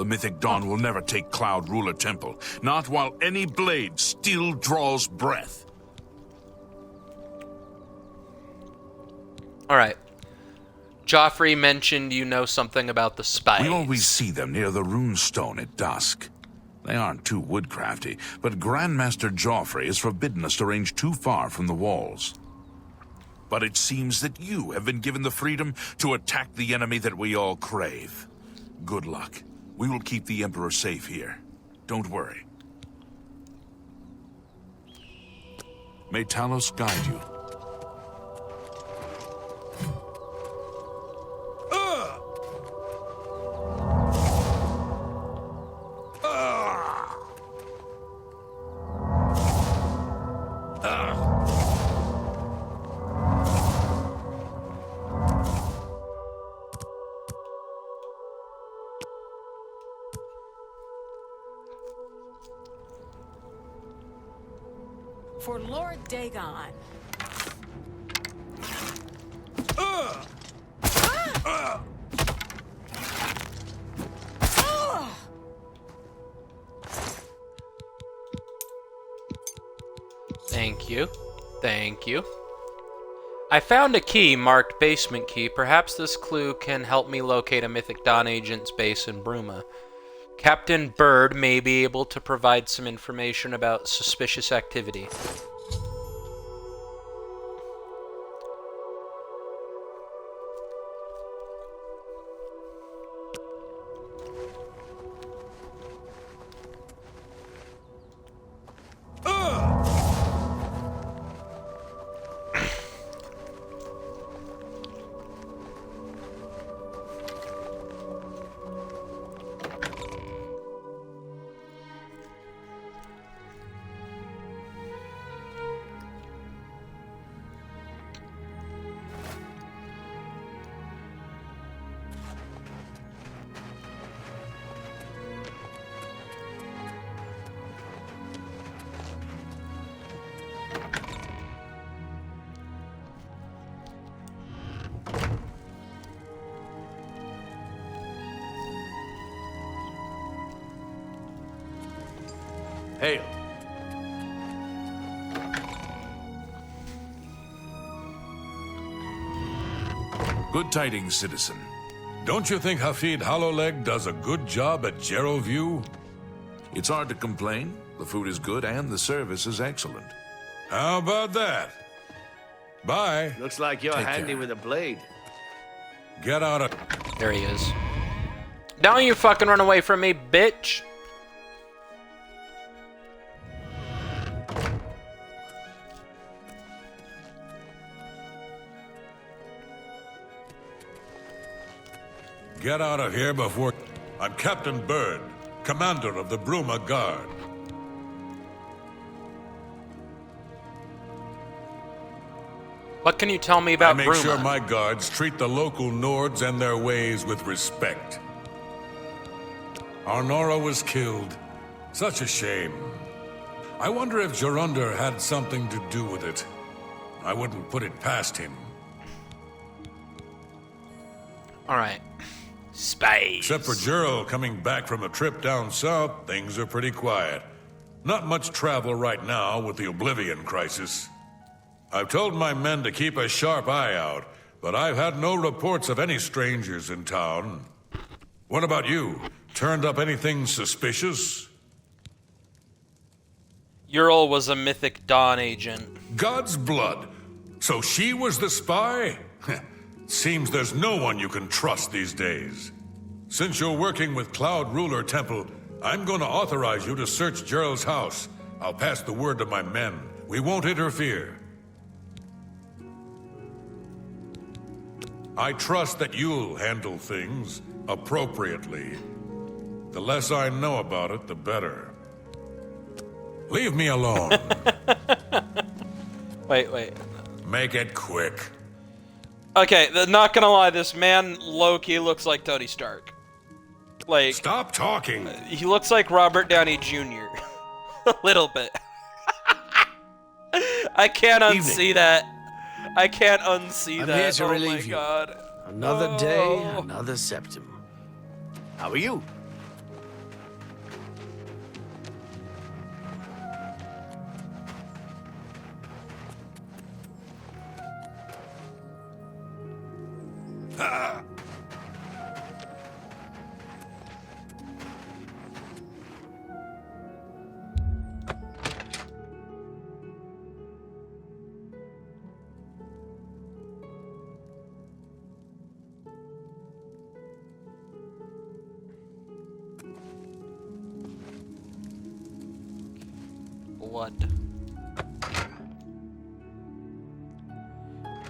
The Mythic Dawn will never take Cloud Ruler Temple, not while any blade still draws breath. Alright. Joffrey mentioned you know something about the spies. We always see them near the runestone at dusk. They aren't too woodcrafty, but Grandmaster Joffrey has forbidden us to range too far from the walls. But it seems that you have been given the freedom to attack the enemy that we all crave. Good luck. We will keep the Emperor safe here. Don't worry. May Talos guide you. For Lord Dagon. Thank you. Thank you. I found a key marked basement key. Perhaps this clue can help me locate a Mythic Dawn agent's base in Bruma. Captain Bird may be able to provide some information about suspicious activity. Hail. Good tidings, citizen. Don't you think Hafid Hollowleg does a good job at Gerroview? It's hard to complain. The food is good and the service is excellent. How about that? Bye. Looks like you're Take handy care. with a blade. Get out of... There he is. Don't you fucking run away from me, bitch! Get out of here before... I'm Captain Bird, commander of the Bruma Guard. What can you tell me about I make Bruma? sure my guards treat the local Nords and their ways with respect. Arnora was killed. Such a shame. I wonder if Gerunder had something to do with it. I wouldn't put it past him. Alright. Space. Except for Gerald coming back from a trip down south, things are pretty quiet. Not much travel right now with the Oblivion crisis. I've told my men to keep a sharp eye out, but I've had no reports of any strangers in town. What about you? Turned up anything suspicious? Ural was a Mythic Dawn agent. God's blood. So she was the spy? Seems there's no one you can trust these days. Since you're working with Cloud Ruler Temple, I'm going to authorize you to search Gerald's house. I'll pass the word to my men. We won't interfere. I trust that you'll handle things appropriately. The less I know about it, the better. Leave me alone. Wait. Make it quick. Okay, not gonna lie, this man low-key looks like Tony Stark. Like, Stop talking. he looks like Robert Downey Jr. A little bit. I can't unsee that. I can't unsee I'm that. here to oh relieve my you. god. Another day, Oh. another septum. How are you? Blood.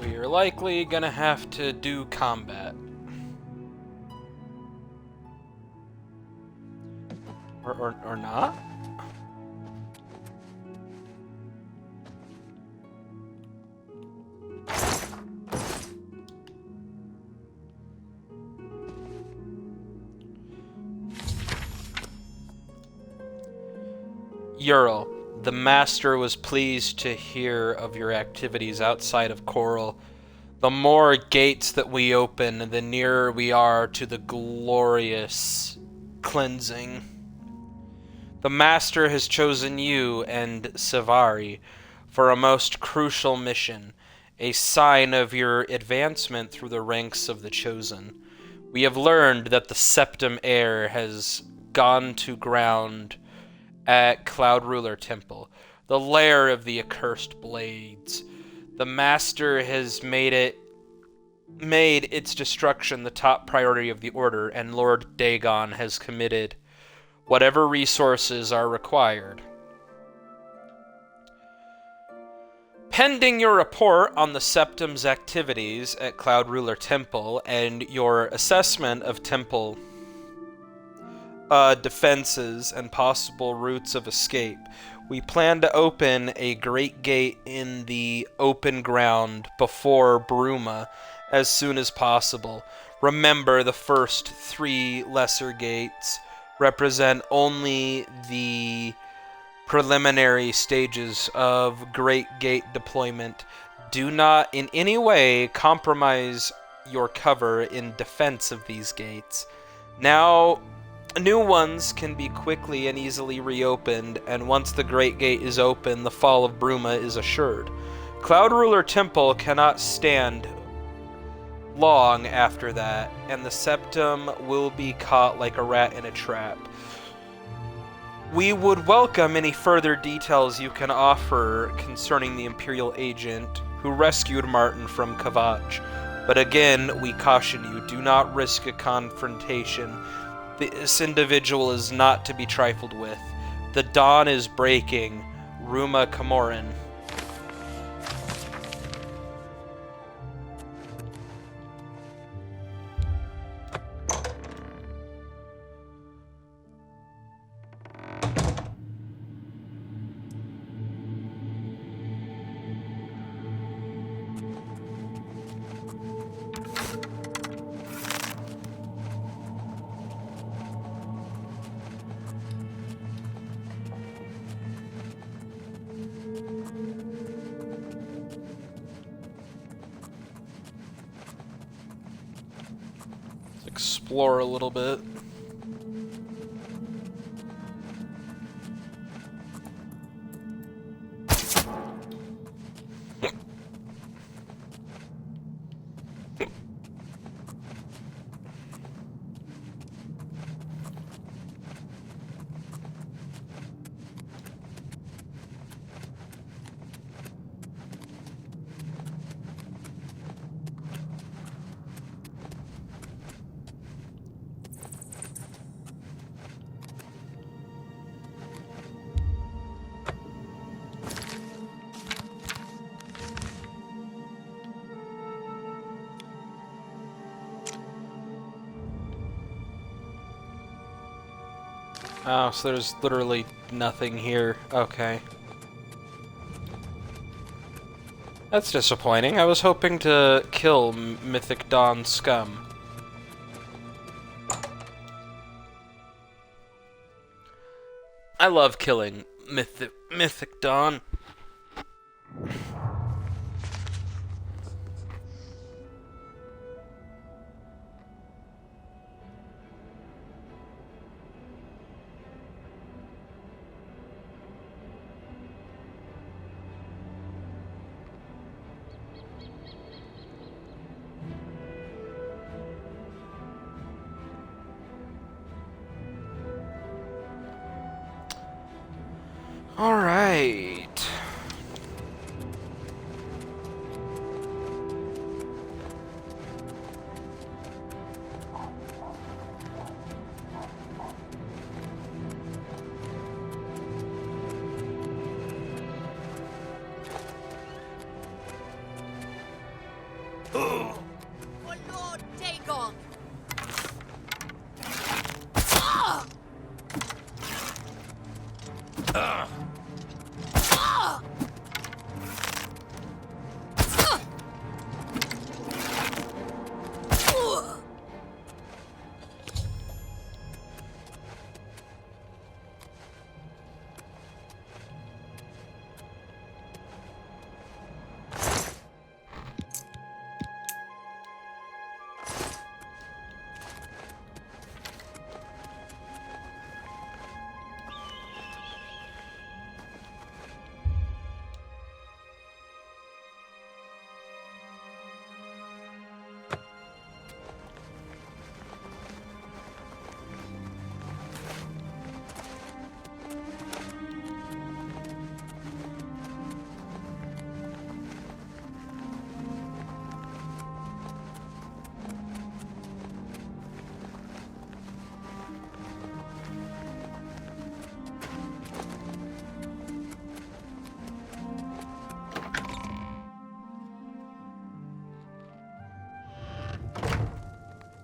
We are likely gonna have to do combat. Or not? Ural, the Master was pleased to hear of your activities outside of Coral. The more gates that we open, the nearer we are to the glorious cleansing. The Master has chosen you and Savari for a most crucial mission, a sign of your advancement through the ranks of the Chosen. We have learned that the Septim Heir has gone to ground at Cloud Ruler Temple, the lair of the accursed blades. The Master has made its destruction the top priority of the Order, and Lord Dagon has committed whatever resources are required. Pending your report on the Septim's activities at Cloud Ruler Temple and your assessment of Temple defenses and possible routes of escape, we plan to open a great gate in the open ground before Bruma as soon as possible. Remember, the first 3 lesser gates represent only the preliminary stages of Great Gate deployment. Do not in any way compromise your cover in defense of these gates. Now, new ones can be quickly and easily reopened, and once the Great Gate is open, the fall of Bruma is assured. Cloud Ruler Temple cannot stand long after that, and the Septim will be caught like a rat in a trap. We would welcome any further details you can offer concerning the Imperial agent who rescued Martin from Kivatch, but again, we caution you, do not risk a confrontation. This individual is not to be trifled with. The dawn is breaking. Ruma Camoran. Explore a little bit. Oh, so there's literally nothing here. Okay. That's disappointing. I was hoping to kill Mythic Dawn scum. I love killing Mythic Dawn. All right. For Lord Dagon!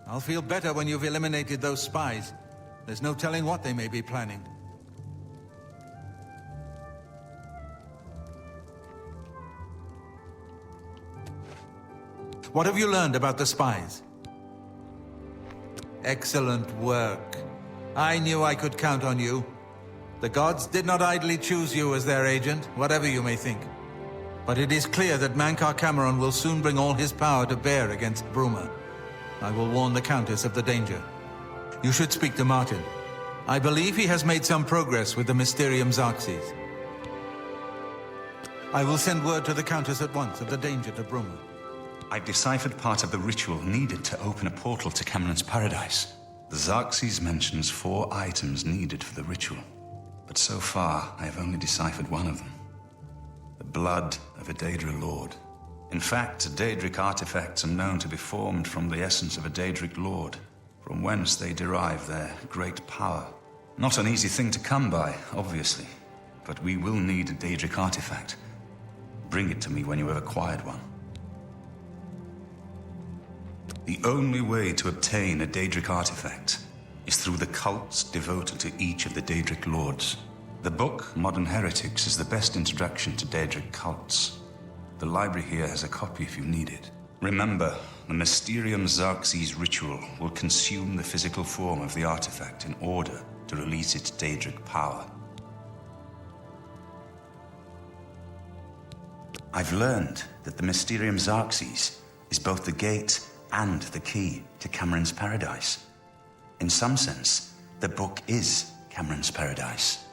I'll feel better when you've eliminated those spies. There's no telling what they may be planning. What have you learned about the spies? Excellent work. I knew I could count on you. The gods did not idly choose you as their agent, whatever you may think. But it is clear that Mankar Cameron will soon bring all his power to bear against Bruma. I will warn the Countess of the danger. You should speak to Martin. I believe he has made some progress with the Mysterium Xarxes. I will send word to the Countess at once of the danger to Bruma. I've deciphered part of the ritual needed to open a portal to Cameron's paradise. The Xarxes mentions 4 items needed for the ritual. But so far, I have only deciphered one of them. The blood of a Daedra Lord. In fact, Daedric artifacts are known to be formed from the essence of a Daedric Lord, from whence they derive their great power. Not an easy thing to come by, obviously, but we will need a Daedric artifact. Bring it to me when you have acquired one. The only way to obtain a Daedric artifact is through the cults devoted to each of the Daedric Lords. The book, Modern Heretics, is the best introduction to Daedric cults. The library here has a copy if you need it. Remember, the Mysterium Xarxes ritual will consume the physical form of the artifact in order to release its Daedric power. I've learned that the Mysterium Xarxes is both the gate and the key to Cameron's paradise. In some sense, the book is Cameron's paradise.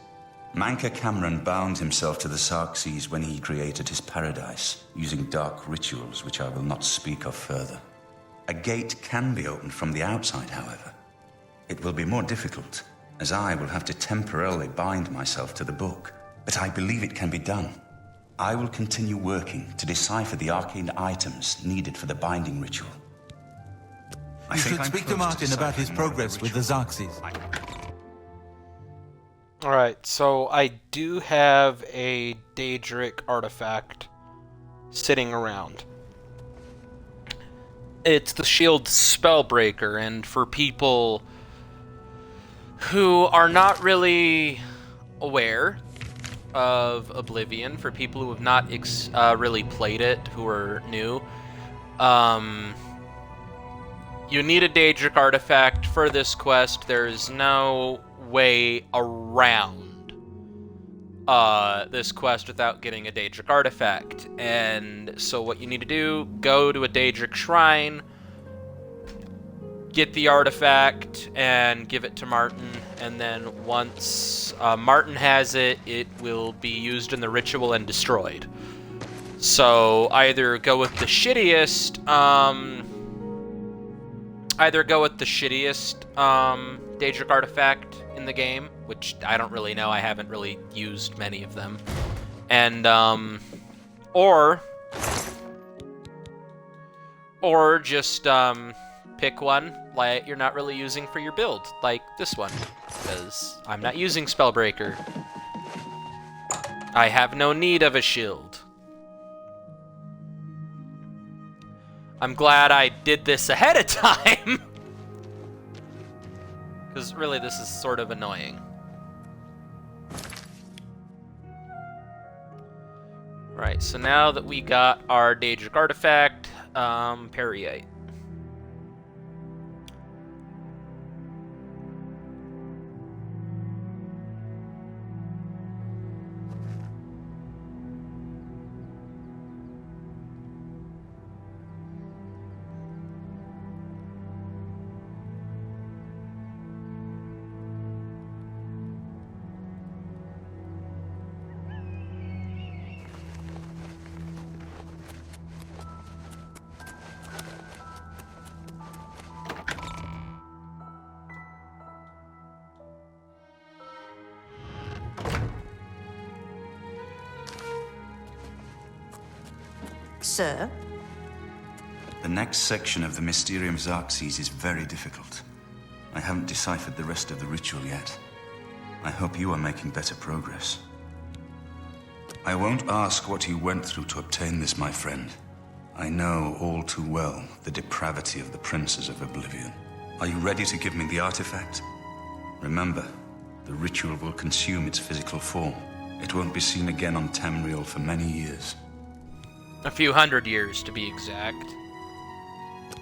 Mankar Cameron bound himself to the Xarxes when he created his paradise, using dark rituals which I will not speak of further. A gate can be opened from the outside, however. It will be more difficult, as I will have to temporarily bind myself to the book, but I believe it can be done. I will continue working to decipher the arcane items needed for the binding ritual. You should speak to Martin about his progress with the Xarxes. Alright, so I do have a Daedric artifact sitting around. It's the Shield Spellbreaker, and for people who are not really aware of Oblivion, for people who have not really played it, who are new, you need a Daedric artifact for this quest. There's no way around this quest without getting a Daedric artifact. And so what you need to do, go to a Daedric shrine, get the artifact, and give it to Martin. And then once Martin has it, it will be used in the ritual and destroyed. So either go with the shittiest Daedric artifact in the game, which I don't really know. I haven't really used many of them. And, or just, pick one like you're not really using for your build, like this one, because I'm not using Spellbreaker. I have no need of a shield. I'm glad I did this ahead of time, because really this is sort of annoying. Right, so now that we got our Daedric artifact, Periite. Sir? The next section of the Mysterium Xerxes is very difficult. I haven't deciphered the rest of the ritual yet. I hope you are making better progress. I won't ask what you went through to obtain this, my friend. I know all too well the depravity of the princes of Oblivion. Are you ready to give me the artifact? Remember, the ritual will consume its physical form. It won't be seen again on Tamriel for many years. A few hundred years, to be exact.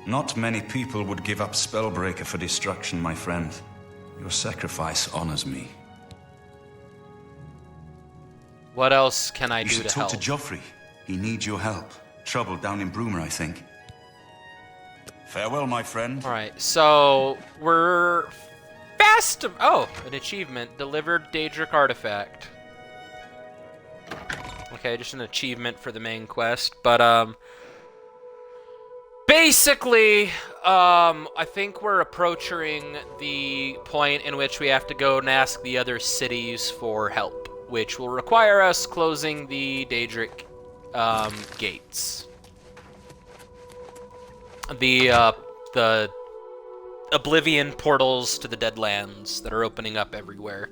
Not many people would give up Spellbreaker for destruction, my friend. Your sacrifice honors me. What else can I You do should to talk help? to Joffrey. He needs your help. Trouble down in Broomer, I think. Farewell, my friend. Alright, so we're fast to... Oh, an achievement. Delivered Daedric artifact. Okay, just an achievement for the main quest, but, basically, I think we're approaching the point in which we have to go and ask the other cities for help, which will require us closing the Daedric, gates. The Oblivion portals to the Deadlands that are opening up everywhere.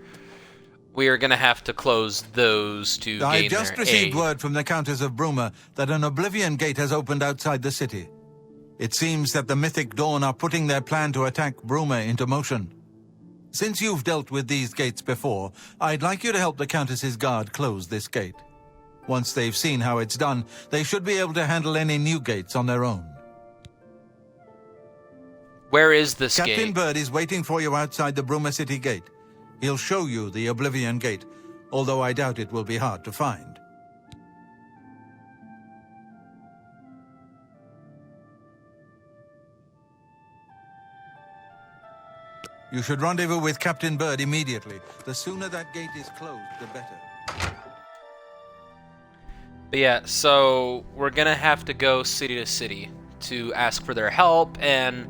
We are going to have to close those to I've gain just their received aid. word from the Countess of Bruma that an Oblivion gate has opened outside the city. It seems that the Mythic Dawn are putting their plan to attack Bruma into motion. Since you've dealt with these gates before, I'd like you to help the Countess's guard close this gate. Once they've seen how it's done, they should be able to handle any new gates on their own. Where is this Captain gate? Bird is waiting for you outside the Bruma City gate. He'll show you the Oblivion gate, although I doubt it will be hard to find. You should rendezvous with Captain Bird immediately. The sooner that gate is closed, the better. But yeah, so we're gonna have to go city to city to ask for their help, and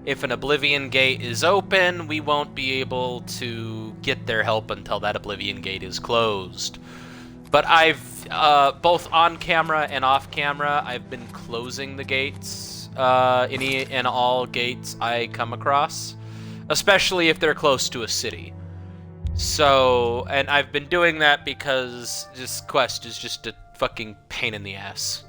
if an Oblivion gate is open, we won't be able to get their help until that Oblivion gate is closed. But I've, both on camera and off camera, I've been closing the gates, any and all gates I come across, especially if they're close to a city. So, and I've been doing that because this quest is just a fucking pain in the ass.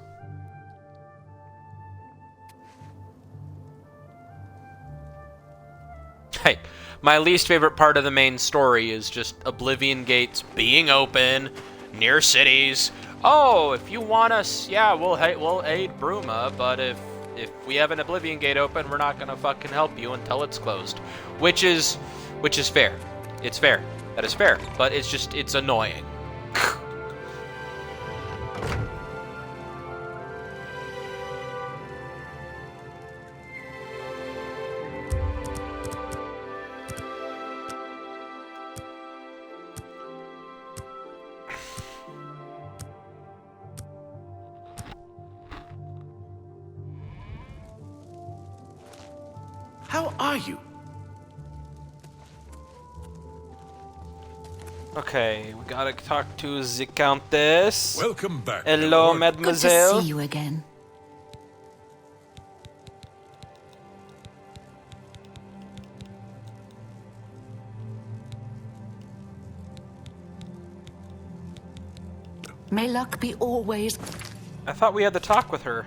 Hey, my least favorite part of the main story is just Oblivion gates being open near cities. Oh, if you want us, yeah, we'll aid Bruma, but if we have an Oblivion gate open, we're not gonna fucking help you until it's closed. Which is fair. It's fair. That is fair. But it's annoying. How are you? Okay, we gotta talk to the Countess. Welcome back. Hello, milord. mademoiselle. Good to see you again. May luck be always. I thought we had to talk with her.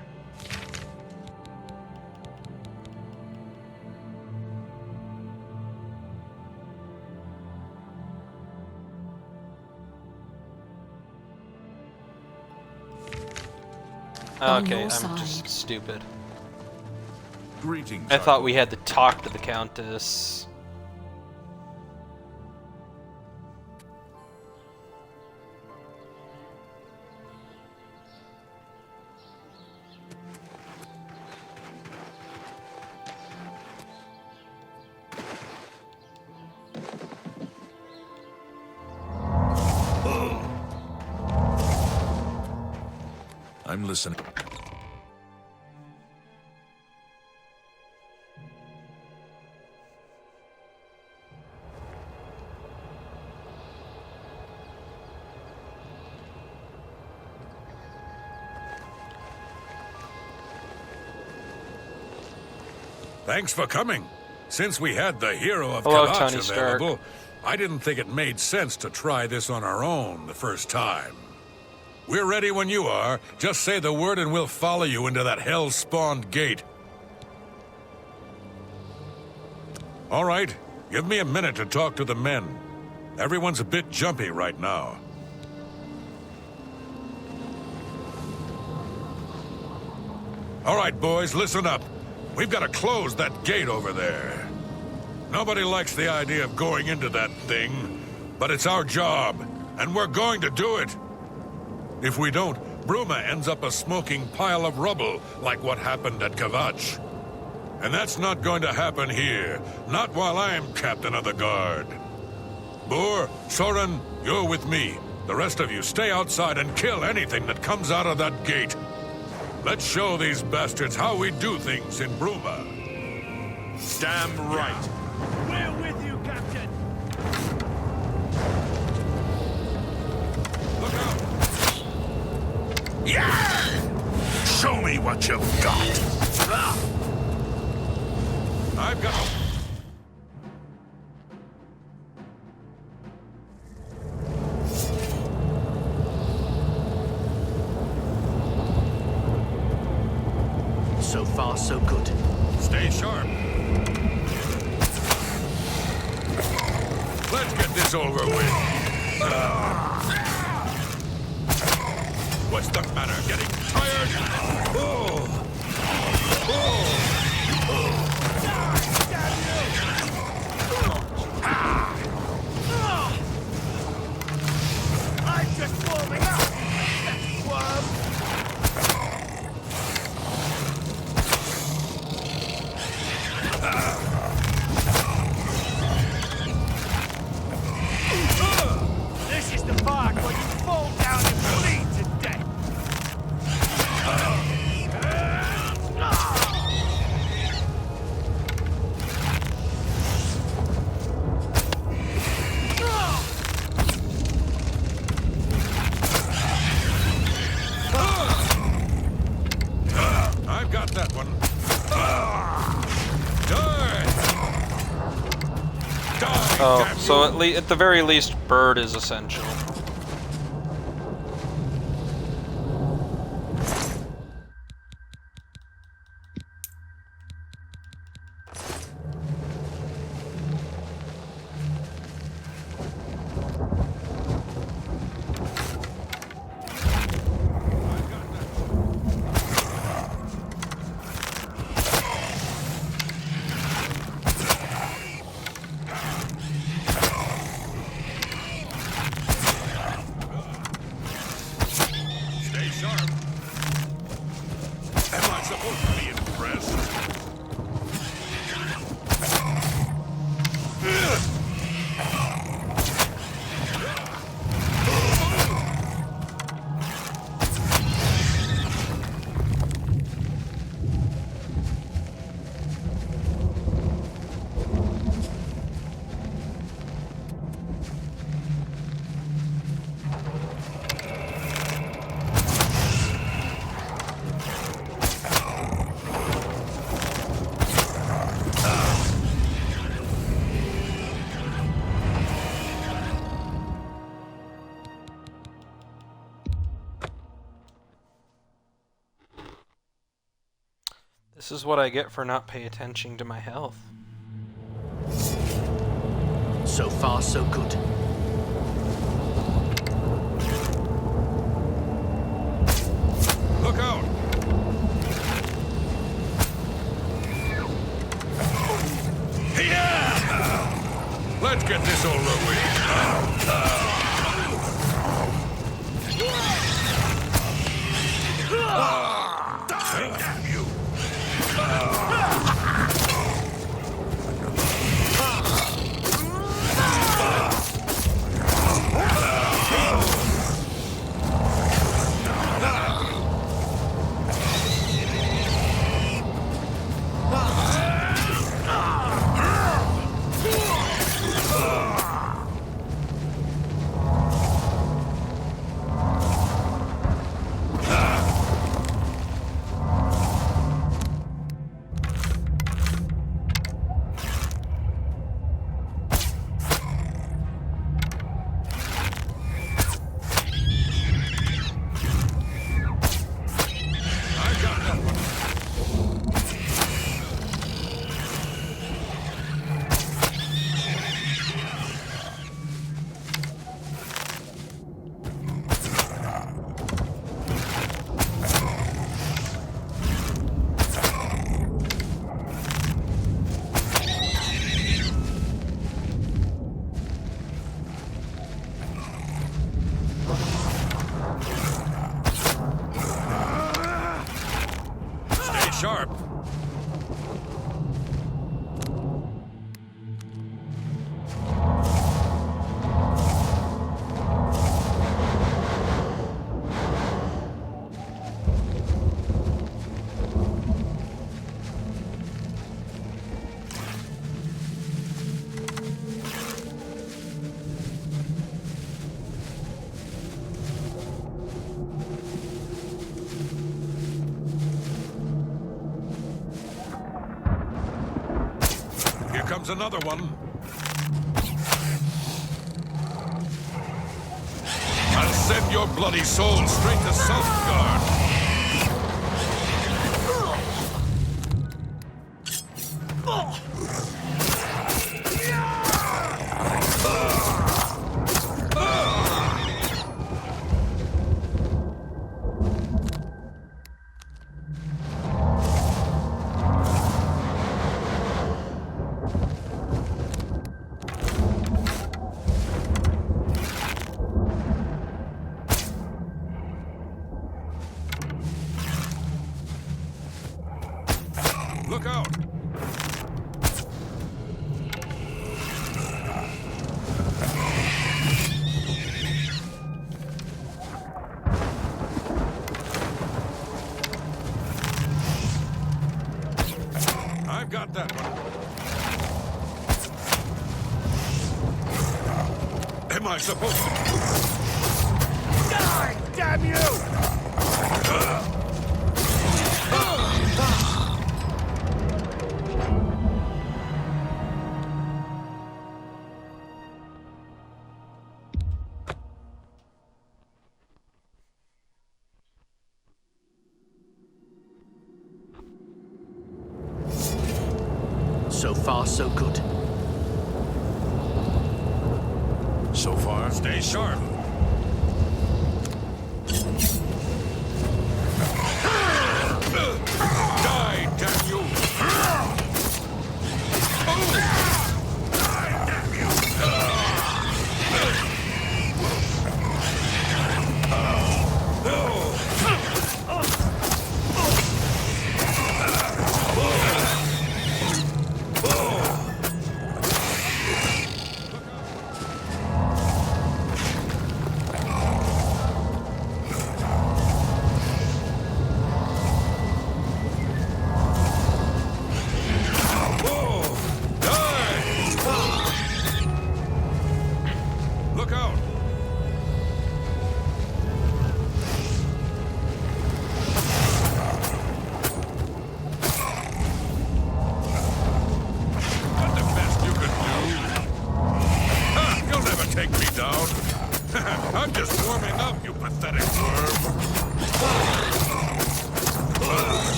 On Okay, your I'm side. just stupid. Greetings. I thought we had to talk to the Countess. I'm listening. Thanks for coming. Since we had the Hero of Hello, Kivatch Tony Stark. available, I didn't think it made sense to try this on our own the first time. We're ready when you are. Just say the word and we'll follow you into that hell-spawned gate. All right, give me a minute to talk to the men. Everyone's a bit jumpy right now. All right, boys, listen up. We've got to close that gate over there. Nobody likes the idea of going into that thing, but it's our job, and we're going to do it. If we don't, Bruma ends up a smoking pile of rubble, like what happened at Kivatch. And that's not going to happen here, not while I'm captain of the guard. Boor, Soren, you're with me. The rest of you stay outside and kill anything that comes out of that gate. Let's show these bastards how we do things in Bruma. Damn right. We're with you, Captain! Look out! Yeah! Show me what you've got. I've got... So far, so good. Stay sharp. Let's get this over with. What's the matter? Getting tired? Oh. I'm just warming up! Worm! This is the part where you fall down and bleed to death! I've got that one. Die! Die, Oh, damn so you. at the very least, bird is essential. Stay sharp. Am I supposed to be impressed? This is what I get for not paying attention to my health. So far, so good. Look out! Yeah! Let's get this over with. Die, damn you! Sharp. Comes another one. I'll send your bloody soul straight to Southgard. Look out! I've got that one. Am I supposed to? Die, damn you! So far, so good. So far, Stay sharp. Die, damn you! Die, damn you!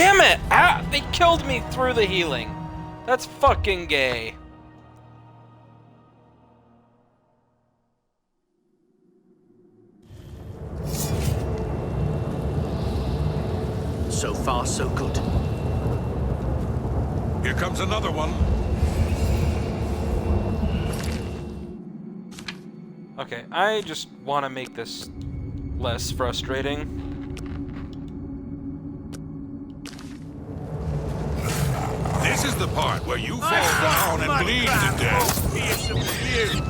Damn it! Ah, they killed me through the healing. That's fucking gay. So far, so good. Here comes another one. Okay, I just want to make this less frustrating. This is the part where you fall down and bleed to death. Fearsome view.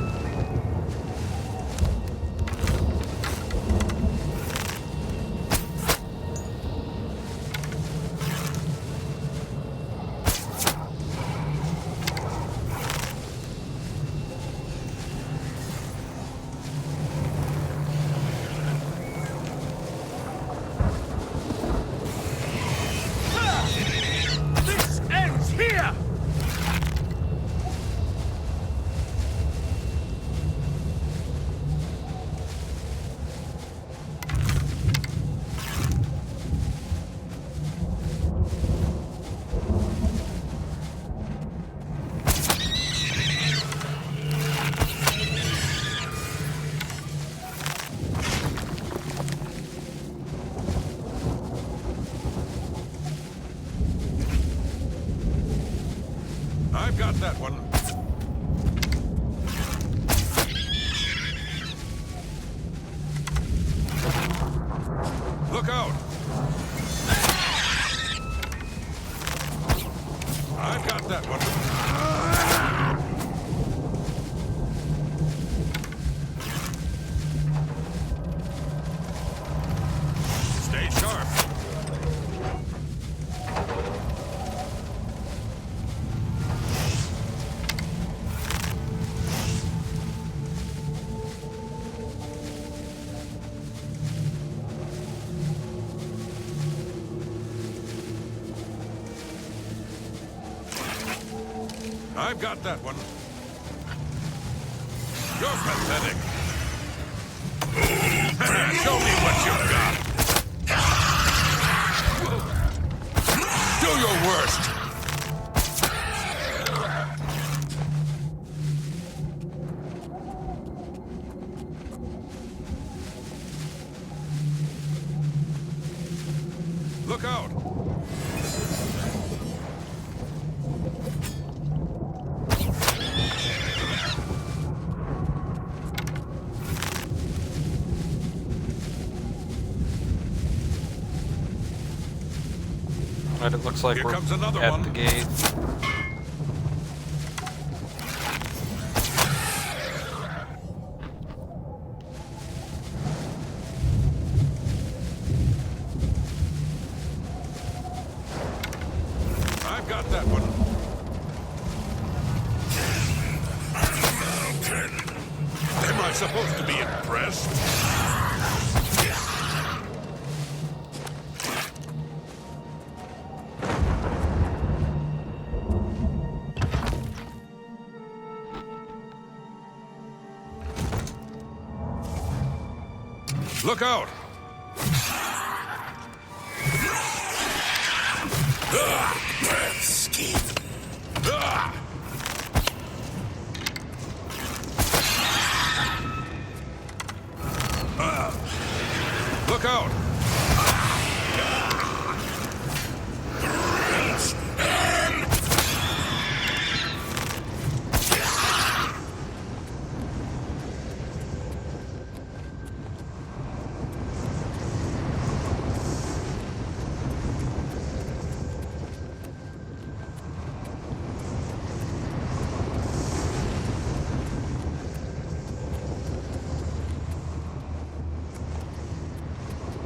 This ends here! I've got that one. Look out! I've got that one. Stay sharp. I've got that one. You're pathetic. Show me what you've got. Do your worst. Look out. Right, it looks like Here we're comes another at one. the gate. I've got that one. Am I supposed to be impressed? Look out! Look out!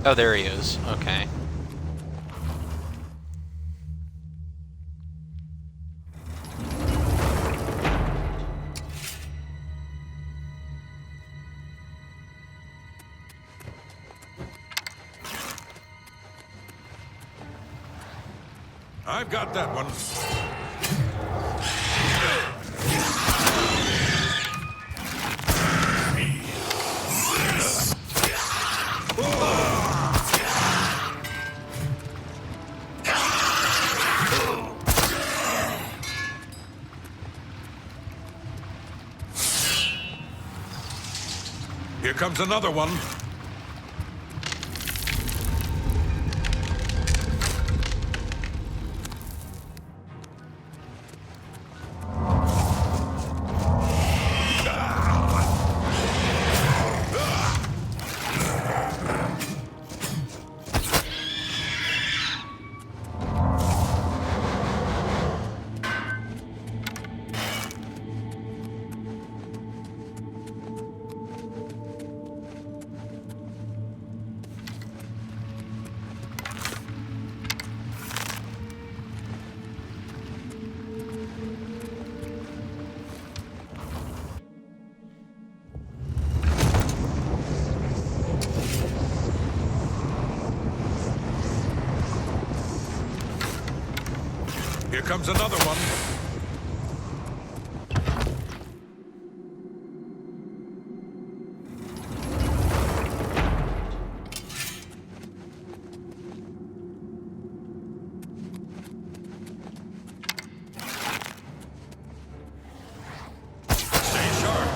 Oh, there he is. Okay. I've got that one. Here comes another one. Here comes another one. Stay sharp.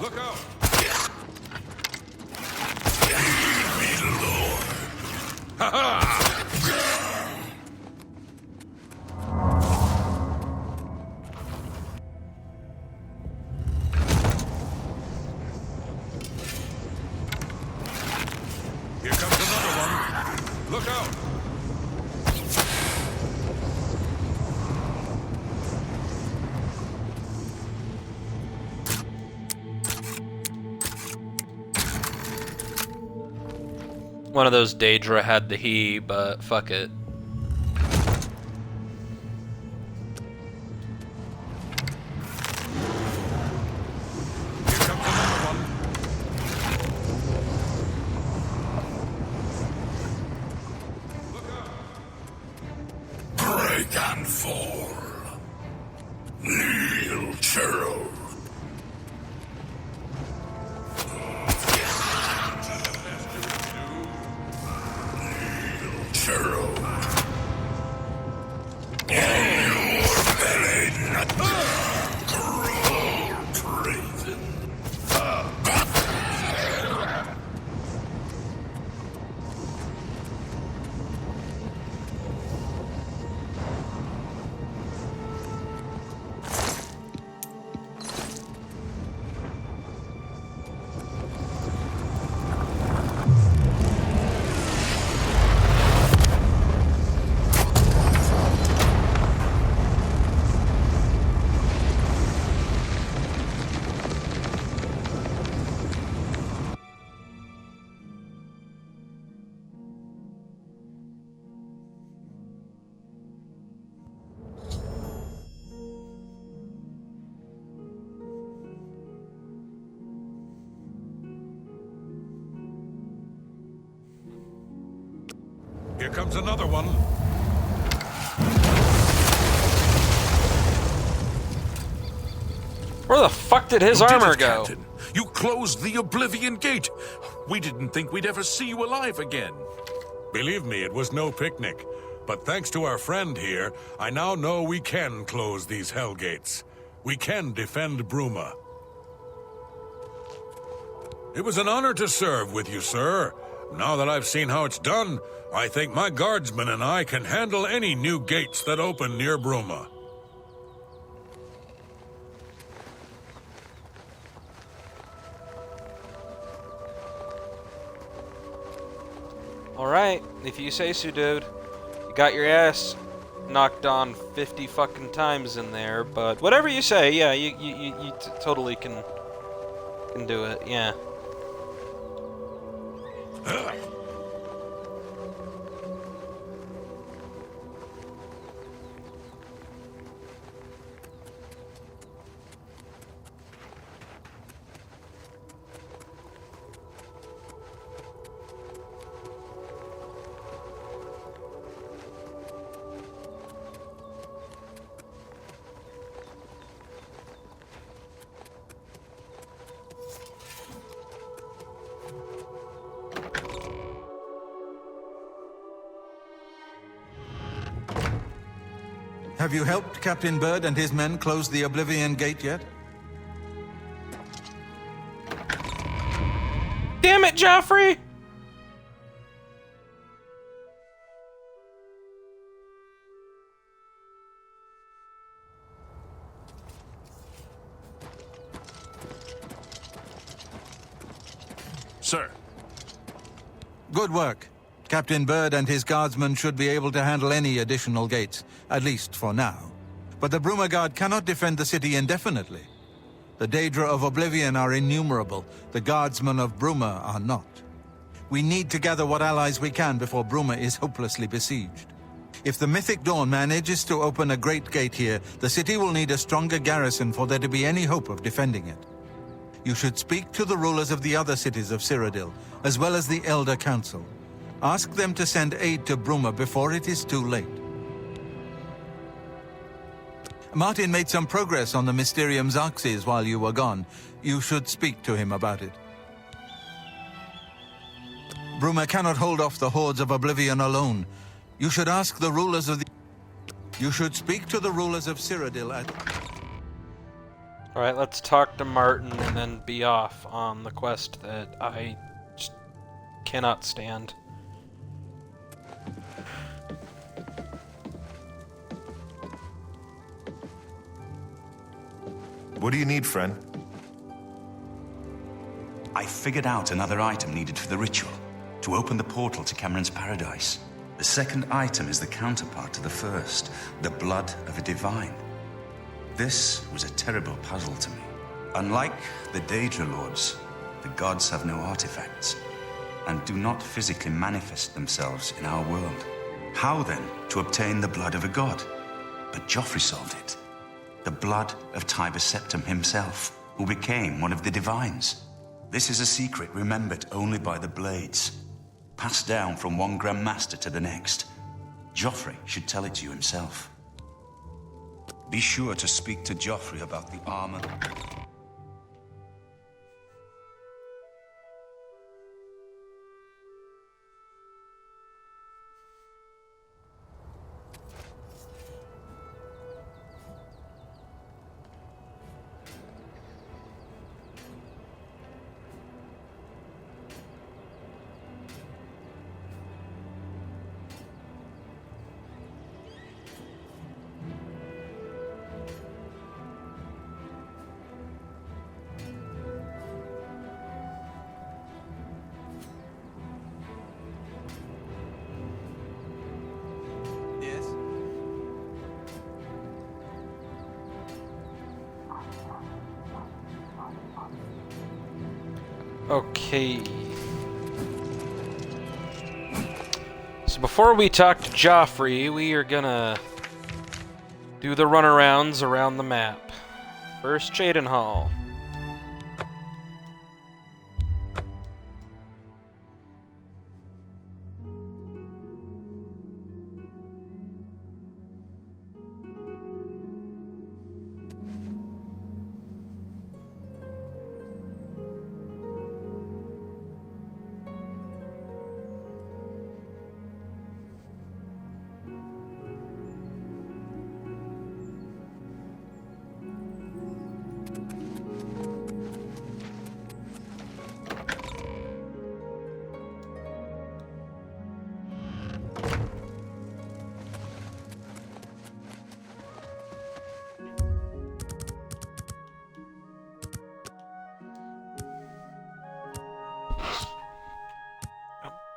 Look out! Ha ha! Here comes another one. Look out! One of those Daedra had the he, but fuck it. Here comes another one. Break and fall. Kneel, churl. Churl. Here comes another one. Where the fuck did his You did armor it, go? Captain. You closed the Oblivion Gate. We didn't think we'd ever see you alive again. Believe me, it was no picnic. But thanks to our friend here, I now know we can close these hell gates. We can defend Bruma. It was an honor to serve with you, sir. Now that I've seen how it's done, I think my guardsmen and I can handle any new gates that open near Bruma. Alright, if you say so, dude. You got your ass knocked on 50 fucking times in there, but whatever you say, yeah, you totally can do it, yeah. Have you helped Captain Bird and his men close the Oblivion Gate yet? Damn it, Joffrey! Sir. Good work. Captain Bird and his guardsmen should be able to handle any additional gates, at least for now. But the Bruma Guard cannot defend the city indefinitely. The Daedra of Oblivion are innumerable. The guardsmen of Bruma are not. We need to gather what allies we can before Bruma is hopelessly besieged. If the Mythic Dawn manages to open a great gate here, the city will need a stronger garrison for there to be any hope of defending it. You should speak to the rulers of the other cities of Cyrodil, as well as the Elder Council. Ask them to send aid to Bruma before it is too late. Martin made some progress on the Mysterium Xarxes while you were gone. You should speak to him about it. Bruma cannot hold off the hordes of Oblivion alone. You should ask the rulers of the... You should speak to the rulers of Cyrodil at... Alright, let's talk to Martin and then be off on the quest that I just cannot stand. What do you need, friend? I figured out another item needed for the ritual, to open the portal to Cameron's paradise. The second item is the counterpart to the first, the blood of a divine. This was a terrible puzzle to me. Unlike the Daedra Lords, the gods have no artifacts, and do not physically manifest themselves in our world. How then to obtain the blood of a god? But Joffrey solved it. The blood of Tiber Septim himself, who became one of the divines. This is a secret remembered only by the Blades, passed down from one Grand Master to the next. Joffrey should tell it to you himself. Be sure to speak to Joffrey about the armor. Yes? Okay. So before we talk to Joffrey, we are gonna do the runarounds around the map. First, Cheydinhal.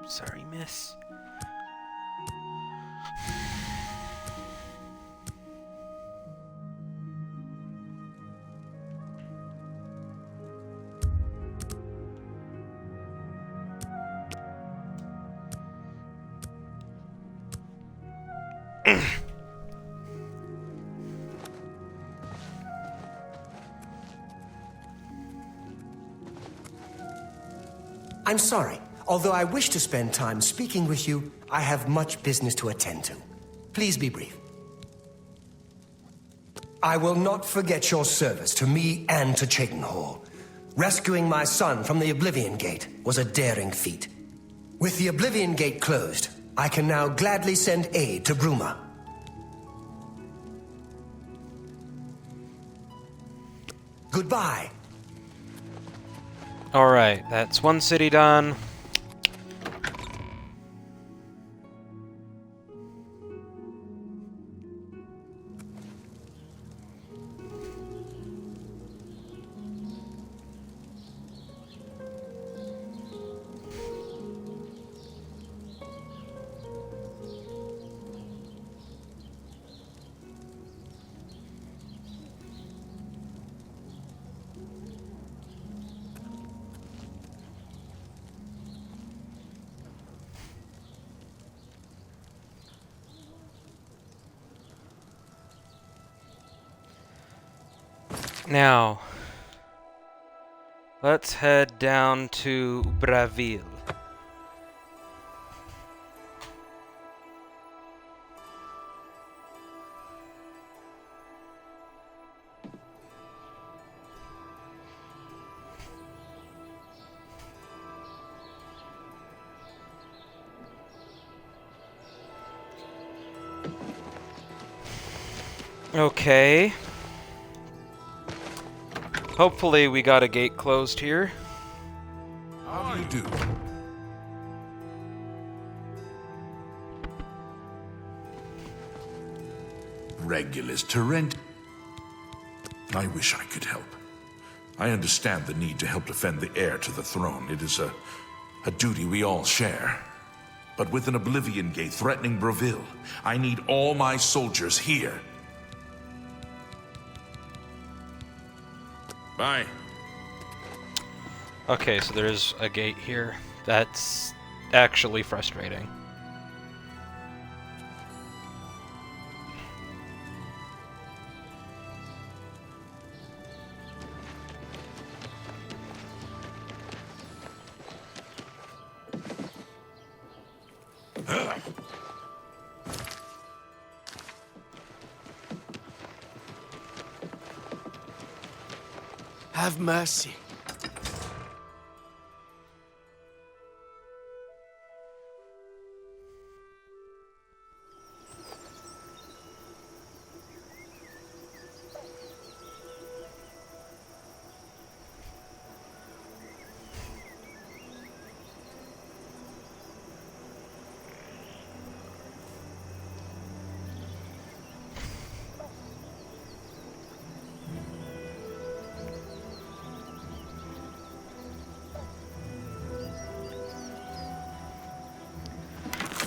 Sorry, miss. I'm sorry. Although I wish to spend time speaking with you, I have much business to attend to. Please be brief. I will not forget your service to me and to Cheydinhal. Rescuing my son from the Oblivion Gate was a daring feat. With the Oblivion Gate closed, I can now gladly send aid to Bruma. Goodbye. Alright, that's one city done. Now, let's head down to Braville. Okay. Hopefully we got a gate closed here. How do you do? Regulus Torrent. I wish I could help. I understand the need to help defend the heir to the throne. It is a duty we all share. But with an Oblivion gate threatening Braville, I need all my soldiers here. Bye. Okay, so there's a gate here. That's actually frustrating. Have mercy.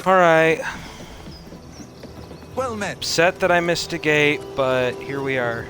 Alright. Well met. Upset that I missed a gate, but here we are.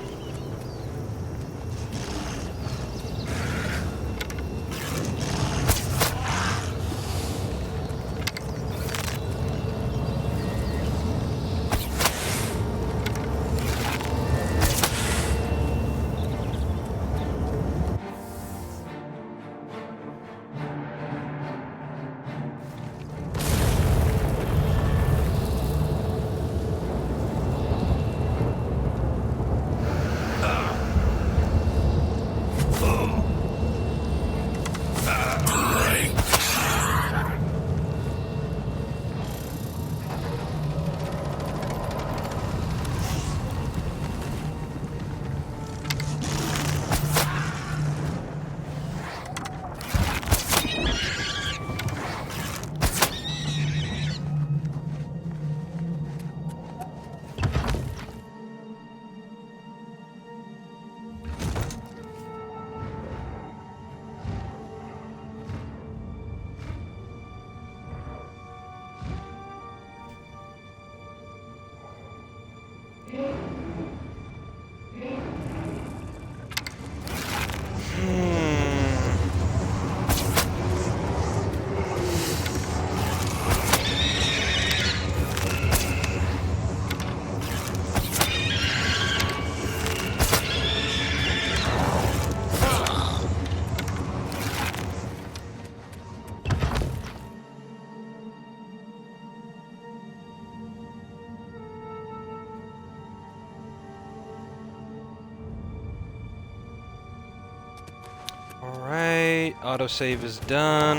Alright, autosave is done.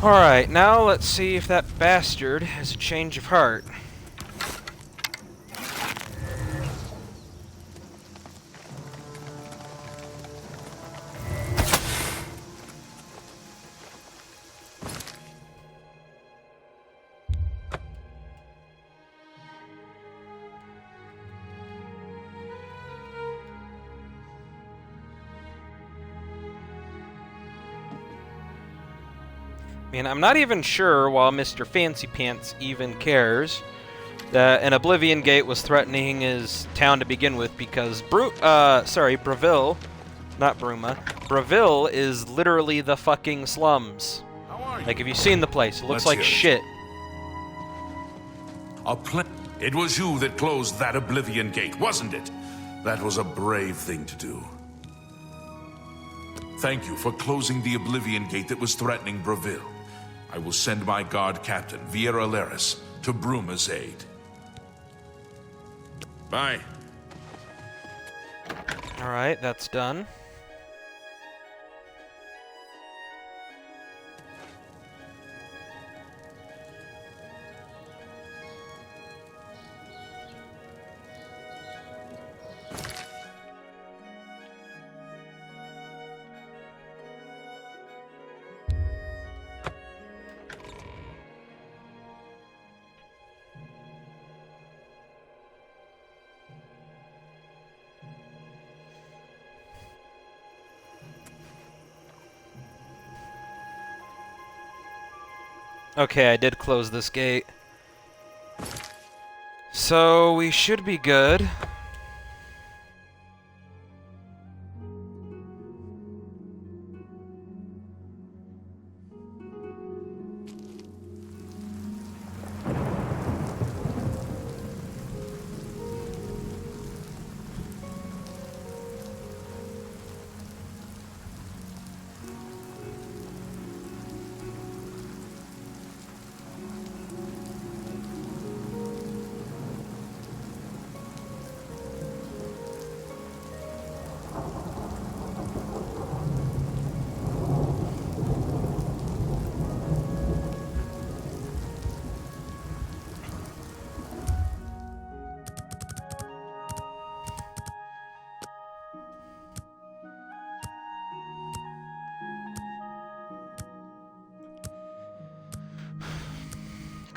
Alright, now let's see if that bastard has a change of heart. I mean, I'm not even sure why Mr. Fancy Pants even cares that an Oblivion Gate was threatening his town to begin with, because Breville, not Bruma, Breville is literally the fucking slums. Like, have you seen the place? It looks like shit. It was you that closed that Oblivion Gate, wasn't it? That was a brave thing to do. Thank you for closing the Oblivion Gate that was threatening Breville. I will send my guard captain, Viera Laris, to Bruma's aid. Bye. Alright, that's done. Okay, I did close this gate. So we should be good.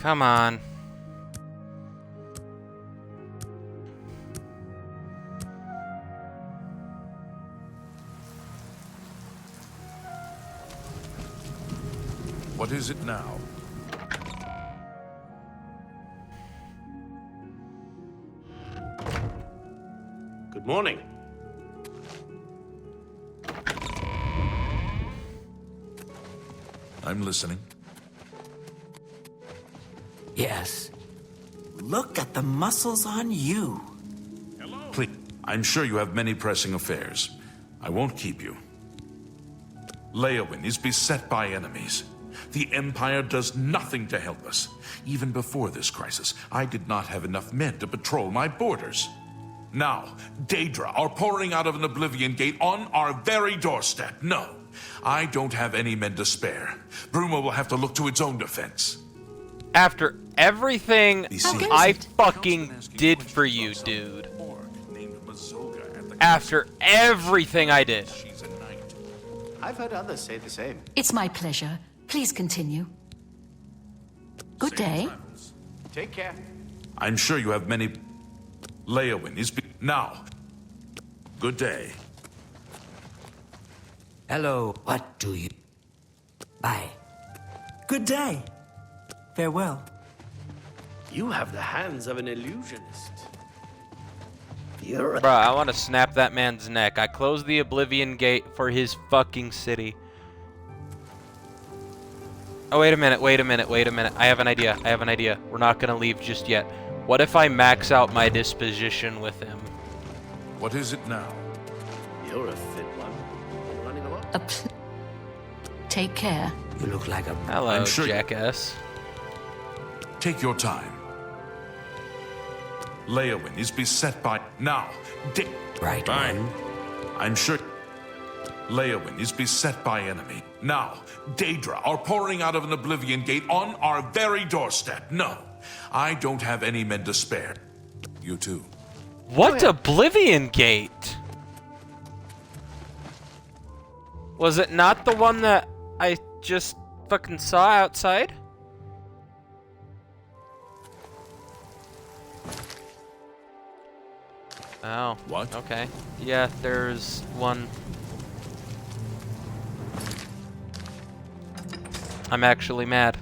Come on. What is it now? Good morning. I'm listening. Yes. Look at the muscles on you. Please, I'm sure you have many pressing affairs. I won't keep you. Leowin is beset by enemies. The Empire does nothing to help us. Even before this crisis, I did not have enough men to patrol my borders. Now, Daedra are pouring out of an Oblivion gate on our very doorstep. No, I don't have any men to spare. Bruma will have to look to its own defense. After everything I it? fucking did for you, dude. After everything I did. I've heard others say the same. It's my pleasure. Please continue. Good day. Take care. I'm sure you have many... Leowin is... Now. Good day. Hello. What do you... Bye. Good day. Farewell. You have the hands of an illusionist. You're Bruh, I want to snap that man's neck. I closed the Oblivion gate for his fucking city. Oh, wait a minute, wait a minute, wait a minute. I have an idea, I have an idea. We're not gonna leave just yet. What if I max out my disposition with him? What is it now? You're a fit one. Running along. Take care. You look like a... Hello, I'm sure- jackass. Take your time. Leowin is beset by... Now. Right Fine. one. I'm sure... Leowin is beset by enemy. Now, Daedra are pouring out of an Oblivion gate on our very doorstep. No, I don't have any men to spare. You too. What Oblivion gate? Was it not the one that I just fucking saw outside? Oh. What? Okay. Yeah, there's one. I'm actually mad.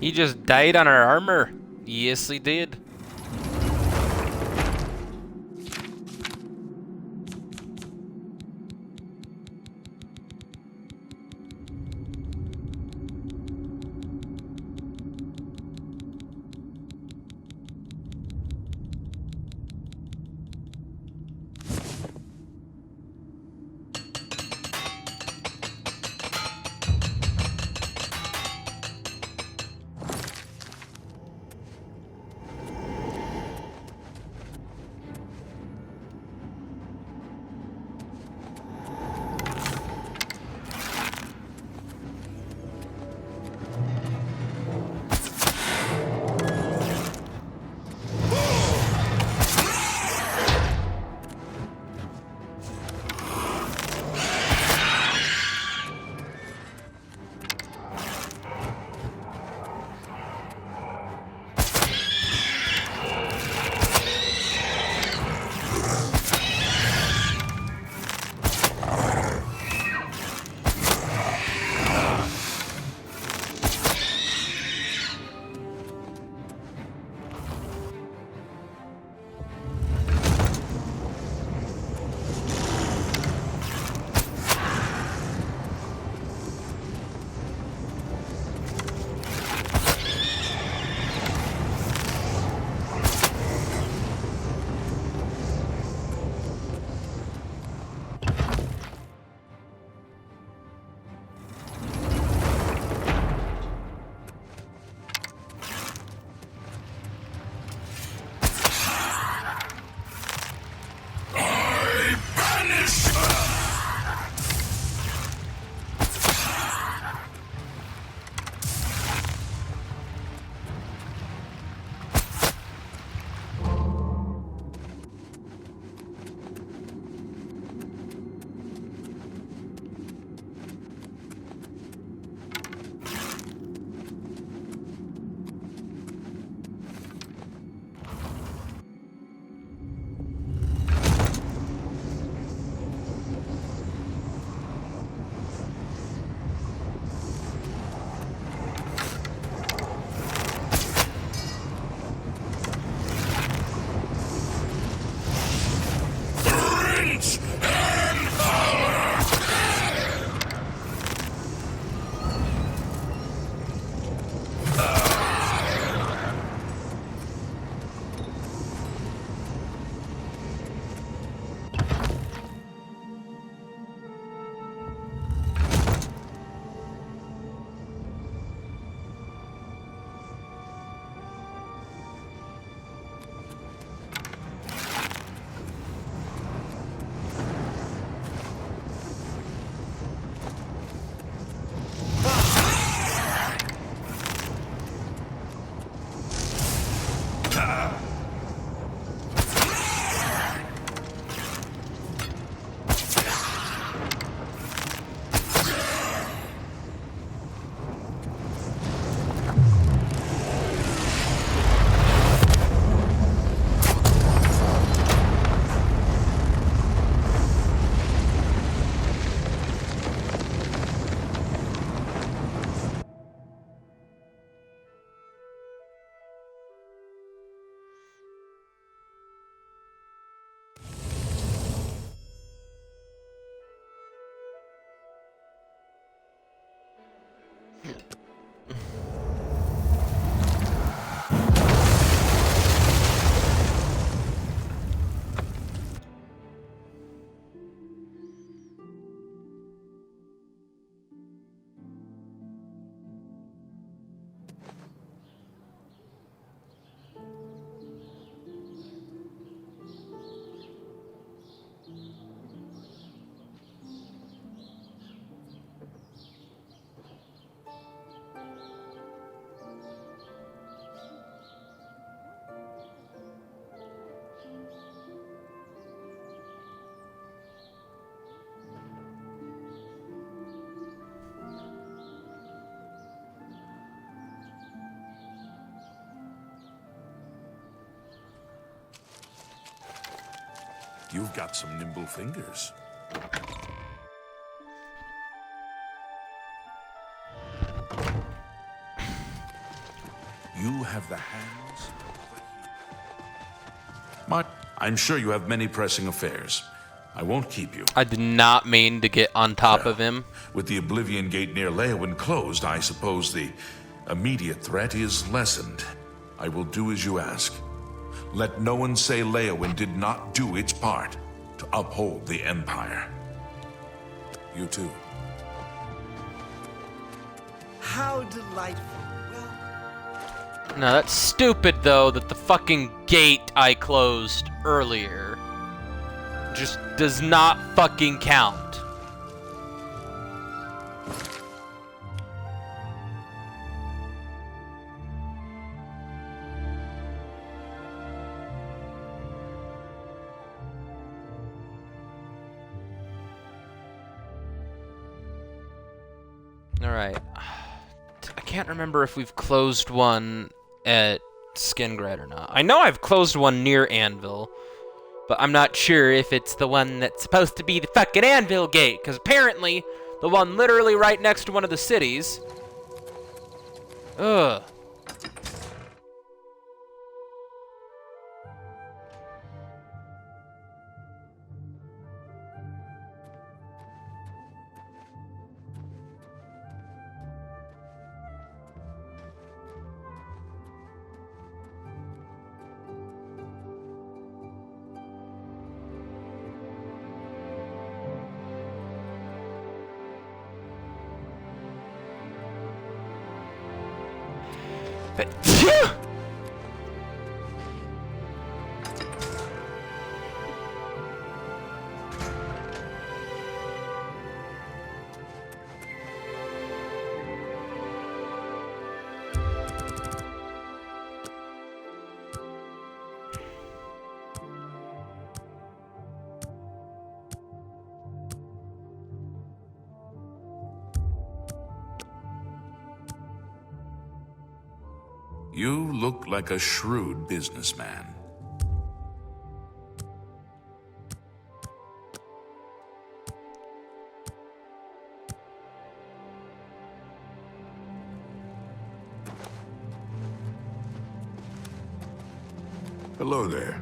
He just died on our armor. Yes, he did. You've got some nimble fingers. You have the hands of I'm sure you have many pressing affairs. I won't keep you. I did not mean to get on top of him. With the Oblivion Gate near Leowyn closed, I suppose the immediate threat is lessened. I will do as you ask. Let no one say Leowyn did not do its part to uphold the Empire. You too. How delightful. Now that's stupid though that the fucking gate I closed earlier just does not fucking count. Alright. I can't remember if we've closed one at Skingred or not. I know I've closed one near Anvil, but I'm not sure if it's the one that's supposed to be the fucking Anvil Gate, because apparently the one literally right next to one of the cities. Ugh. You look like a shrewd businessman. Hello there.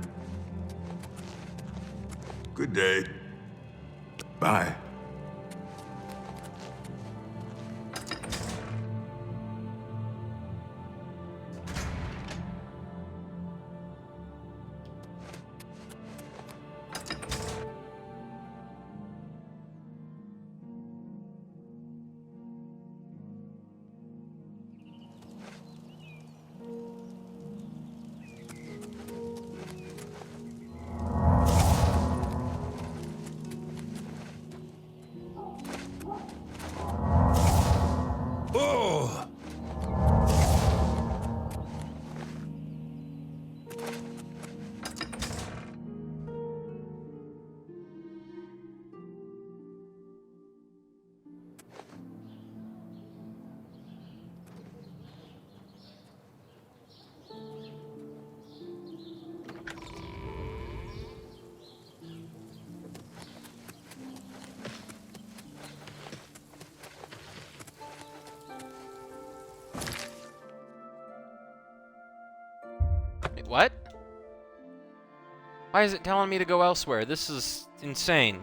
Good day. Bye. Wait, what? Why is it telling me to go elsewhere? This is insane.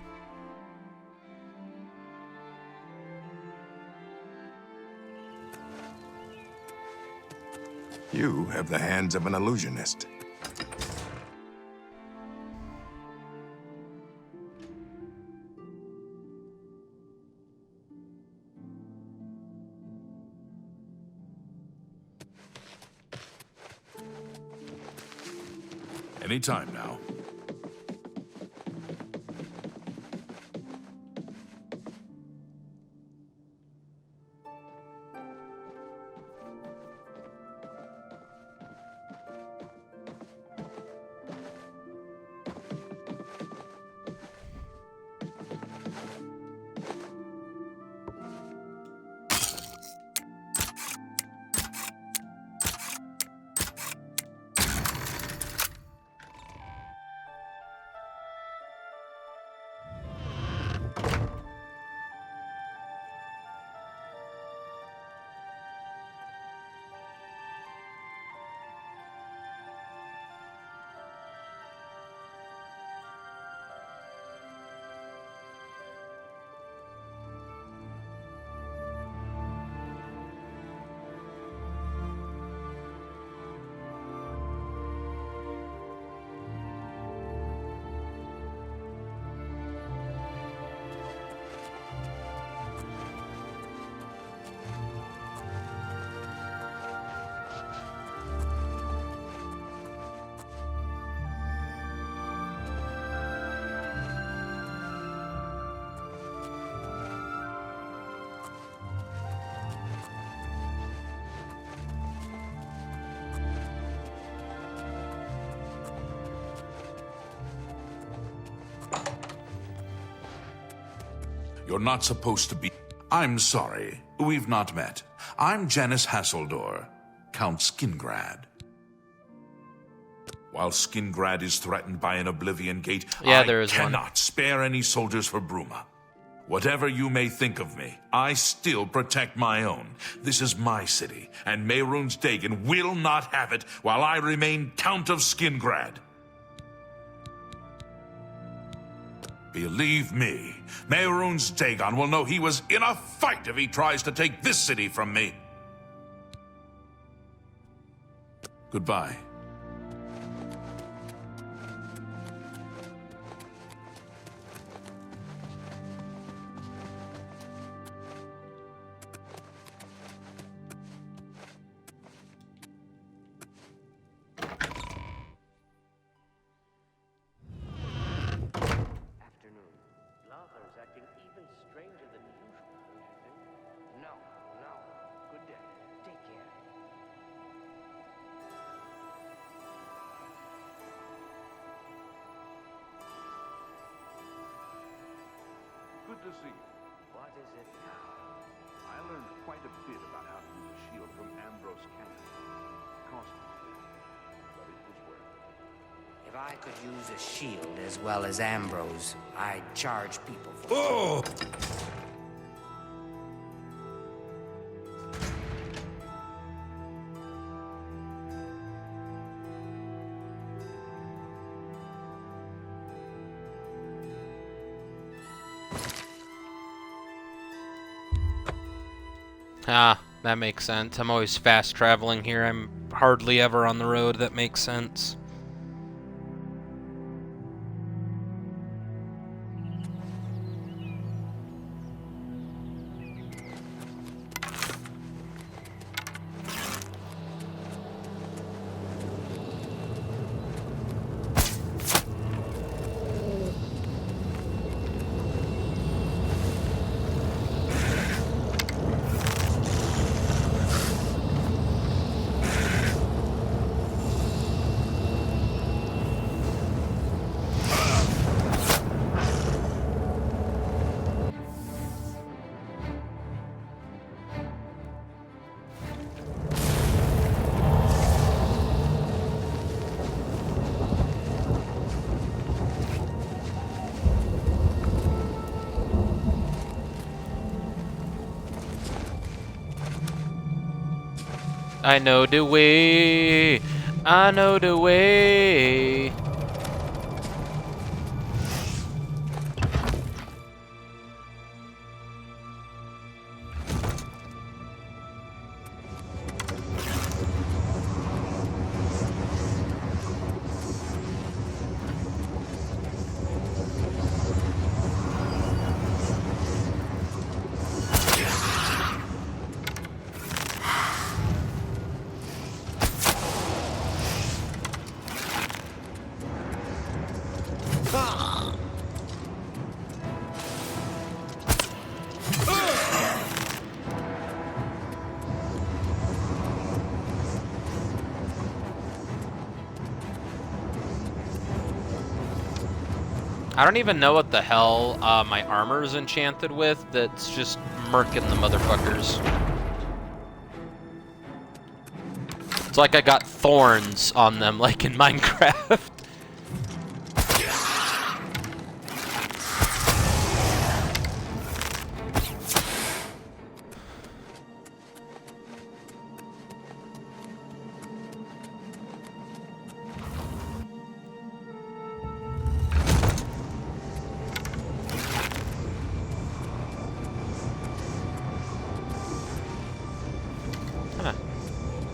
You have the hands of an illusionist. Any time now. You're not supposed to be... I'm sorry, we've not met. I'm Janice Hasseldor, Count Skingrad. While Skingrad is threatened by an Oblivion Gate, Yeah, I there is one. cannot spare any soldiers for Bruma. Whatever you may think of me, I still protect my own. This is my city, and Mehrunes Dagon will not have it while I remain Count of Skingrad. Believe me, Mehrunes Dagon will know he was in a fight if he tries to take this city from me. Goodbye. Good to see you. What is it now? I learned quite a bit about how to use a shield from Ambrose Cannon. Cost me a bit, but it was worth it. If I could use a shield as well as Ambrose, I'd charge people for Ah, that makes sense. I'm always fast traveling here. I'm hardly ever on the road. That makes sense. I know the way. I know the way. I don't even know what the hell my armor is enchanted with. That's just murking the motherfuckers. It's like I got thorns on them, like in Minecraft.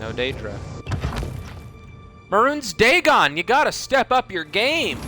No Daedra. Mehrunes Dagon, you gotta step up your game.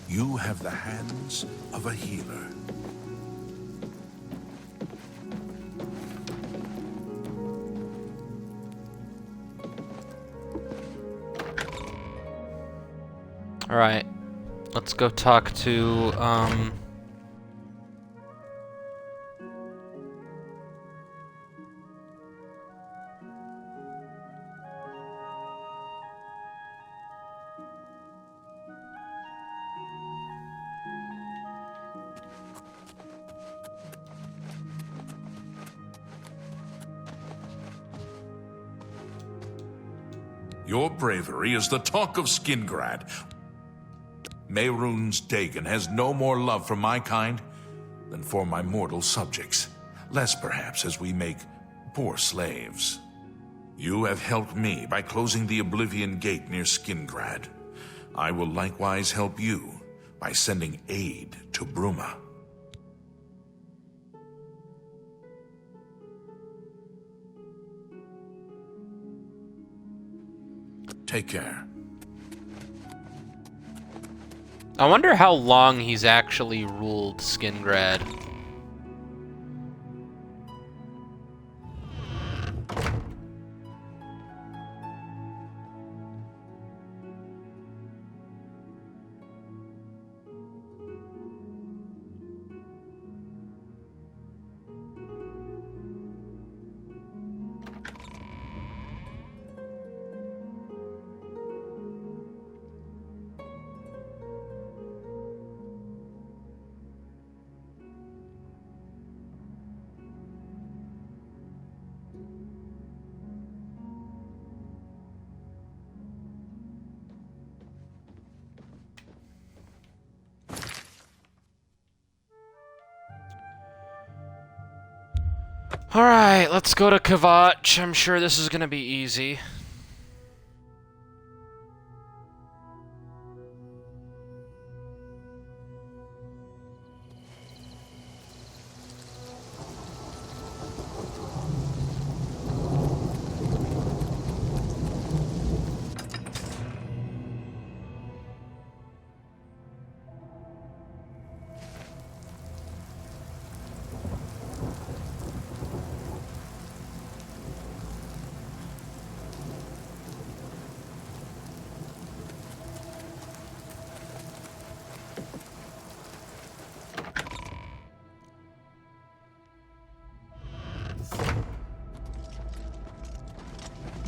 You have the hands of a healer. Alright. Let's go talk to, Your bravery is the talk of Skingrad. Mehrunes Dagon has no more love for my kind than for my mortal subjects. Less, perhaps, as we make poor slaves. You have helped me by closing the Oblivion gate near Skingrad. I will likewise help you by sending aid to Bruma. Take care. I wonder how long he's actually ruled Skingrad. Alright, let's go to Kivatch. I'm sure this is gonna be easy.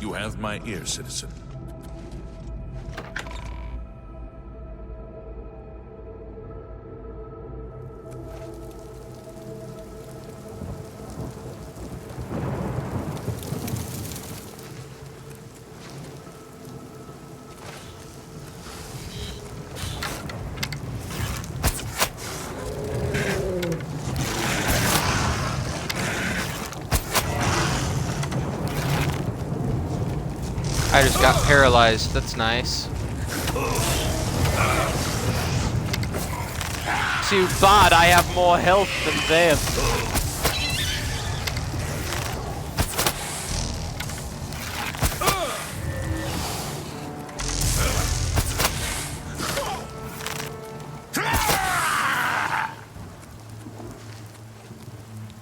You have my ear, citizen. I just got paralyzed. That's nice. Too bad I have more health than them.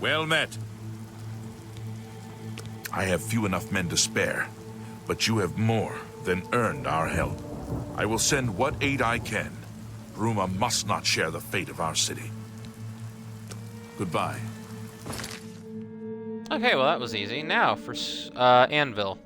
Well met. I have few enough men to spare, but you have more than earned our help. I will send what aid I can. Bruma must not share the fate of our city. Goodbye. Okay, well that was easy. Now for Anvil.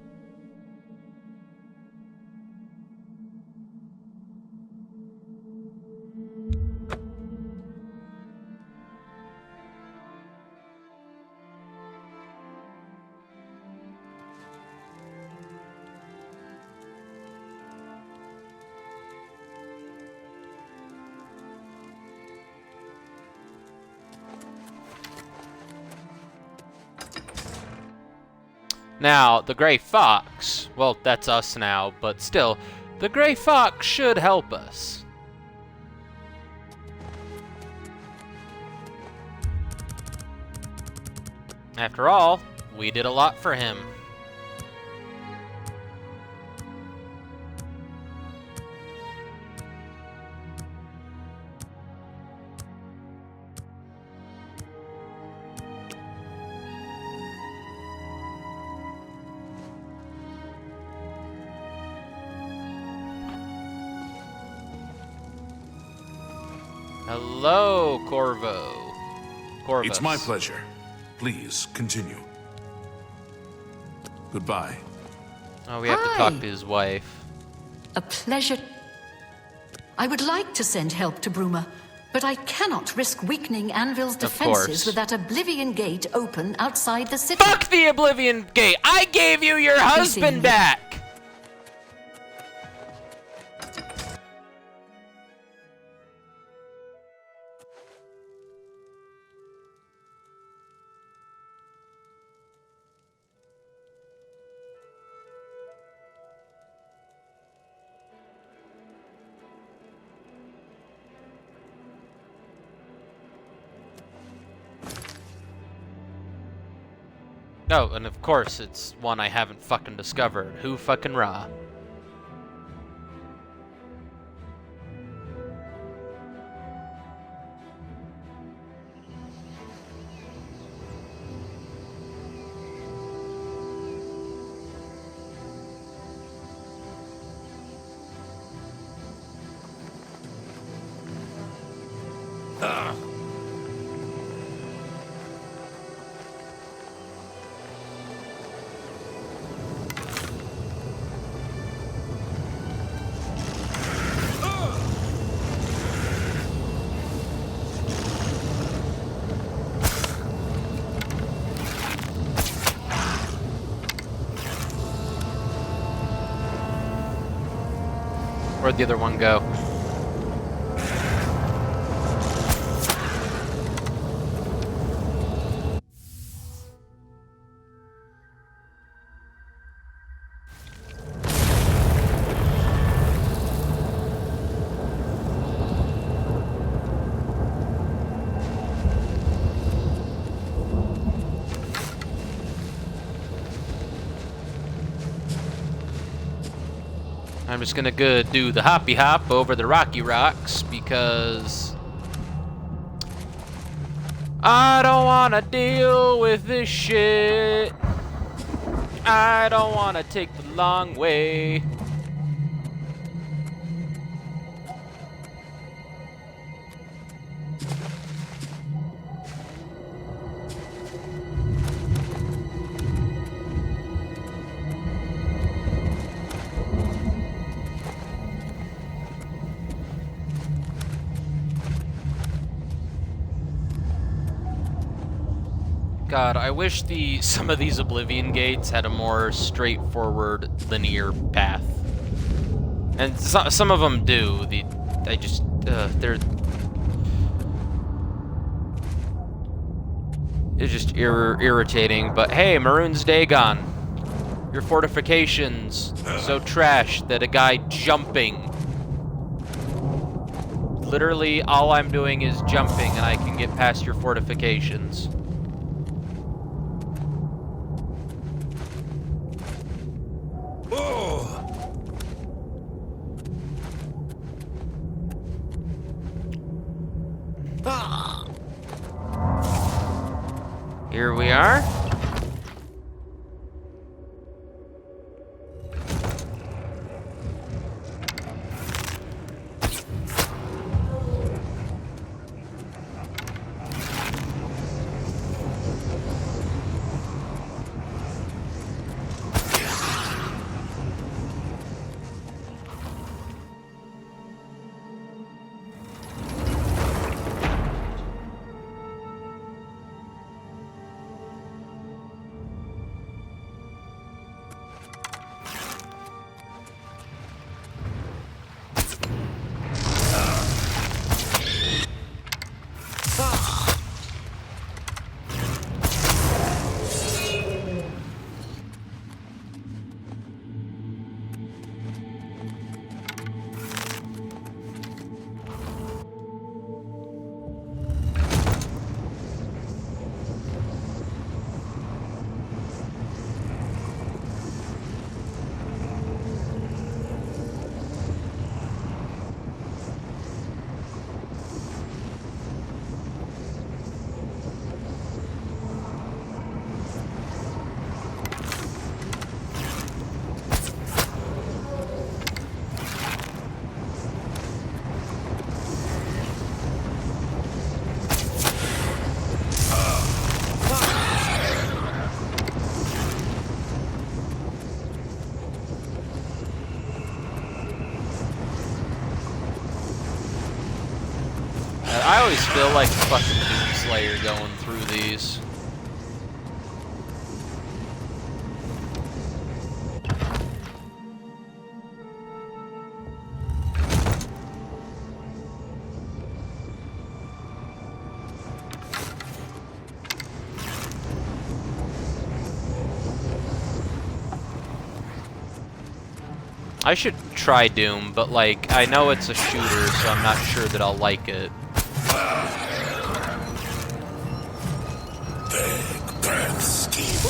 Now, the Gray Fox, well, that's us now, but still, the Gray Fox should help us. After all, we did a lot for him. Hello, Corvus. It's my pleasure. Please, continue. Goodbye. Oh, we have to talk to his wife. A pleasure. I would like to send help to Bruma, but I cannot risk weakening Anvil's defenses with that Oblivion gate open outside the city. Fuck the Oblivion gate! I gave you your husband back! Oh, and of course, it's one I haven't fucking discovered. Who fucking Ra? Where'd the other one go? I'm just gonna go do the hoppy hop over the rocky rocks because I don't wanna deal with this shit. I don't wanna take the long way. God, I wish some of these Oblivion gates had a more straightforward, linear path. And some of them do. They're it's just irritating. But hey, Mehrunes Dagon, your fortifications so trash that a guy jumping. Literally, all I'm doing is jumping, and I can get past your fortifications. Here we are. always feel like fucking Doomslayer going through these. I should try Doom, but like, I know it's a shooter, so I'm not sure that I'll like it. Big breath scheme.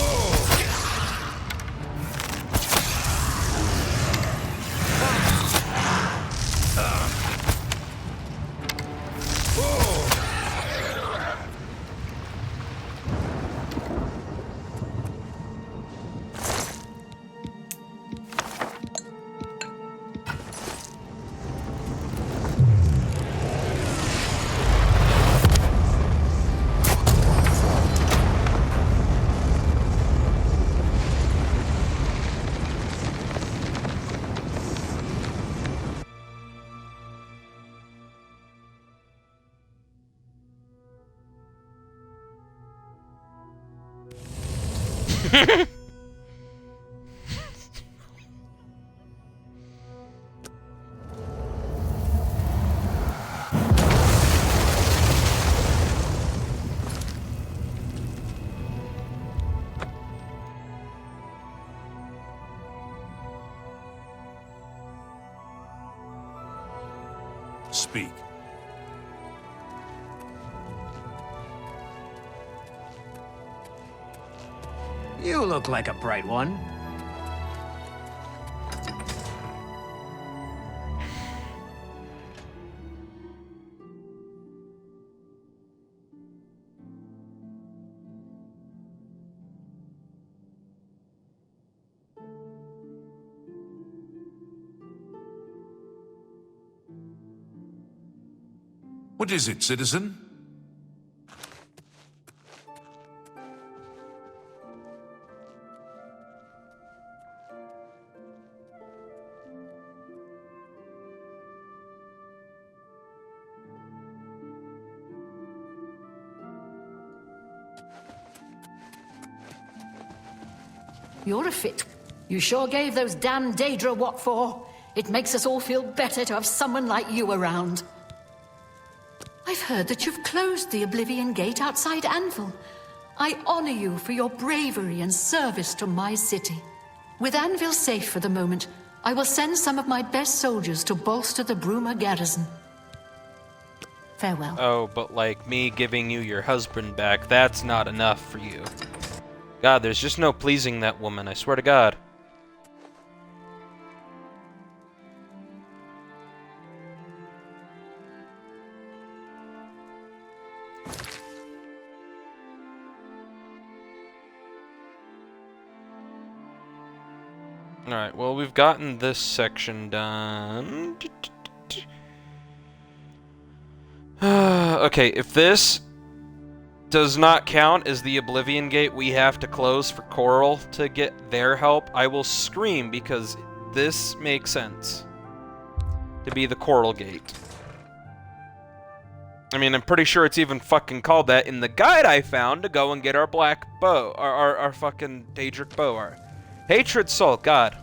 Speak. You look like a bright one. What is it, citizen? You're a fit. You sure gave those damn Daedra what for. It makes us all feel better to have someone like you around. I've heard that you've closed the Oblivion Gate outside Anvil. I honor you for your bravery and service to my city. With Anvil safe for the moment, I will send some of my best soldiers to bolster the Bruma garrison. Farewell. Oh, but like me giving you your husband back, that's not enough for you. God, there's just no pleasing that woman, I swear to God. Alright, well, we've gotten this section done. Okay, if this does not count as the Oblivion Gate we have to close for Coral to get their help, I will scream because this makes sense to be the Coral Gate. I mean, I'm pretty sure it's even fucking called that in the guide I found to go and get our black bow, our fucking Daedric bow, our Hatred Soul, God.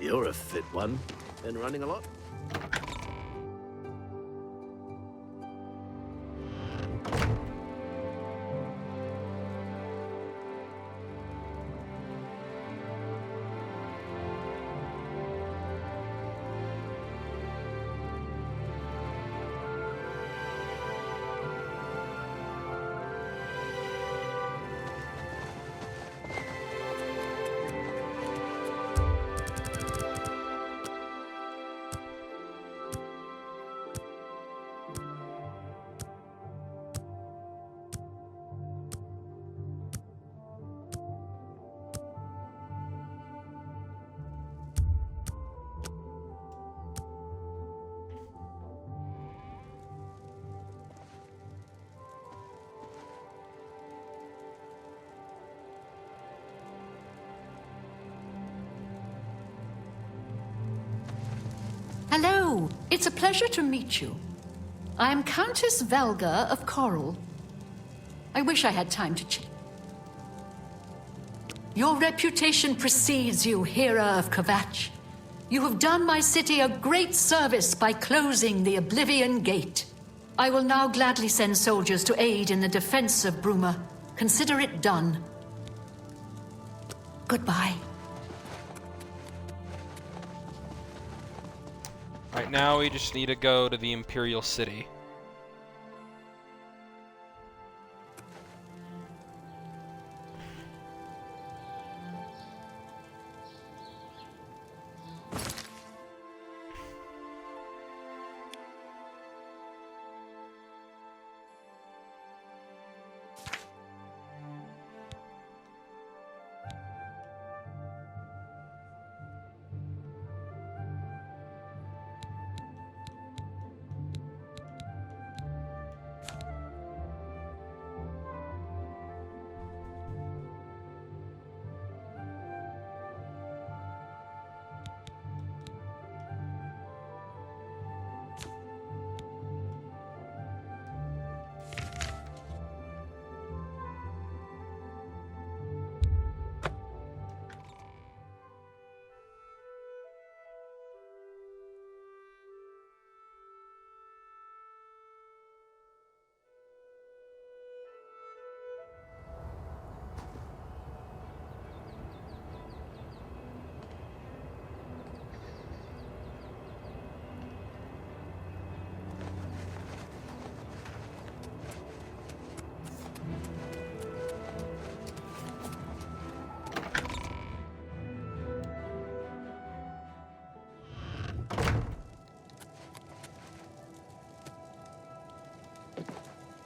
You're a fit one. Been running a lot? Hello. It's a pleasure to meet you. I am Countess Velga of Coral. I wish I had time to check. Your reputation precedes you, Hero of Kivatch. You have done my city a great service by closing the Oblivion Gate. I will now gladly send soldiers to aid in the defense of Bruma. Consider it done. Goodbye. Right now, we just need to go to the Imperial City.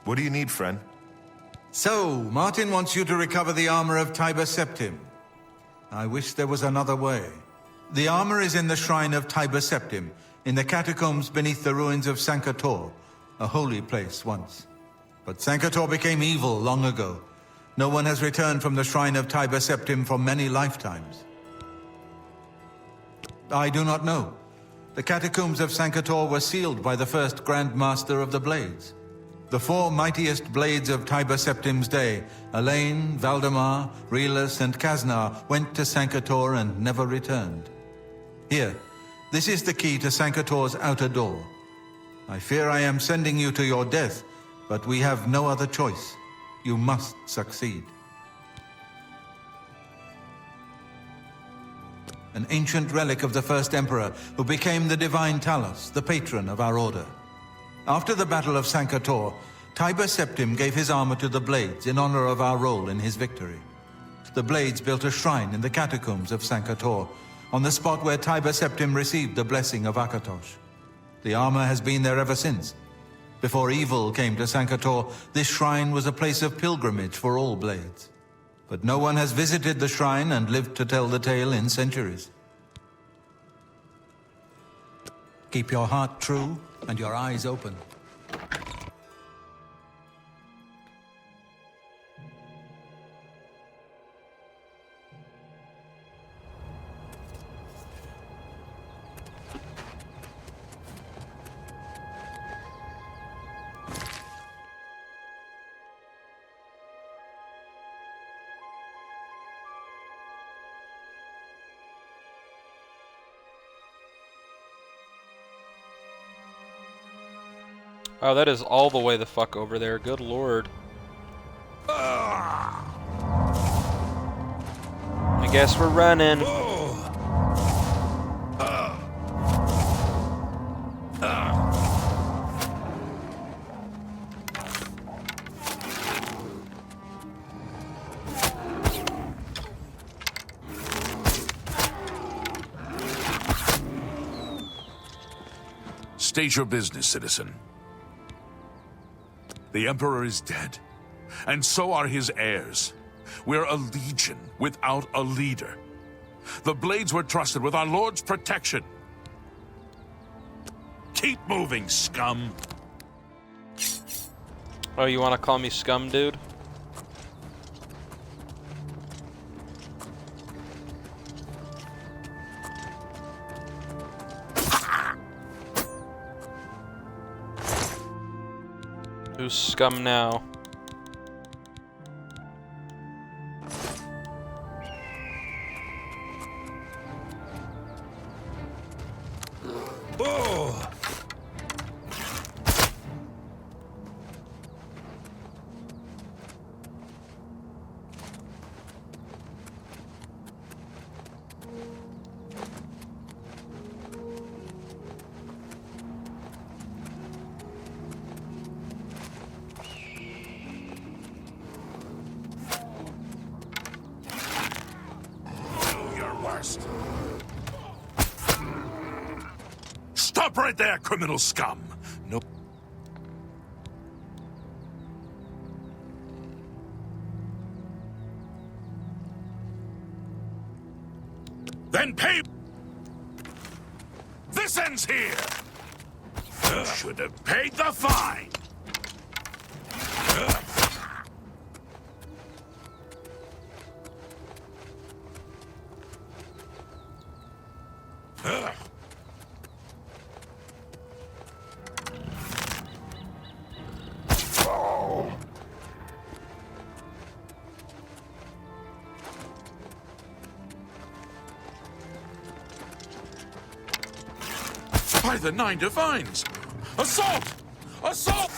What do you need, friend? So, Martin wants you to recover the armor of Tiber Septim. I wish there was another way. The armor is in the shrine of Tiber Septim, in the catacombs beneath the ruins of Sankator, a holy place once. But Sankator became evil long ago. No one has returned from the shrine of Tiber Septim for many lifetimes. I do not know. The catacombs of Sankator were sealed by the first Grand Master of the Blades. The four mightiest blades of Tiber Septim's day, Elaine, Valdemar, Relus, and Kaznar, went to Sankator and never returned. Here, this is the key to Sankator's outer door. I fear I am sending you to your death, but we have no other choice. You must succeed. An ancient relic of the first emperor who became the divine Talos, the patron of our order. After the Battle of Sankator, Tiber Septim gave his armor to the Blades in honor of our role in his victory. The Blades built a shrine in the catacombs of Sankator, on the spot where Tiber Septim received the blessing of Akatosh. The armor has been there ever since. Before evil came to Sankator, this shrine was a place of pilgrimage for all Blades. But no one has visited the shrine and lived to tell the tale in centuries. Keep your heart true and your eyes open. Oh, that is all the way the fuck over there. Good lord. I guess we're running. State your business, citizen. The Emperor is dead, and so are his heirs. We're a legion without a leader. The Blades were trusted with our Lord's protection. Keep moving, scum! Oh, you want to call me scum, dude? Who's scum now? Oh! Stop right there, criminal scum! No. Then pay. This ends here. You should have paid the fine. By the Nine Divines! Assault! Assault!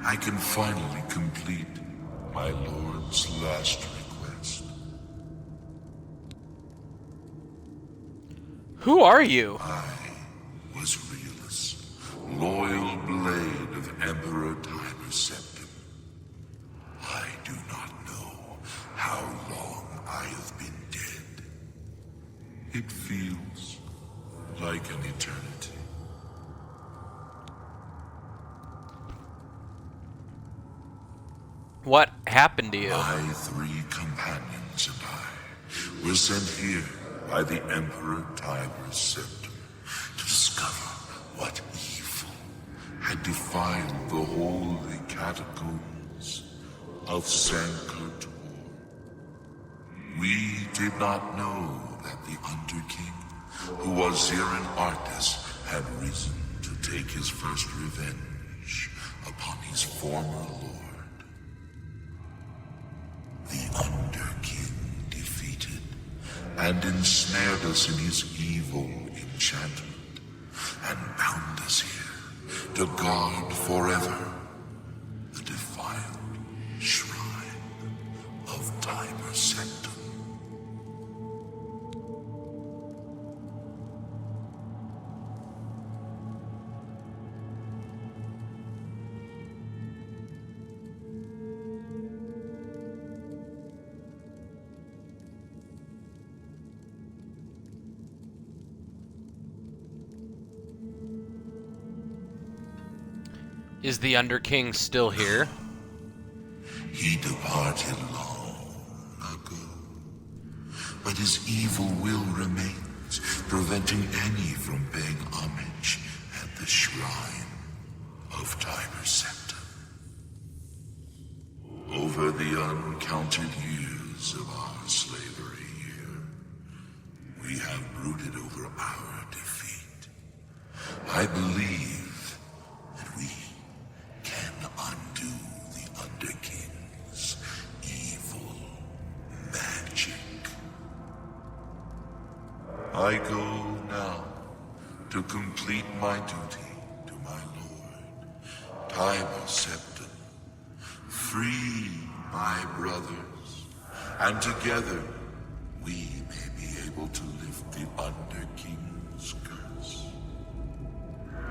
I can finally complete my lord's last request. Who are you? I was Realus, loyal blade of Emperor Tiber Septim. I do not know how long I have been dead. It feels like an eternity. What happened to you? My 3 companions and I were sent here by the Emperor Tiber Septim to discover what evil had defiled the holy catacombs of Sankar-Tor. We did not know that the Underking, who was here in Arctis, had risen to take his first revenge upon his former lord. The Underking defeated and ensnared us in his evil enchantment and bound us here to guard forever the defiled shrine of Tiber Septim. Is the Underking still here? He departed long ago, but his evil will remains, preventing any from paying homage at the shrine of Tiber Septim. Over the uncounted years of our slavery here, we have brooded over our defeat. I believe that we can undo the Underking's evil magic. I go now to complete my duty to my lord, Tiber Septim, free my brothers, and together we may be able to lift the Underking's curse.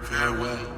Farewell.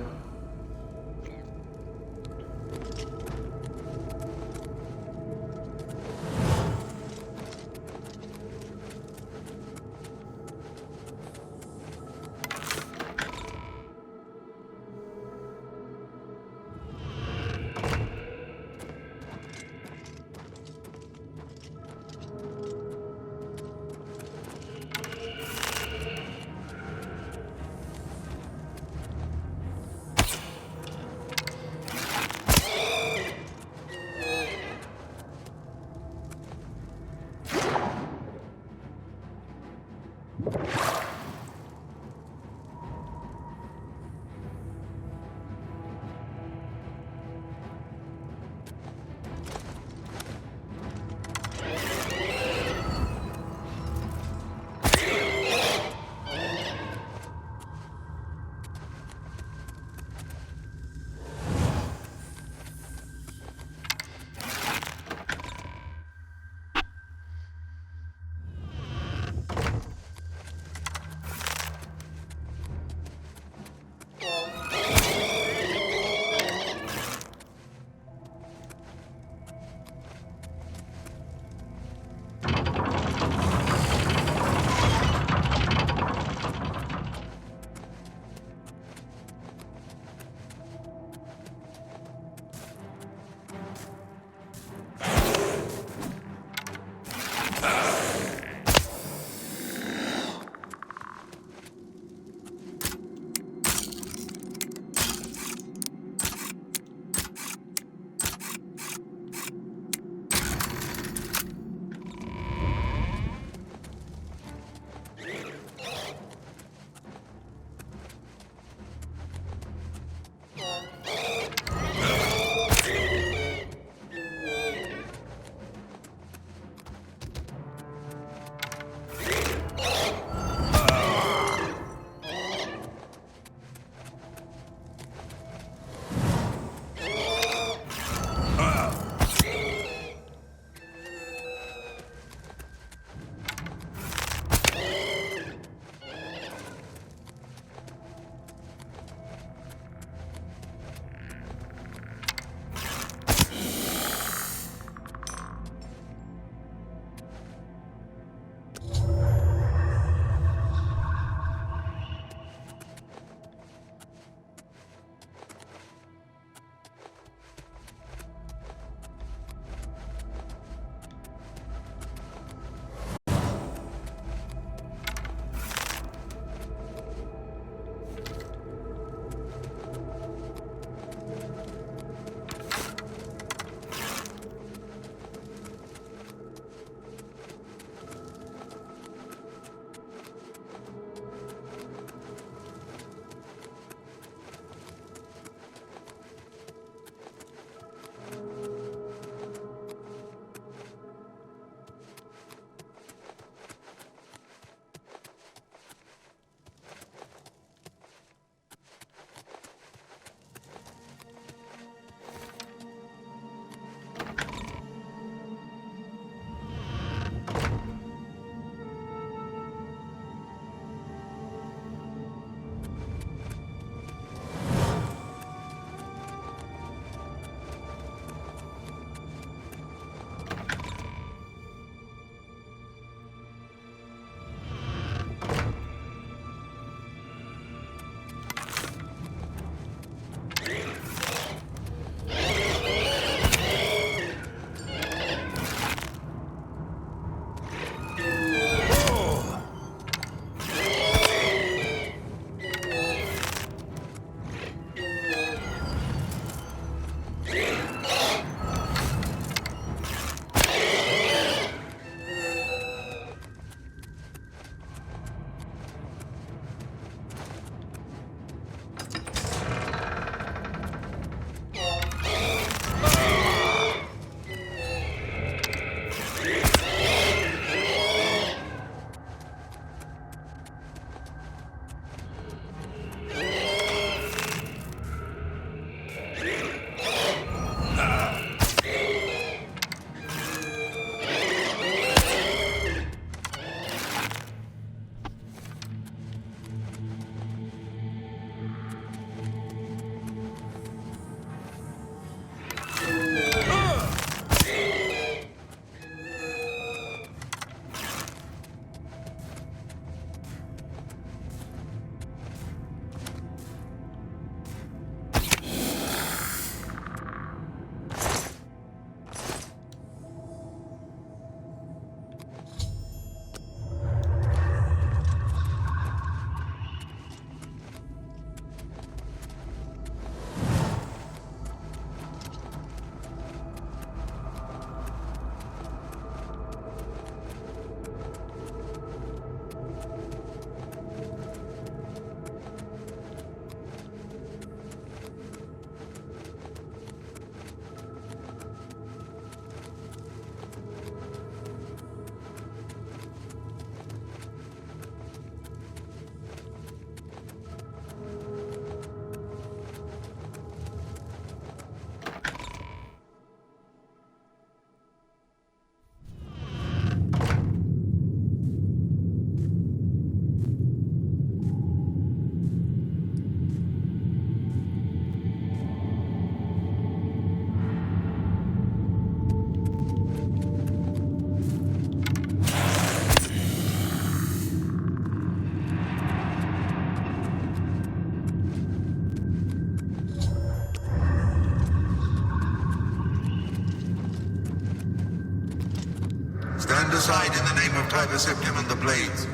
aside in the name of Tiber Septim and the Blades.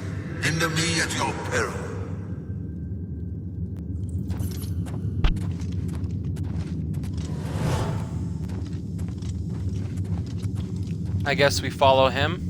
Hinder me at your peril. I guess we follow him.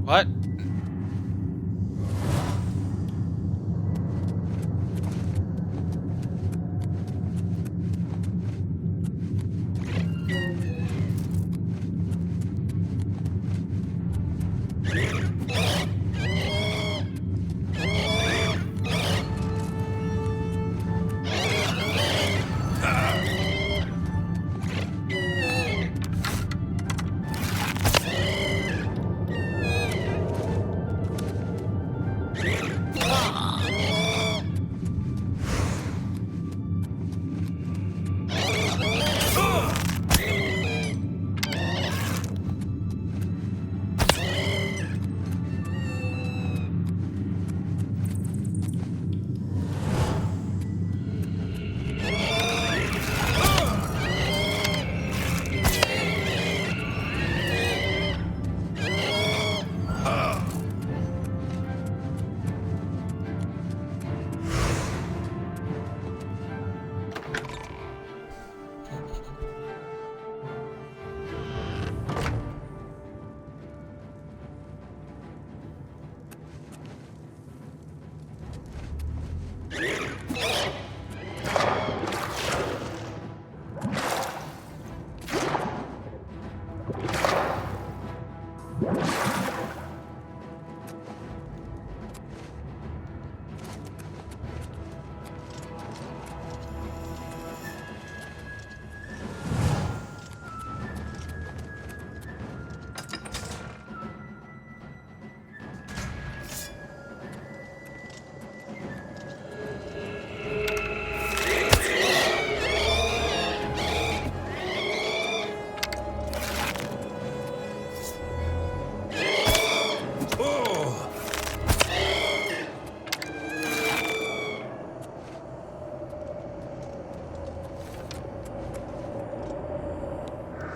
What?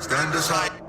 Stand aside.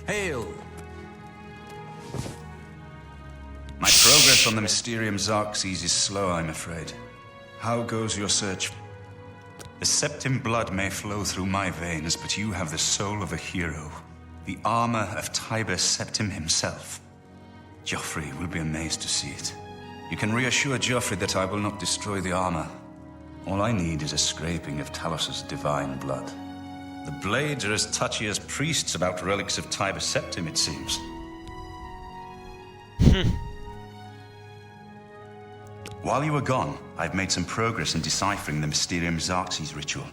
Hail! My progress on the Mysterium Xerxes is slow, I'm afraid. How goes your search? The Septim blood may flow through my veins, but you have the soul of a hero. The armor of Tiber Septim himself. Joffrey will be amazed to see it. You can reassure Joffrey that I will not destroy the armor. All I need is a scraping of Talos's divine blood. The blades are as touchy as priests about relics of Tiber Septim, it seems. While you were gone, I've made some progress in deciphering the Mysterium Xerxes ritual.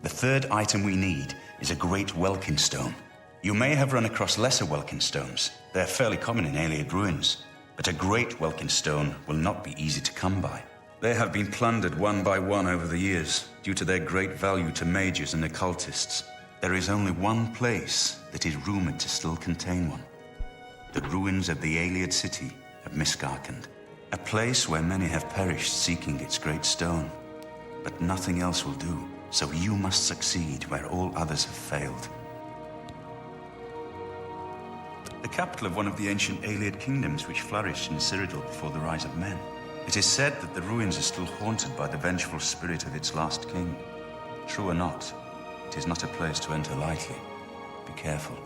The third item we need is a great Welkin stone. You may have run across lesser Welkin stones. They're fairly common in Ayleid ruins. But a great Welkin stone will not be easy to come by. They have been plundered one by one over the years, due to their great value to mages and occultists. There is only one place that is rumored to still contain one. The ruins of the Ayleid city of Miskarkand. A place where many have perished seeking its great stone. But nothing else will do, so you must succeed where all others have failed. The capital of one of the ancient Ayleid kingdoms which flourished in Cyrodil before the rise of men. It is said that the ruins are still haunted by the vengeful spirit of its last king. True or not, it is not a place to enter lightly. Be careful.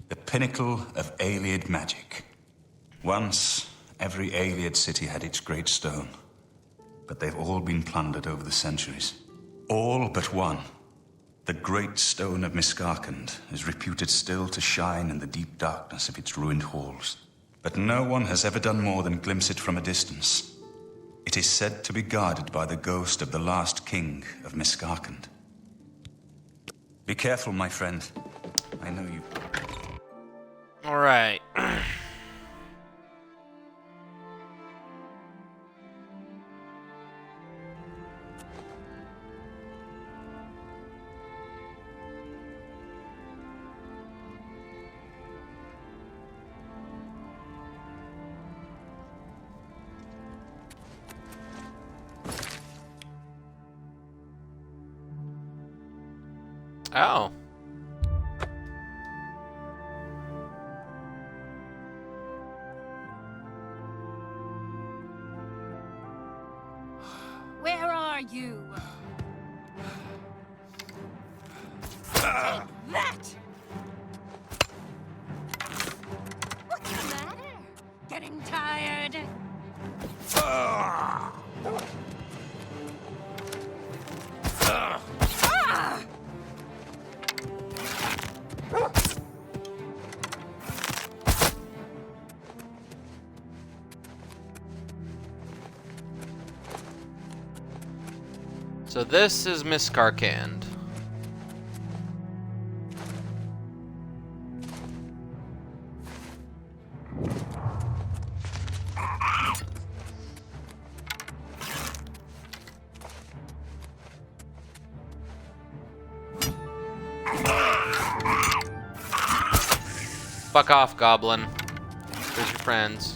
The pinnacle of Ayleid magic. Once, every Ayleid city had its great stone, but they've all been plundered over the centuries. All but one. The great stone of Miskarkand is reputed still to shine in the deep darkness of its ruined halls. But no one has ever done more than glimpse it from a distance. It is said to be guarded by the ghost of the last king of Miskarkand. Be careful, my friend. I know you... All right. Oh. Where are you? Take that! What's the matter? Getting tired? Ah! So this is Miskarkand. Fuck off, goblin. There's your friends.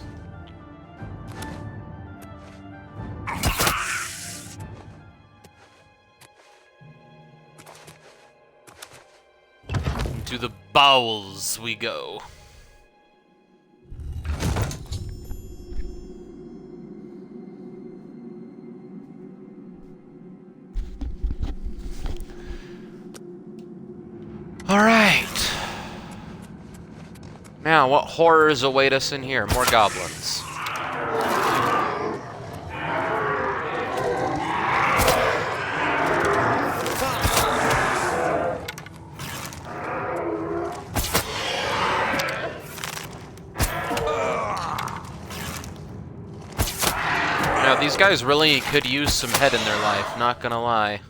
To the bowels we go. All right. Now, what horrors await us in here? More goblins. Now, these guys really could use some head in their life, not gonna lie.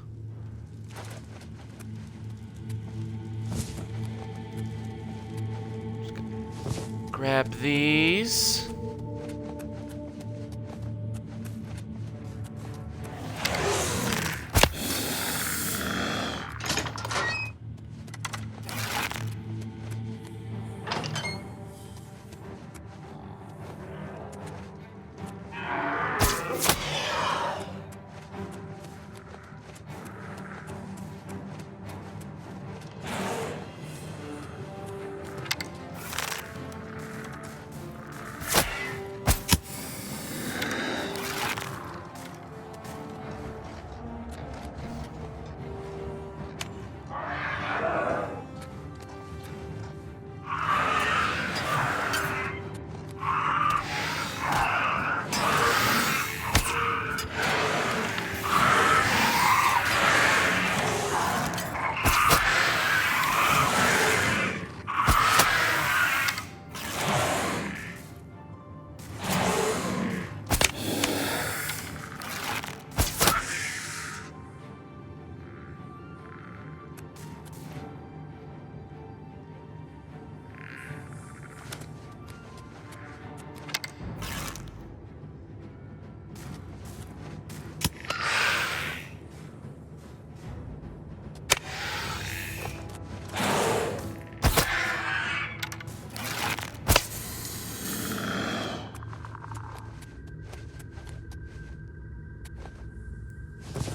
Grab these.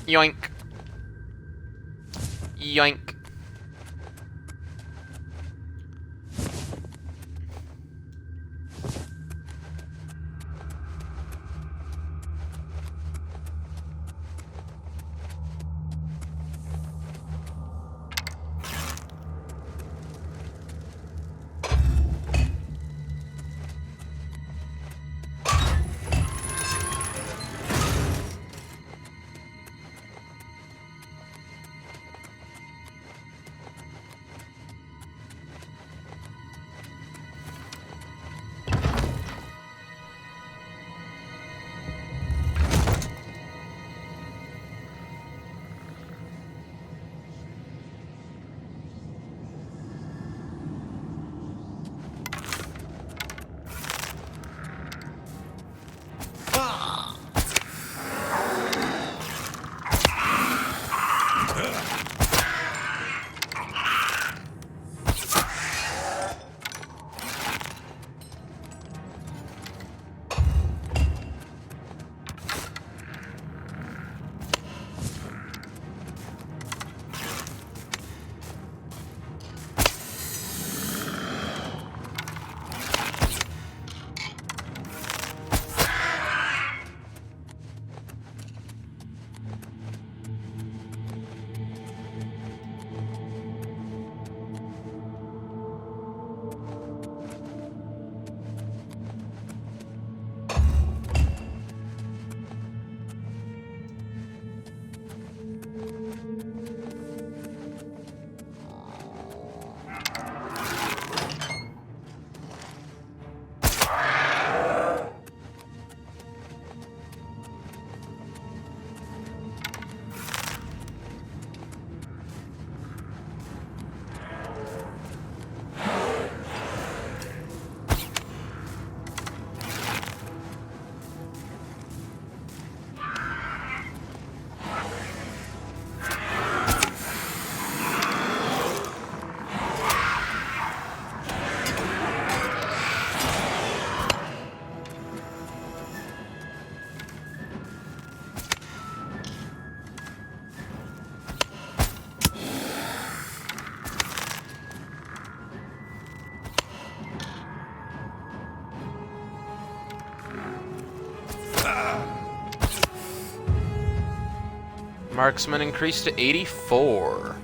Yoink. Yoink. Marksman increased to 84.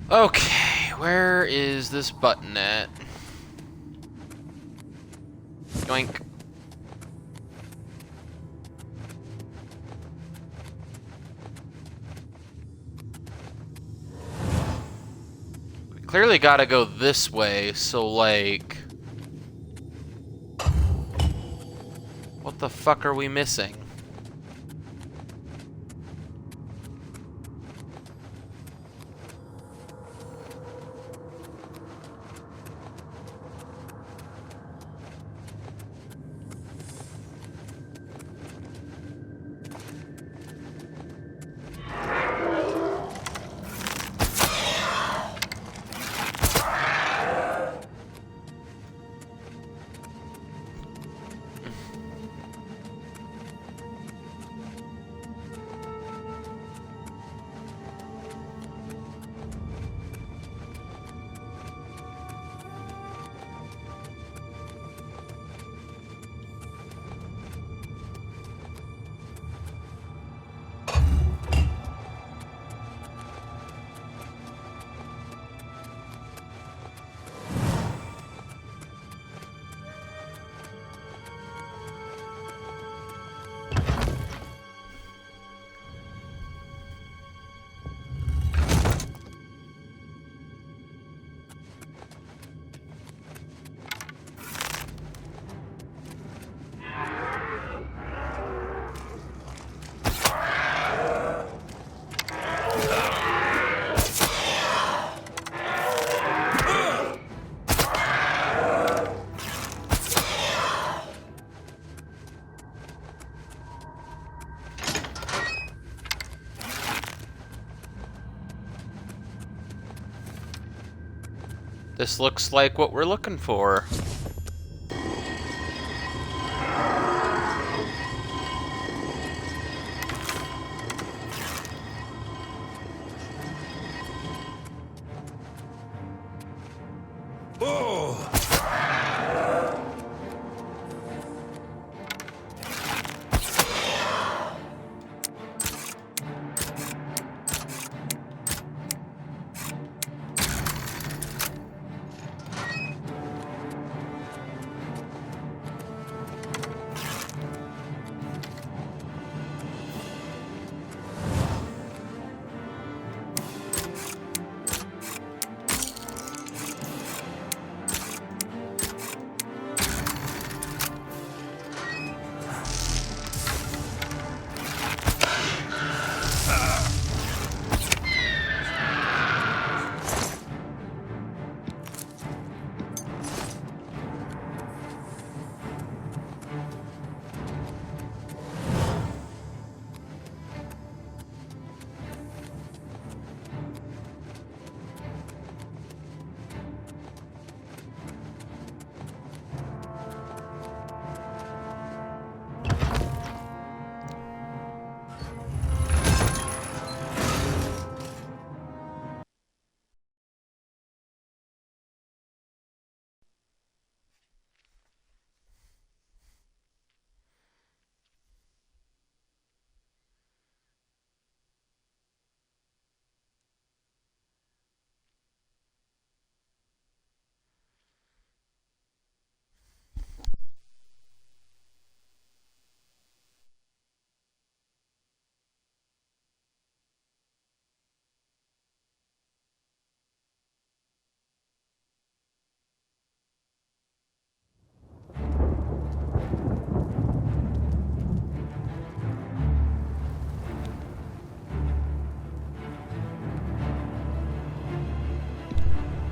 Okay, where is this button at? Yoink. Clearly gotta go this way, so like... What the fuck are we missing? This looks like what we're looking for.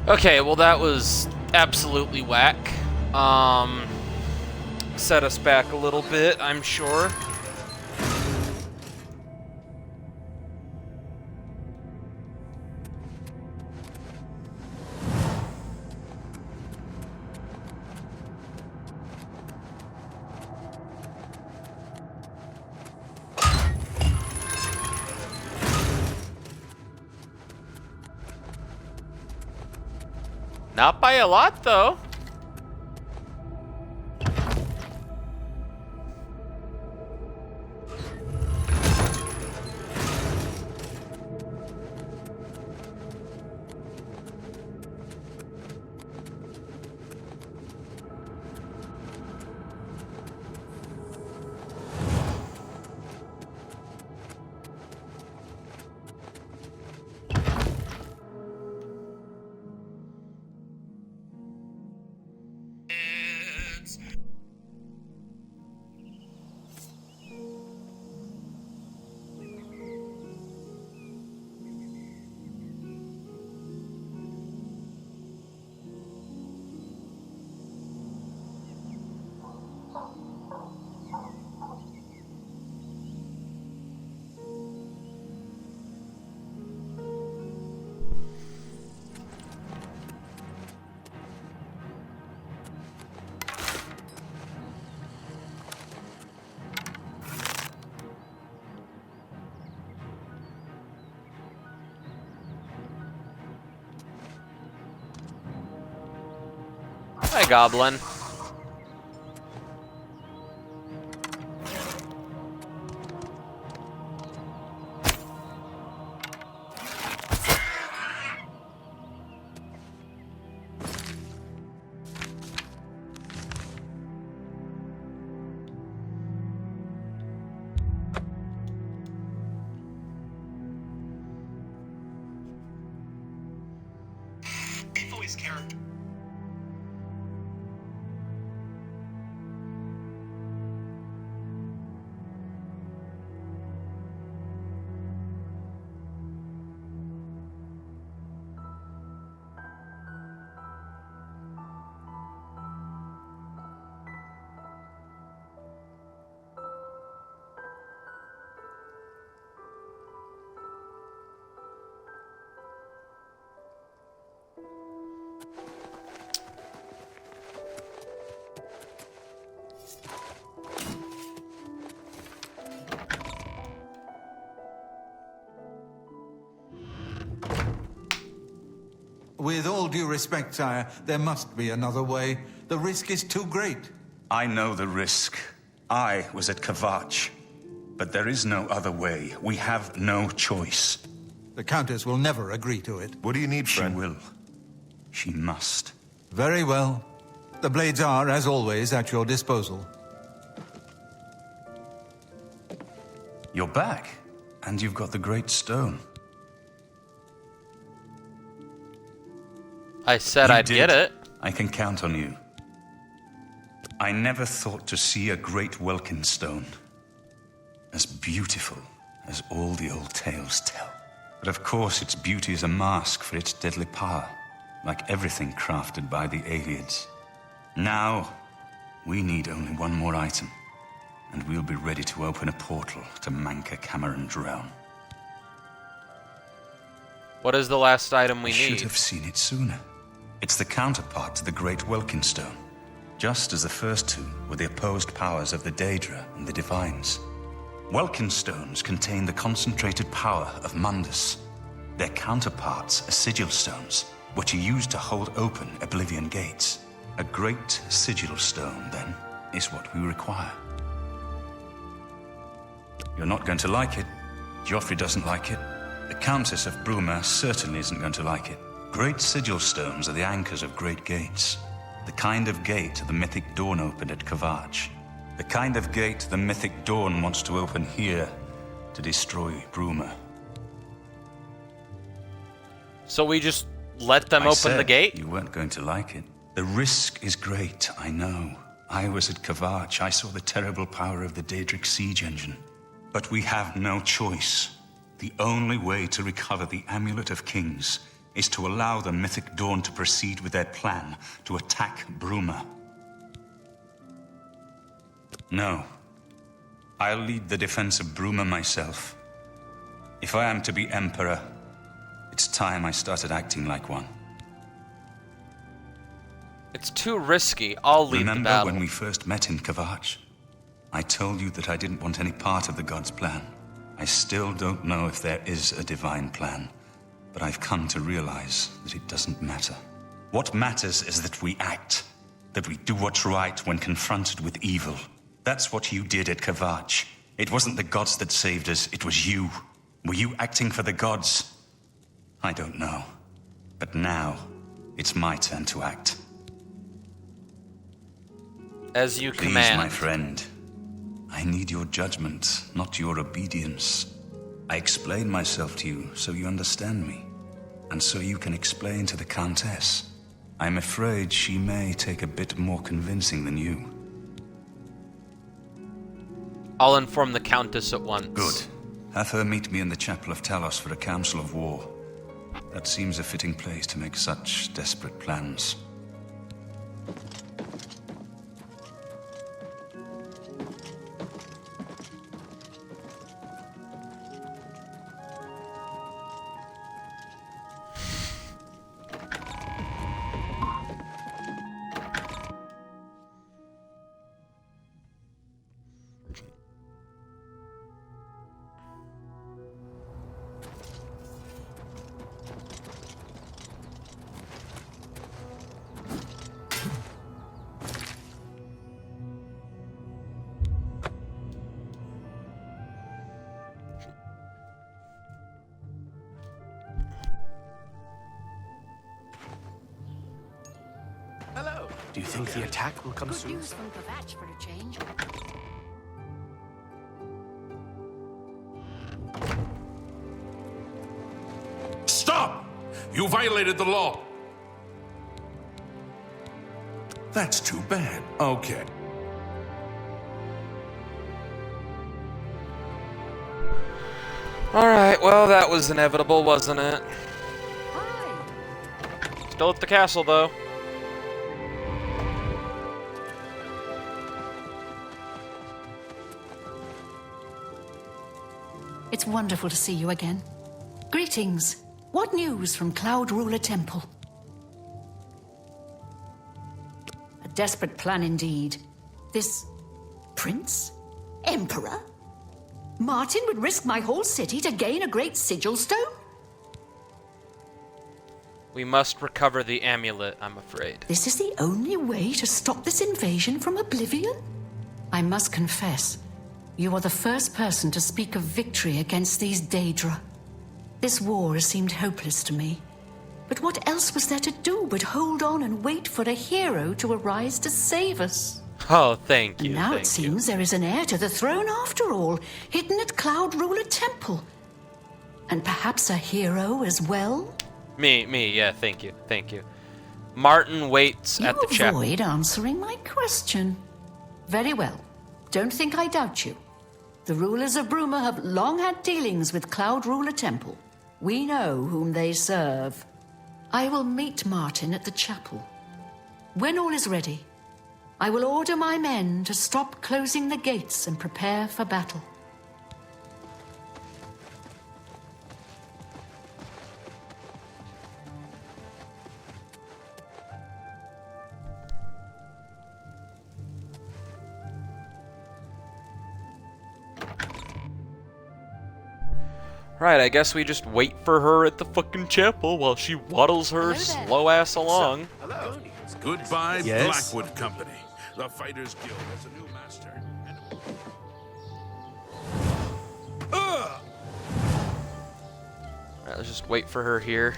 Okay, well that was absolutely whack. Set us back a little bit, I'm sure. Not by a lot, though. Hi, Goblin. Voice character. With all due respect, sire, there must be another way. The risk is too great. I know the risk. I was at Kivatch. But there is no other way. We have no choice. The Countess will never agree to it. What do you need, friend? She will. She must. Very well. The blades are, as always, at your disposal. You're back. And you've got the Great Stone. I said I'd get it. I can count on you. I never thought to see a great Welkin stone. As beautiful as all the old tales tell. But of course its beauty is a mask for its deadly power. Like everything crafted by the Ayleids. Now, we need only one more item. And we'll be ready to open a portal to Manka Cameron's realm. What is the last item we I need? should have seen it sooner. It's the counterpart to the Great Welkin Stone. Just as the first two were the opposed powers of the Daedra and the Divines. Welkin Stones contain the concentrated power of Mundus. Their counterparts are Sigil Stones, which are used to hold open Oblivion gates. A great Sigil Stone, then, is what we require. You're not going to like it. Joffrey doesn't like it. The Countess of Bruma certainly isn't going to like it. Great Sigil Stones are the anchors of great gates. The kind of gate the Mythic Dawn opened at Kivatch. The kind of gate the Mythic Dawn wants to open here to destroy Bruma. So we just let them I open said the gate? You weren't going to like it. The risk is great, I know. I was at Kivatch. I saw the terrible power of the Daedric siege engine. But we have no choice. The only way to recover the Amulet of Kings is to allow the Mythic Dawn to proceed with their plan to attack Bruma. No. I'll lead the defense of Bruma myself. If I am to be Emperor, it's time I started acting like one. It's too risky. I'll lead the Remember battle. when we first met in Kivatch? I told you that I didn't want any part of the God's plan. I still don't know if there is a divine plan, but I've come to realize that it doesn't matter. What matters is that we act, that we do what's right when confronted with evil. That's what you did at Kivatch. It wasn't the gods that saved us, it was you. Were you acting for the gods? I don't know. But now, it's my turn to act. As you Please, command. my friend. I need your judgment, not your obedience. I explain myself to you so you understand me, and so you can explain to the Countess. I'm afraid she may take a bit more convincing than you. I'll inform the Countess at once. Good. Have her meet me in the Chapel of Talos for a council of war. That seems a fitting place to make such desperate plans. Do you think the attack will come Good soon? news from Kivatch for a change. Stop! You violated the law. That's too bad. Okay. Alright, well, that was inevitable, wasn't it? Still at the castle, though. It's wonderful to see you again. Greetings. What news from Cloud Ruler Temple? A desperate plan indeed. This prince? Emperor? Martin would risk my whole city to gain a great sigil stone? We must recover the amulet, I'm afraid. This is the only way to stop this invasion from Oblivion? I must confess, you are the first person to speak of victory against these Daedra. This war seemed hopeless to me. But what else was there to do but hold on and wait for a hero to arise to save us? Oh, thank you. And now thank it seems there is an heir to the throne after all, hidden at Cloud Ruler Temple. And perhaps a hero as well? Me, yeah, thank you, thank you. Martin waits at the chapel. You avoid answering my question. Very well. Don't think I doubt you. The rulers of Bruma have long had dealings with Cloud Ruler Temple. We know whom they serve. I will meet Martin at the chapel. When all is ready, I will order my men to stop closing the gates and prepare for battle. Right, I guess we just wait for her at the fucking chapel while she waddles her slow ass along. Hello. Goodbye, Yes? Blackwood Company. The Fighters Guild has a new master. Alright, let's just wait for her here.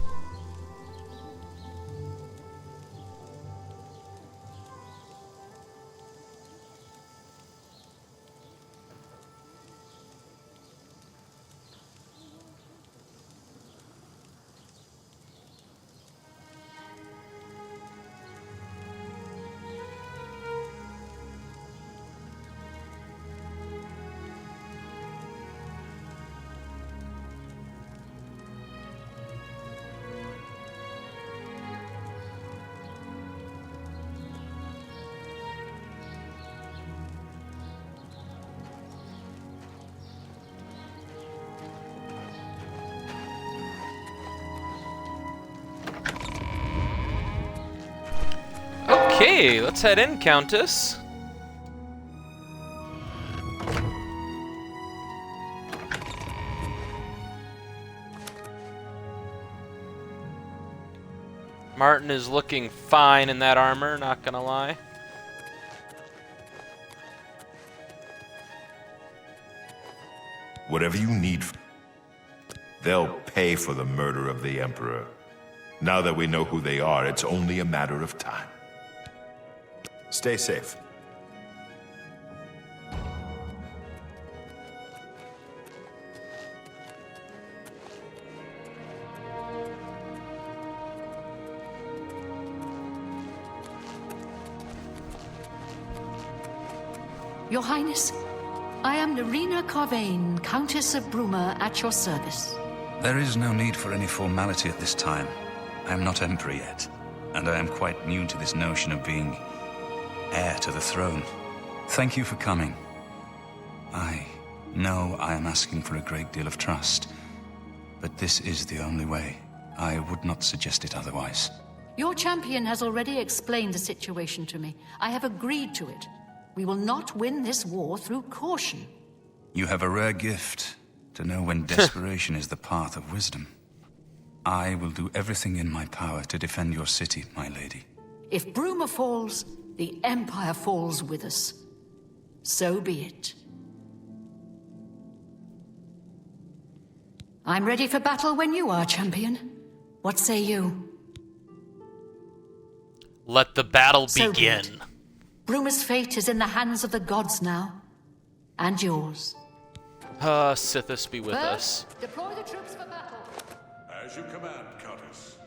Okay, let's head in, Countess. Martin is looking fine in that armor, not gonna lie. Whatever you need, they'll pay for the murder of the Emperor. Now that we know who they are, it's only a matter of time. Stay safe. Your Highness, I am Nerina Carvain, Countess of Bruma, at your service. There is no need for any formality at this time. I am not Emperor yet, and I am quite new to this notion of being heir to the throne. Thank you for coming. I know I am asking for a great deal of trust, but this is the only way. I would not suggest it otherwise. Your champion has already explained the situation to me. I have agreed to it. We will not win this war through caution. You have a rare gift to know when desperation is the path of wisdom. I will do everything in my power to defend your city, my lady. If Bruma falls, the Empire falls with us. So be it. I'm ready for battle when you are, champion. What say you? Let the battle So be begin. it. Bruma's fate is in the hands of the gods now. And yours. Sithis be with us. First, deploy the troops for battle. As you command, Countess.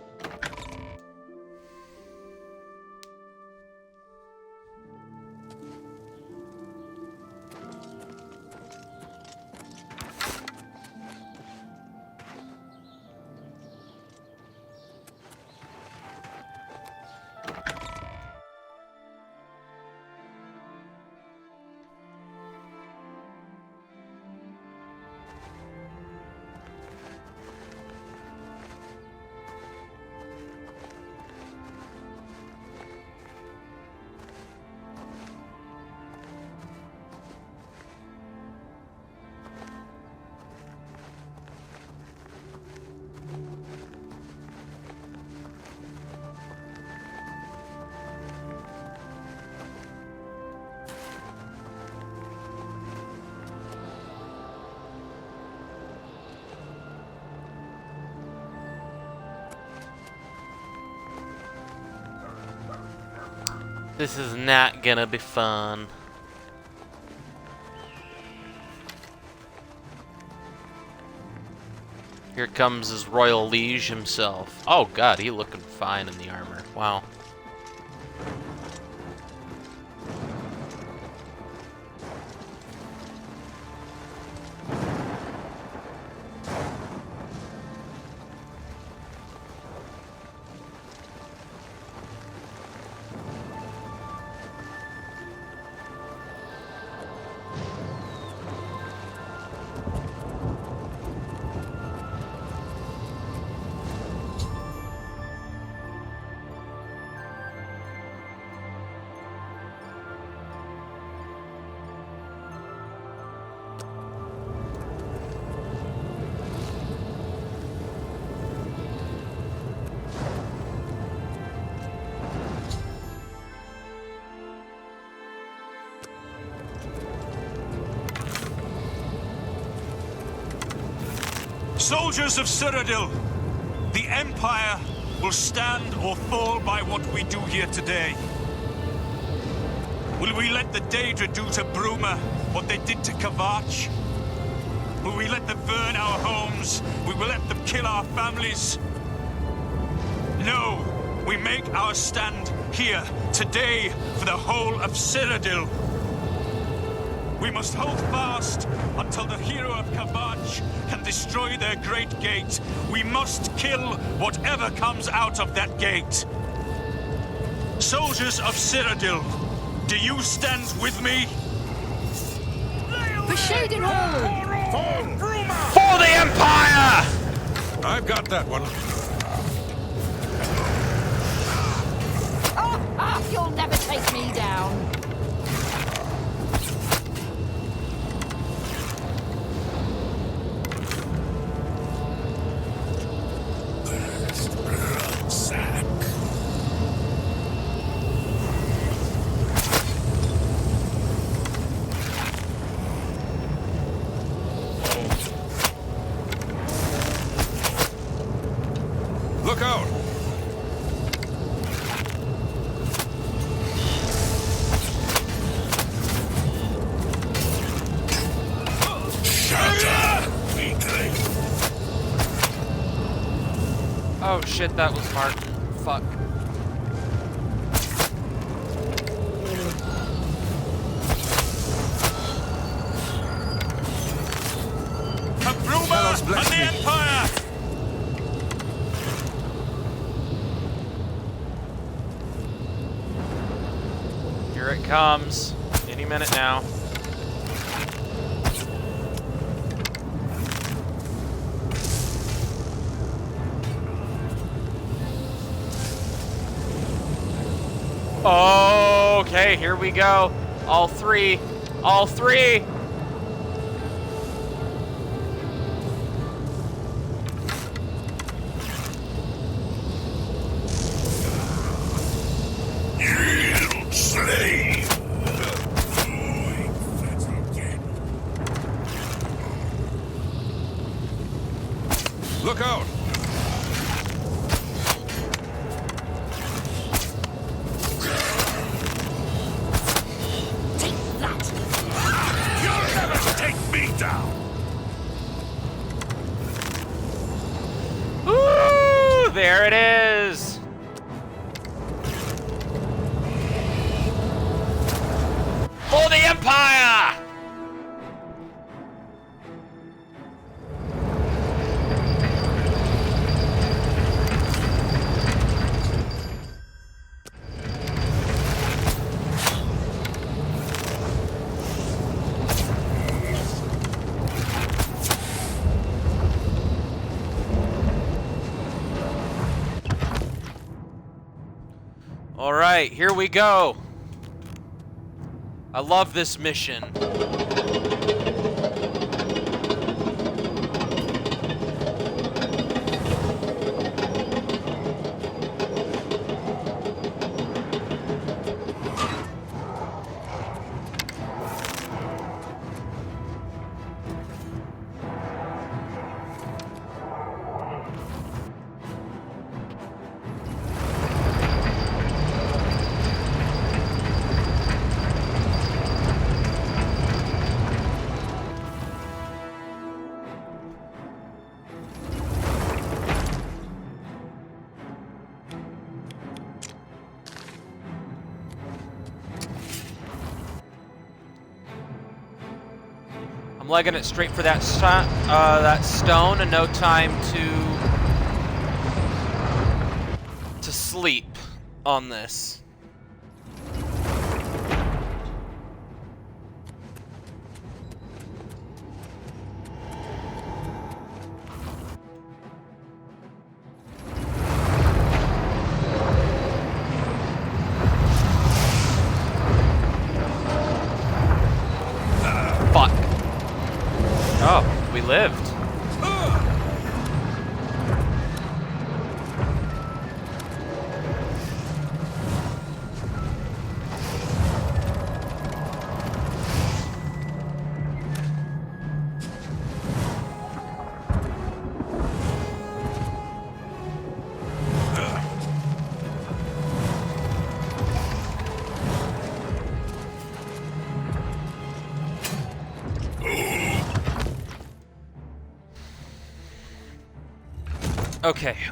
This is not gonna be fun. Here comes his royal liege himself. Oh god, he looking fine in the armor. Wow. Soldiers of Cyrodil, the Empire will stand or fall by what we do here today. Will we let the Daedra do to Bruma what they did to Kivatch? Will we let them burn our homes? Will we let them kill our families? No, we make our stand here today for the whole of Cyrodil. We must hold fast until the Hero of Kivatch can destroy their great gate. We must kill whatever comes out of that gate. Soldiers of Cyrodil, do you stand with me? For Shading Hall! For the Empire! I've got that one. You'll never take me down. Look out! Oh shit, that was Martin. Fuck. Bruma and the Empire! Here it comes. Any minute now. Okay, here we go. All three. All three. Look out! There it is! For the Empire! All right, here we go. I love this mission. I'm legging it straight for that stone, and no time to sleep on this. Fuck. Oh, we lived.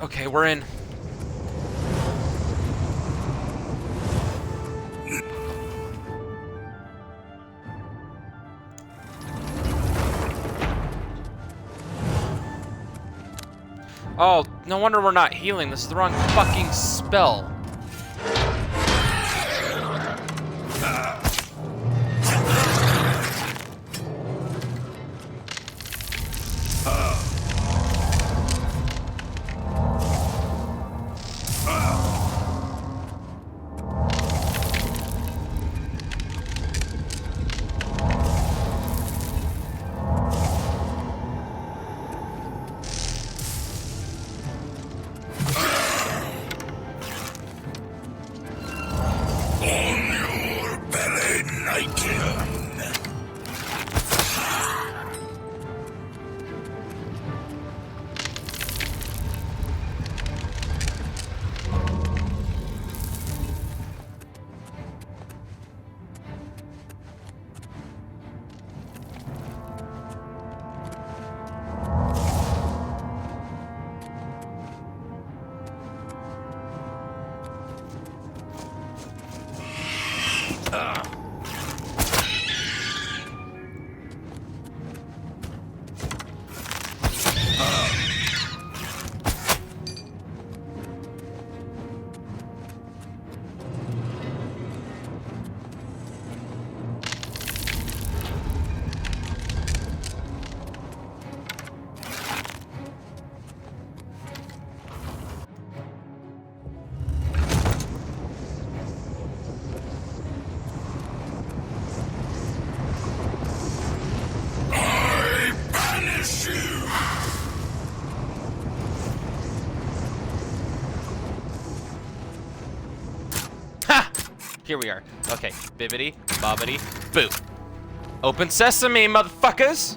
Okay, we're in. Oh, no wonder we're not healing. This is the wrong fucking spell. Here we are. Okay, bibbity, bobbity, boo. Open sesame, motherfuckers!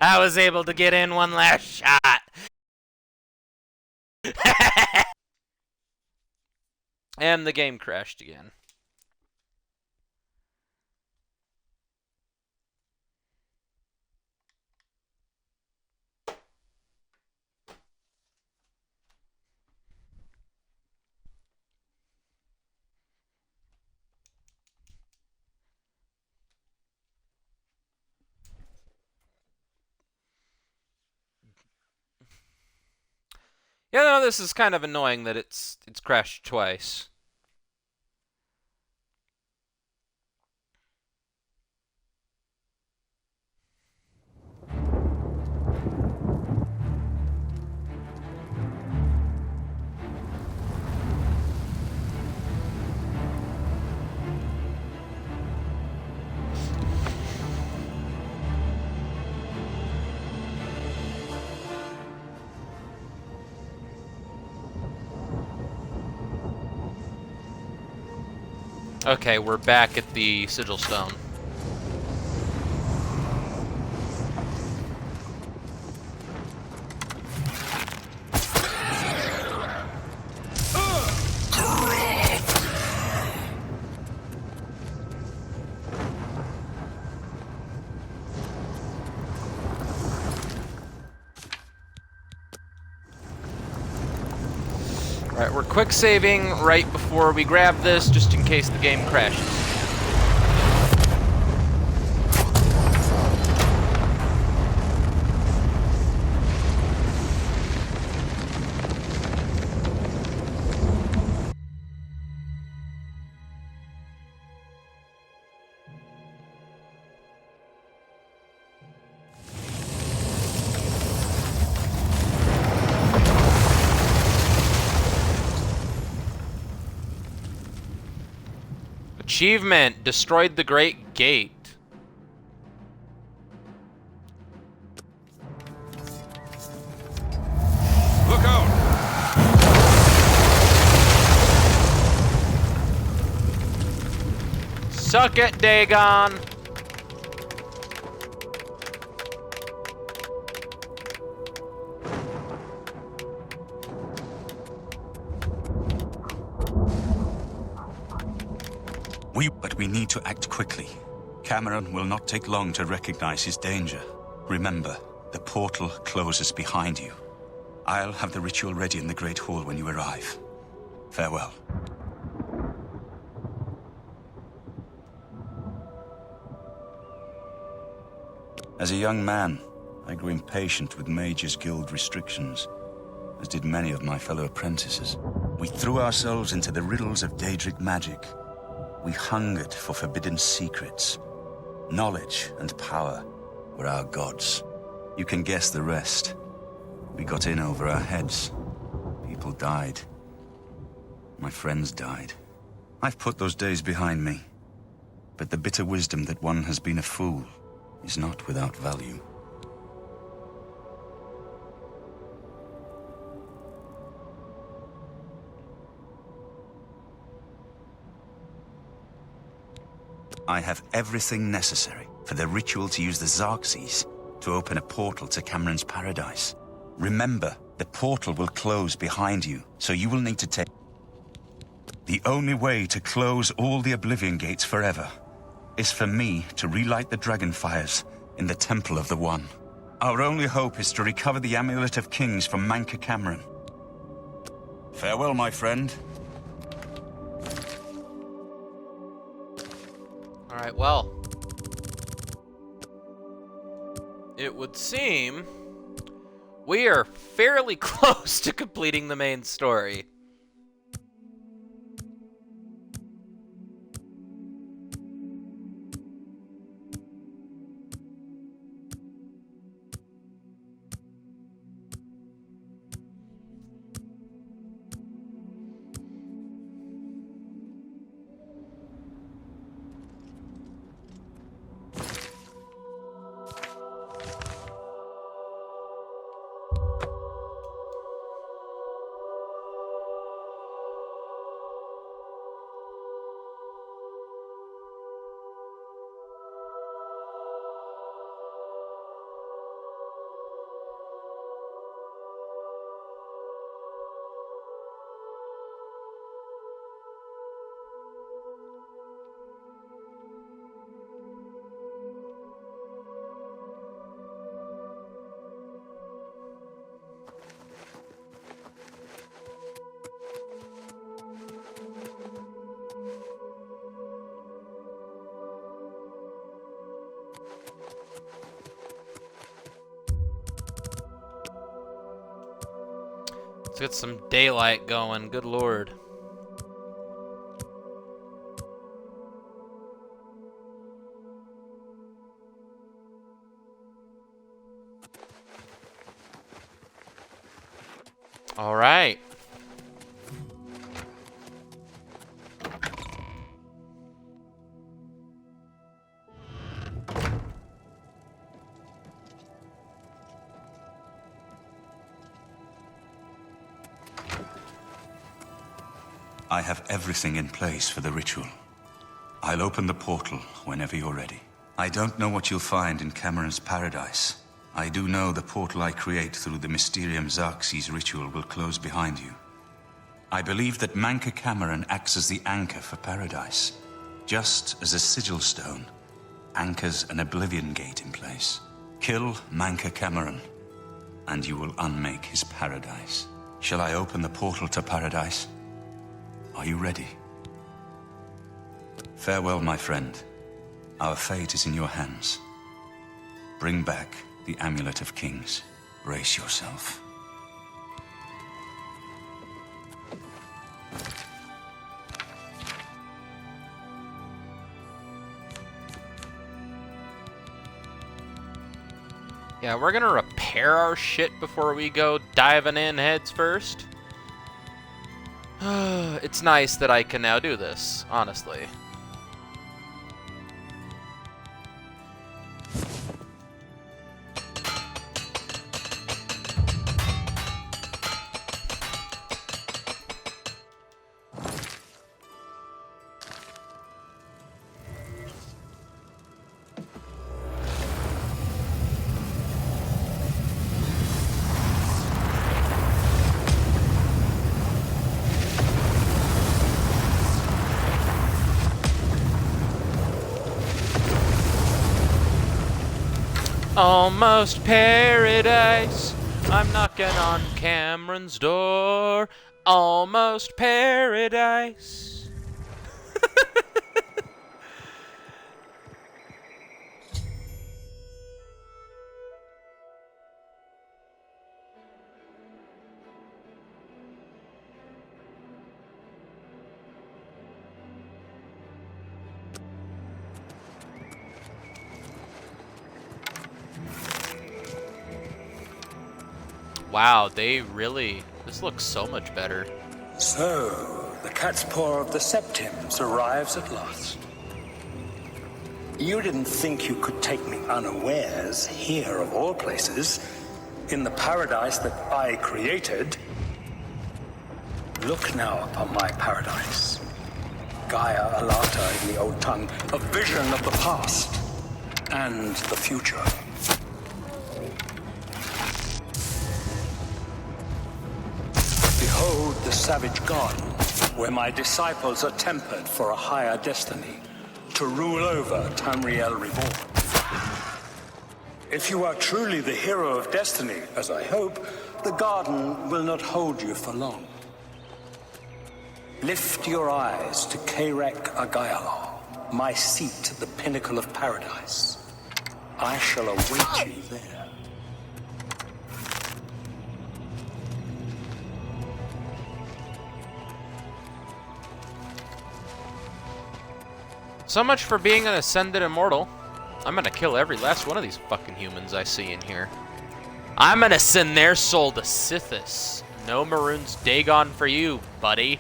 I was able to get in one last shot. And the game crashed again. Yeah, no, this is kind of annoying that it's crashed twice. Okay, we're back at the Sigil Stone. Alright, we're quick saving right before we grab this, just in case the game crashes. Achievement, destroyed the Great Gate. Look out! Suck it, Dagon. But we need to act quickly. Cameron will not take long to recognize his danger. Remember, the portal closes behind you. I'll have the ritual ready in the Great Hall when you arrive. Farewell. As a young man, I grew impatient with Mages Guild restrictions, as did many of my fellow apprentices. We threw ourselves into the riddles of Daedric magic. We hungered for forbidden secrets. Knowledge and power were our gods. You can guess the rest. We got in over our heads. People died. My friends died. I've put those days behind me. But the bitter wisdom that one has been a fool is not without value. I have everything necessary for the ritual to use the Xerxes to open a portal to Cameron's paradise. Remember, the portal will close behind you, so you will need to take... The only way to close all the Oblivion gates forever is for me to relight the dragon fires in the Temple of the One. Our only hope is to recover the Amulet of Kings from Manca Cameron. Farewell, my friend. Alright, well. It would seem we are fairly close to completing the main story. Let's get some daylight going, good lord. All right. I have everything in place for the ritual. I'll open the portal whenever you're ready. I don't know what you'll find in Cameron's paradise. I do know the portal I create through the Mysterium Xarxes ritual will close behind you. I believe that Manca Cameron acts as the anchor for paradise, just as a sigil stone anchors an Oblivion gate in place. Kill Manca Cameron, and you will unmake his paradise. Shall I open the portal to paradise? Are you ready? Farewell, my friend. Our fate is in your hands. Bring back the Amulet of Kings. Brace yourself. Yeah, we're gonna repair our shit before we go diving in heads first. It's nice that I can now do this, honestly. Almost paradise. I'm knocking on Cameron's door. Almost paradise. Wow, this looks so much better. So, the cat's paw of the Septims arrives at last. You didn't think you could take me unawares here, of all places, in the paradise that I created. Look now upon my paradise. Gaia Alata in the old tongue, a vision of the past and the future. Behold the savage garden, where my disciples are tempered for a higher destiny, to rule over Tamriel Reborn. If you are truly the hero of destiny, as I hope, the garden will not hold you for long. Lift your eyes to Kairek Agayalor, my seat at the pinnacle of paradise. I shall await you there. So much for being an ascended immortal. I'm gonna kill every last one of these fucking humans I see in here. I'm gonna send their soul to Sithis. No Mehrunes Dagon for you, buddy.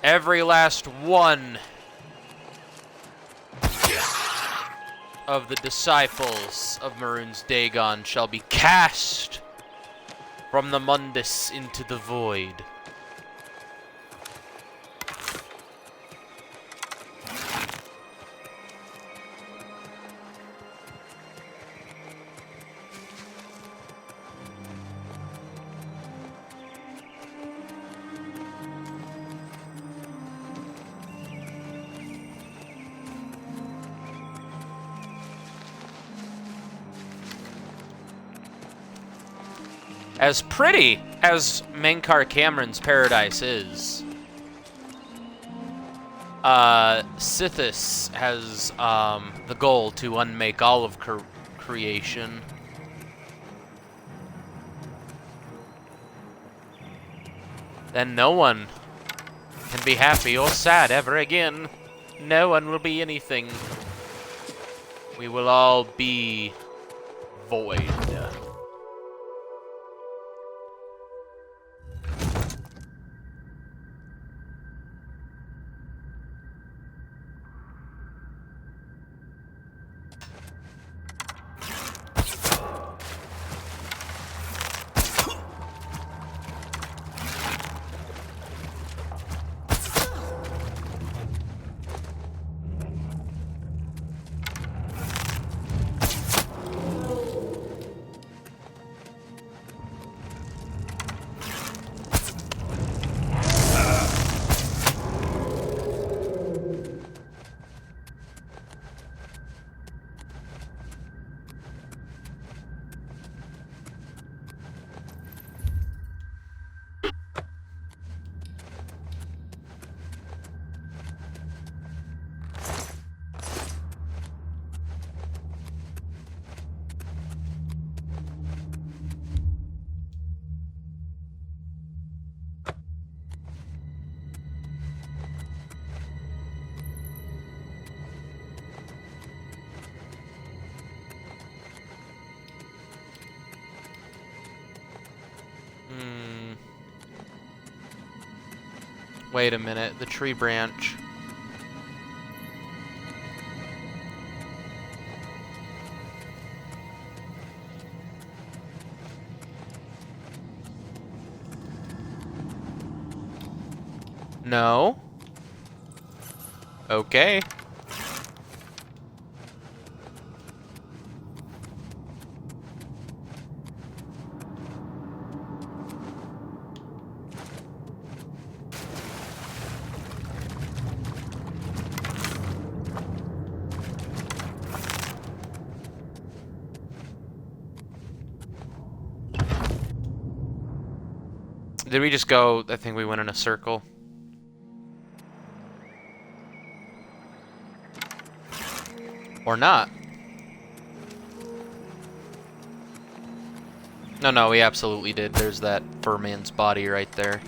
Every last one of the disciples of Mehrunes Dagon shall be cast from the Mundus into the void. As pretty as Manca Cameron's paradise is, Sithis has the goal to unmake all of creation. Then no one can be happy or sad ever again. No one will be anything. We will all be void. Wait a minute, the tree branch. No. Okay. Did we just go? I think we went in a circle. Or not. No, we absolutely did. There's that fur man's body right there.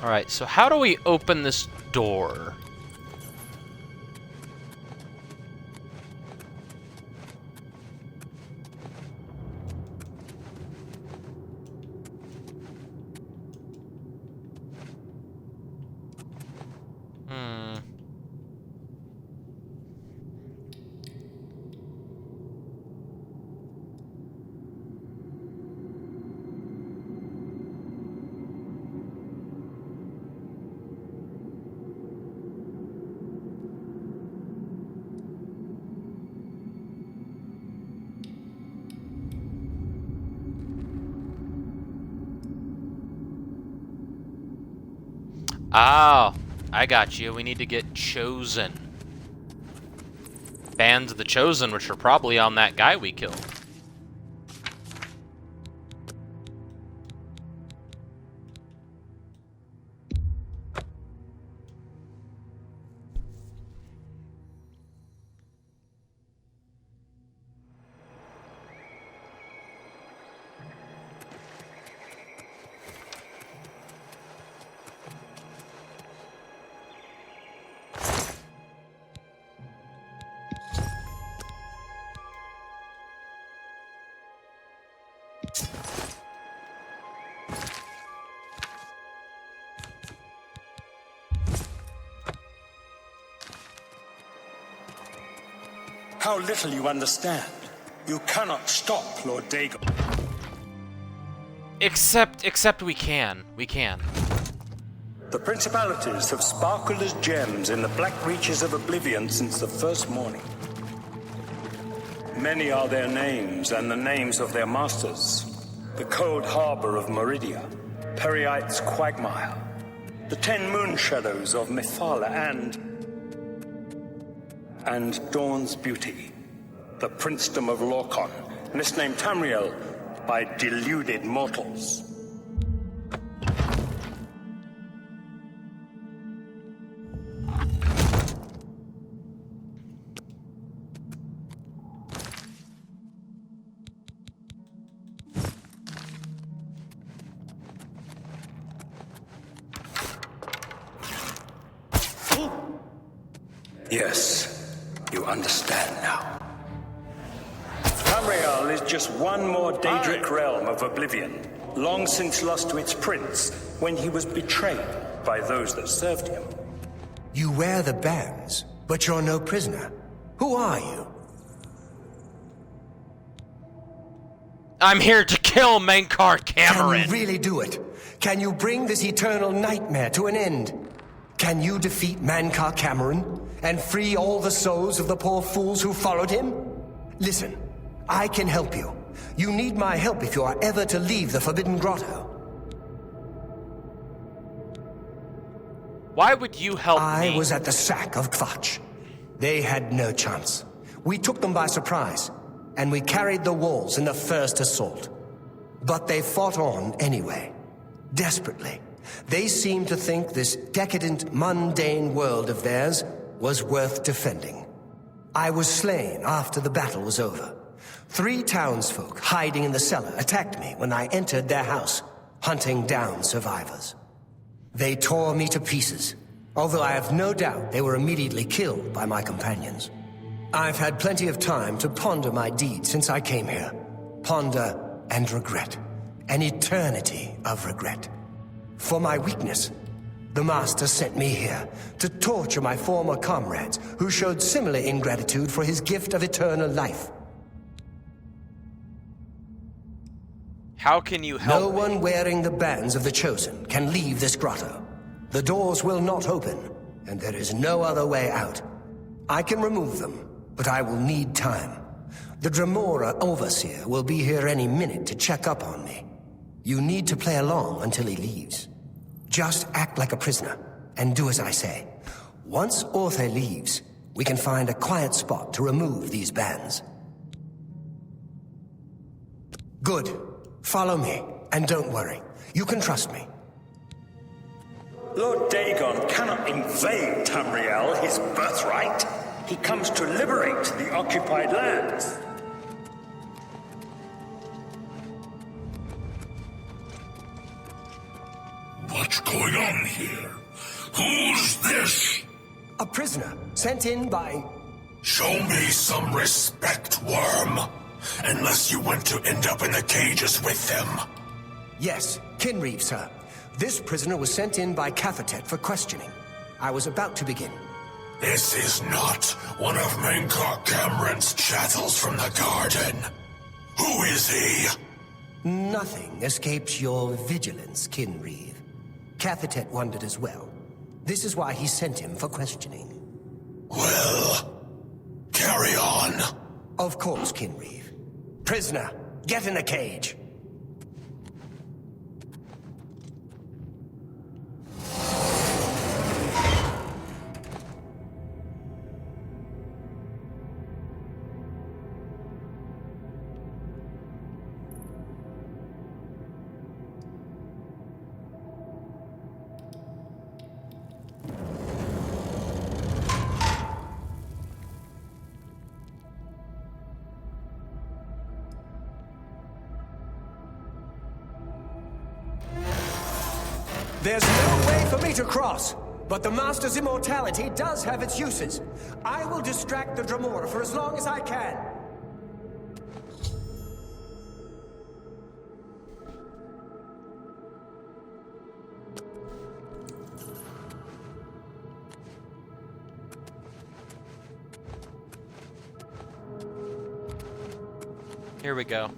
Alright, so how do we open this door? Oh, I got you. We need to get Chosen. Bands of the Chosen, which are probably on that guy we killed. How little you understand. You cannot stop Lord Dagon. Except we can. We can. The principalities have sparkled as gems in the black reaches of Oblivion since the first morning. Many are their names and the names of their masters. The cold harbor of Meridia, Periite's quagmire, the 10 moon shadows of Mephala, and Dawn's beauty, the princedom of Lorkon, misnamed Tamriel by deluded mortals. Yes, you understand now. Tamriel is just one more Daedric realm of Oblivion, long since lost to its prince when he was betrayed by those that served him. You wear the bands, but you're no prisoner. Who are you? I'm here to kill Mankar Cameron. Can you really do it? Can you bring this eternal nightmare to an end? Can you defeat Mankar Cameron and free all the souls of the poor fools who followed him? Listen, I can help you. You need my help if you are ever to leave the Forbidden Grotto. Why would you help me? I was at the sack of Kivatch. They had no chance. We took them by surprise, and we carried the walls in the first assault. But they fought on anyway, desperately. They seemed to think this decadent, mundane world of theirs was worth defending. I was slain after the battle was over. 3 townsfolk hiding in the cellar attacked me when I entered their house, hunting down survivors. They tore me to pieces, although I have no doubt they were immediately killed by my companions. I've had plenty of time to ponder my deed since I came here. Ponder and regret. An eternity of regret. For my weakness, the Master sent me here to torture my former comrades who showed similar ingratitude for his gift of eternal life. How can you help No one wearing the bands of the Chosen can leave this grotto. The doors will not open, and there is no other way out. I can remove them, but I will need time. The Dremora Overseer will be here any minute to check up on me. You need to play along until he leaves. Just act like a prisoner, and do as I say. Once Orthe leaves, we can find a quiet spot to remove these bands. Good. Follow me, and don't worry. You can trust me. Lord Dagon cannot invade Tamriel, his birthright. He comes to liberate the occupied lands. What's going on here? Who's this? A prisoner, sent in by... Show me some respect, worm. Unless you want to end up in the cages with them. Yes, Kinreeve, sir. This prisoner was sent in by Cathatet for questioning. I was about to begin. This is not one of Mankar Cameron's chattels from the garden. Who is he? Nothing escapes your vigilance, Kinreeve. Cathatet wondered as well. This is why he sent him for questioning. Well, carry on. Of course, Kinreeve. Prisoner, get in a cage. There's no way for me to cross, but the Master's immortality does have its uses. I will distract the Dremora for as long as I can. Here we go.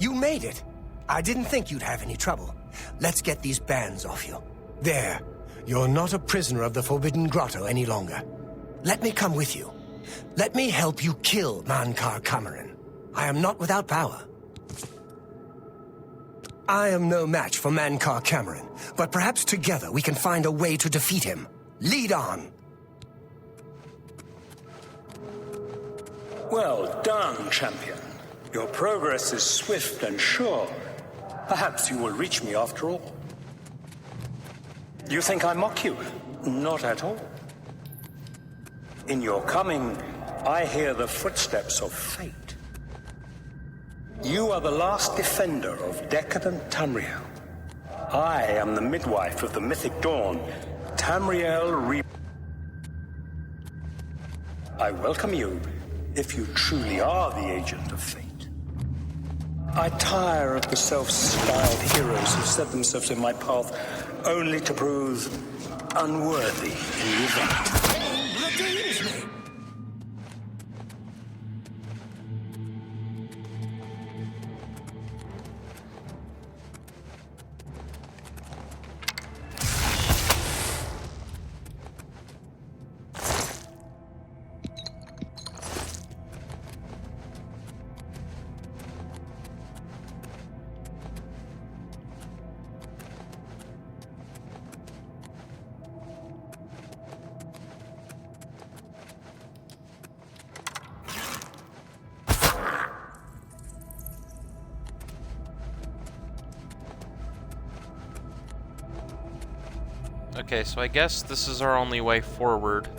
You made it. I didn't think you'd have any trouble. Let's get these bands off you. There. You're not a prisoner of the Forbidden Grotto any longer. Let me come with you. Let me help you kill Mankar Cameron. I am not without power. I am no match for Mankar Cameron, but perhaps together we can find a way to defeat him. Lead on! Well done, champion. Your progress is swift and sure. Perhaps you will reach me after all. You think I mock you? Not at all. In your coming, I hear the footsteps of fate. You are the last defender of decadent Tamriel. I am the midwife of the mythic dawn, Tamriel I welcome you, if you truly are the agent of fate. I tire of the self-styled heroes who set themselves in my path only to prove unworthy in the event. Okay, so I guess this is our only way forward.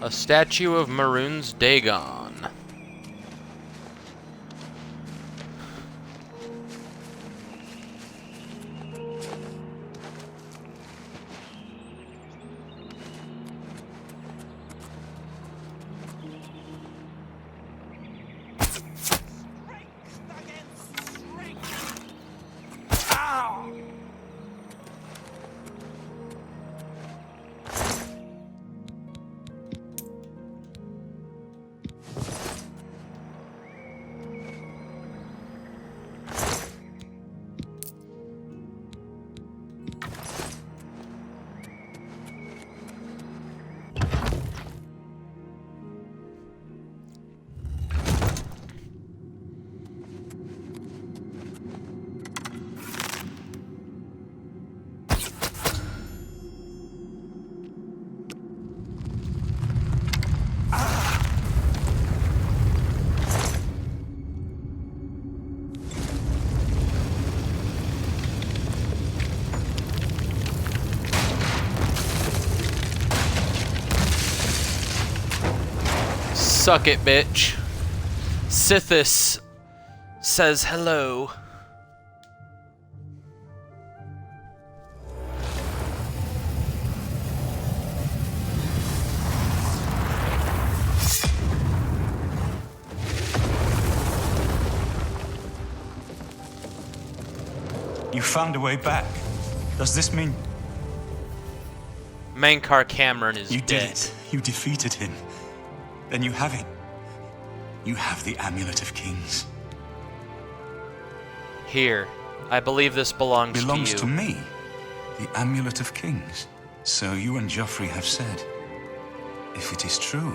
A statue of Mehrunes Dagon. Suck it, bitch. Sithis says hello. You found a way back. Does this mean... Mankar Cameron is You dead. did it. You defeated him. Then you have it. You have the Amulet of Kings. Here. I believe this belongs Belongs to you. to me. The Amulet of Kings. So you and Joffrey have said. If it is true,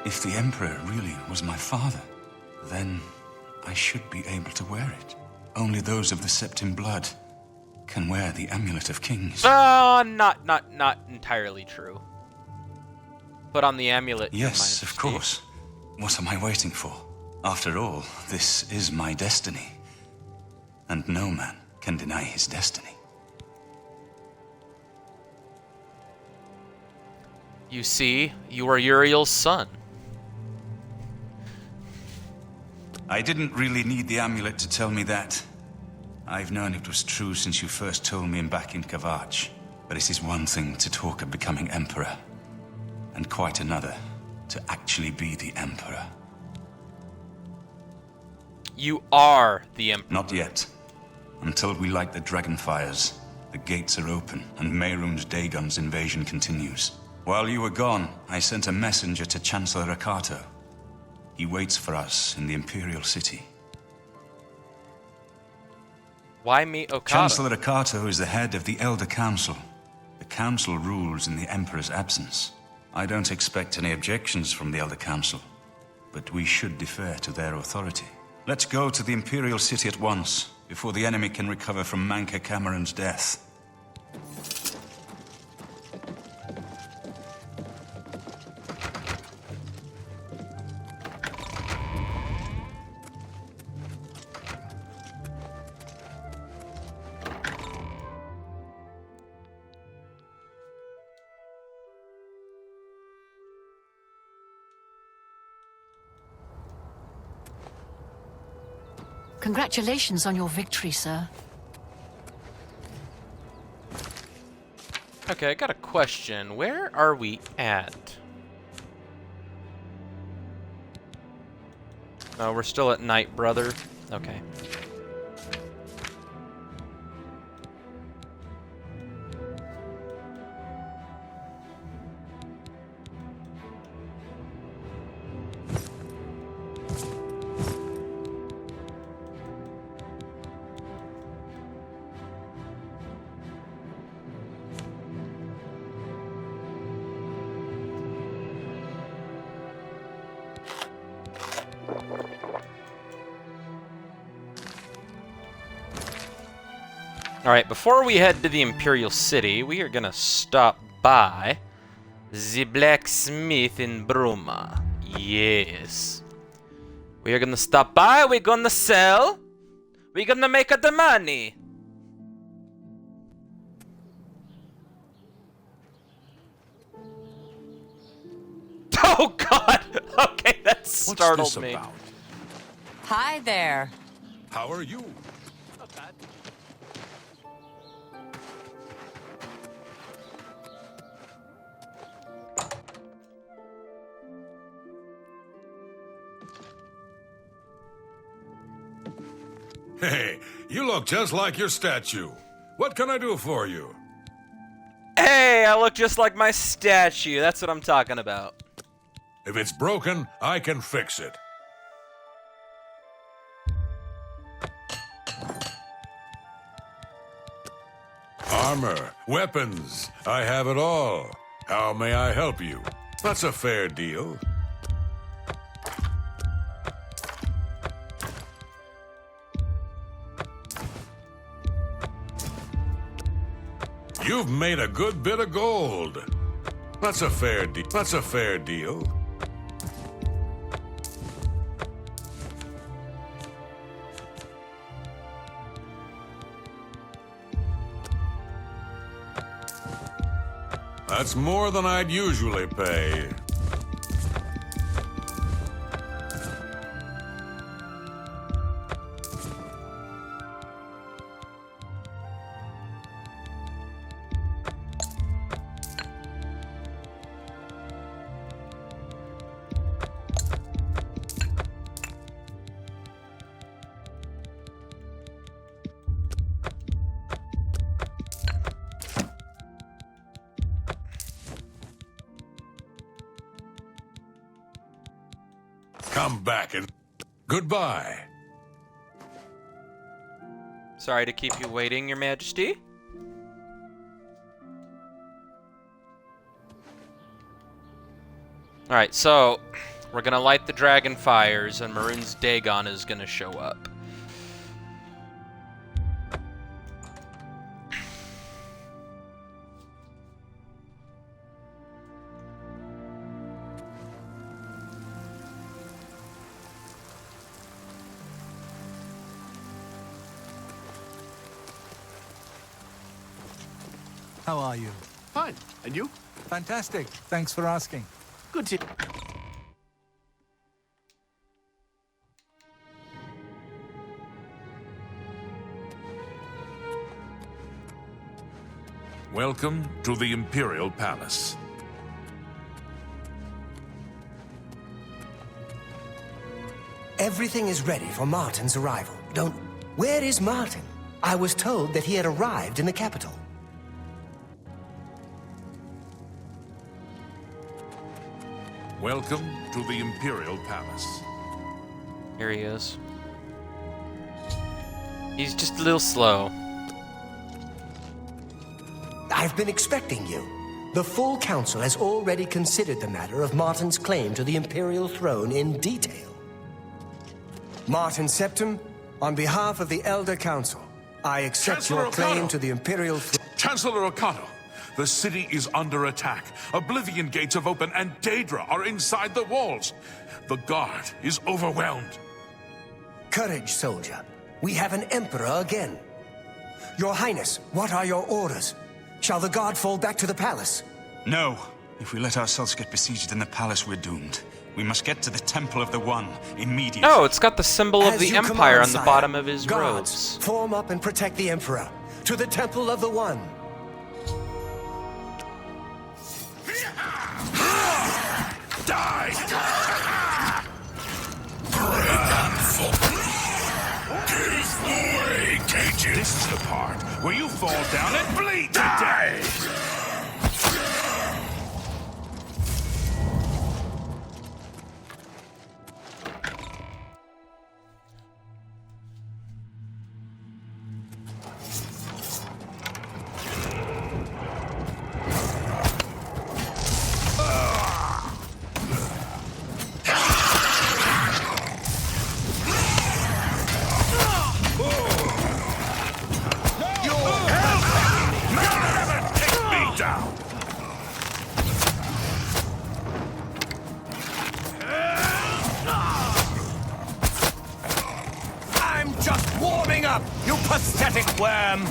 if the Emperor really was my father, then I should be able to wear it. Only those of the Septim blood can wear the Amulet of Kings. Not entirely true. Put on the amulet. Yes, of course. What am I waiting for? After all, this is my destiny. And no man can deny his destiny. You see, you are Uriel's son. I didn't really need the amulet to tell me that. I've known it was true since you first told me back in Kivatch. But it is one thing to talk of becoming Emperor, and quite another to actually be the Emperor. You are the Emperor. Not yet. Until we light the Dragonfires, the gates are open, and Mehrunes Dagon's invasion continues. While you were gone, I sent a messenger to Chancellor Akato. He waits for us in the Imperial City. Why meet Okada? Chancellor Akato is the head of the Elder Council. The Council rules in the Emperor's absence. I don't expect any objections from the Elder Council, but we should defer to their authority. Let's go to the Imperial City at once, before the enemy can recover from Mankar Cameron's death. Congratulations on your victory, sir. Okay, I got a question. Where are we at? Oh, we're still at night, brother. Okay. Alright, before we head to the Imperial City, we are gonna stop by the blacksmith in Bruma. Yes. We are gonna stop by, we're gonna sell, we're gonna make the money. Oh God! Okay, that startled me. About? Hi there. How are you? Not bad. Hey, you look just like your statue. What can I do for you? Hey, I look just like my statue. That's what I'm talking about. If it's broken, I can fix it. Armor, weapons, I have it all. How may I help you? That's a fair deal. You've made a good bit of gold. That's a fair deal. That's a fair deal. That's more than I'd usually pay. Come back and goodbye. Sorry to keep you waiting, Your Majesty. Alright, so we're gonna light the dragon fires and Mehrunes Dagon is gonna show up. How are you? Fine. And you? Fantastic. Thanks for asking. Good to... Welcome to the Imperial Palace. Everything is ready for Martin's arrival. Where is Martin? I was told that he had arrived in the capital. Welcome to the Imperial Palace. Here he is. He's just a little slow. I've been expecting you. The full council has already considered the matter of Martin's claim to the Imperial throne in detail. Martin Septim, on behalf of the Elder Council, I accept Chancellor your claim O'Connell. to the Imperial throne. Chancellor Okato, the city is under attack. Oblivion gates have opened and Daedra are inside the walls. The guard is overwhelmed. Courage, soldier. We have an emperor again. Your Highness, what are your orders? Shall the guard fall back to the palace? No. If we let ourselves get besieged in the palace, we're doomed. We must get to the Temple of the One immediately. Oh, it's got the symbol of As the you Empire command, on the sire. bottom of his Guards, robes. form up and protect the Emperor. To the Temple of the One. Die! This is the part where you fall down and bleed to death! I'm just warming up, you pathetic worm!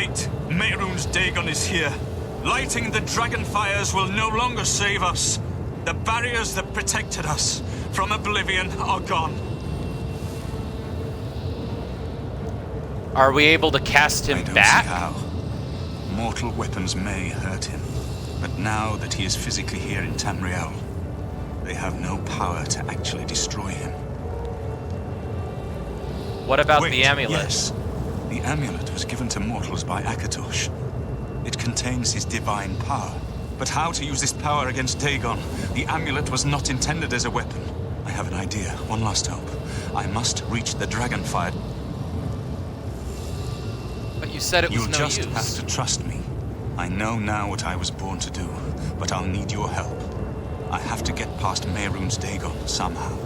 right. Mehrunes Dagon is here. Lighting the dragon fires will no longer save us. The barriers that protected us from Oblivion are gone. Are we able to cast him back? See how. Mortal weapons may hurt him, but now that he is physically here in Tamriel, they have no power to actually destroy him. What about Wait, the amulet? Yes. The amulet was given to mortals by Akatosh. It contains his divine power. But how to use this power against Dagon? The amulet was not intended as a weapon. I have an idea. One last hope. I must reach the dragonfire. But you said it was You'll no just use. have to trust me. I know now what I was born to do, but I'll need your help. I have to get past Mehrunes Dagon somehow.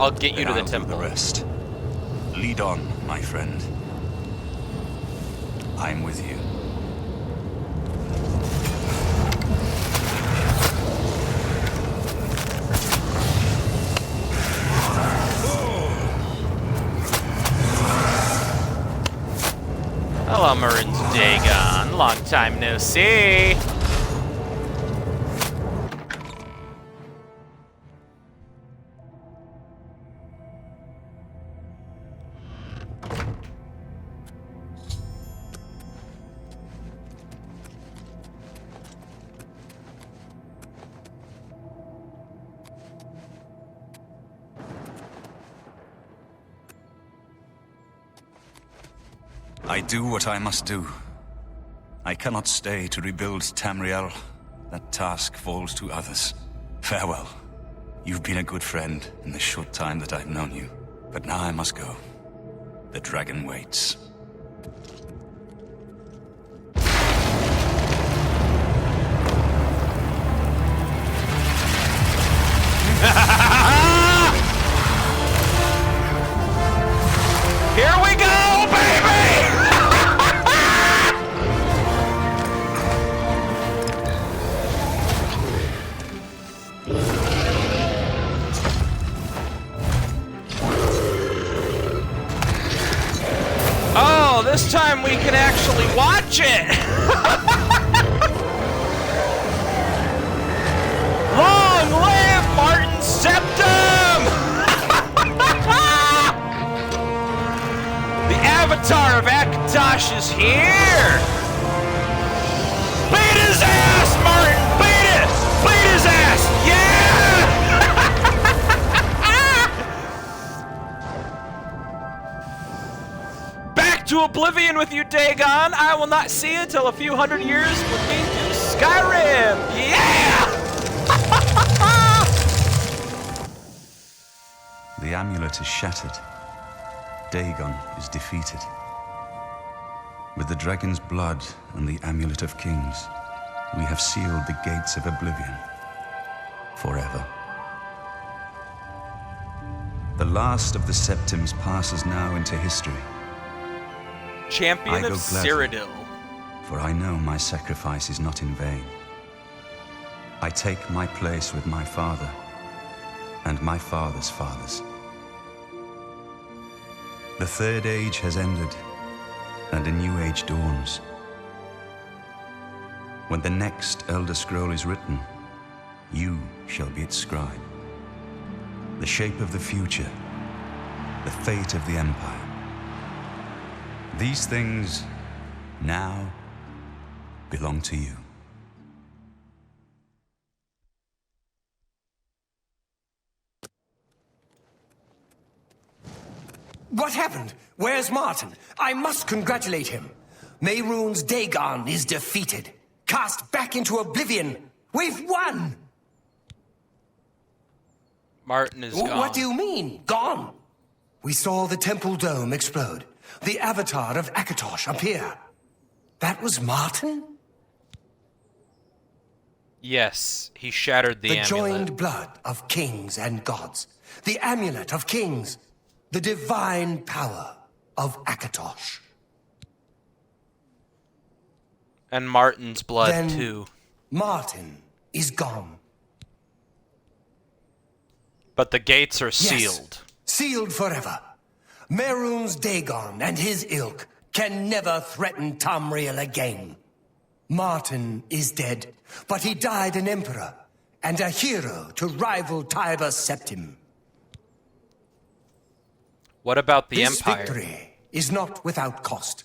I'll get you to the I'll do temple. the rest. Lead on, my friend. I'm with you. Hello, Mehrunes Dagon. Long time no see. I do what I must do. I cannot stay to rebuild Tamriel. That task falls to others. Farewell. You've been a good friend in the short time that I've known you. But now I must go. The dragon waits. Here we go, baby! Oh, this time we can actually watch it! Long live Martin Septim! The Avatar of Akatosh is here! Beat his ass, Martin! Beat it! Beat his ass! Yeah! Back to Oblivion with you, Dagon! I will not see you till a few hundred years looking to Skyrim! Yeah! The amulet is shattered. Dagon is defeated. With the dragon's blood and the amulet of kings, we have sealed the gates of Oblivion forever. The last of the Septims passes now into history. Champion I of go gladly, Cyrodil. for I know my sacrifice is not in vain. I take my place with my father and my father's fathers. The third age has ended, and a new age dawns. When the next Elder Scroll is written, you shall be its scribe. The shape of the future, the fate of the Empire. These things now belong to you. What happened? Where's Martin? I must congratulate him. Mehrunes Dagon is defeated. Cast back into Oblivion. We've won! Martin is gone. What do you mean, gone? We saw the temple dome explode. The avatar of Akatosh appear. That was Martin? Yes, he shattered the amulet. Joined blood of kings and gods. The amulet of kings. The divine power of Akatosh. And Martin's blood, Then too. Martin is gone. But the gates are Yes, sealed. sealed forever. Mehrunes Dagon and his ilk can never threaten Tamriel again. Martin is dead, but he died an emperor and a hero to rival Tiber Septim. What about the This Empire? victory is not without cost.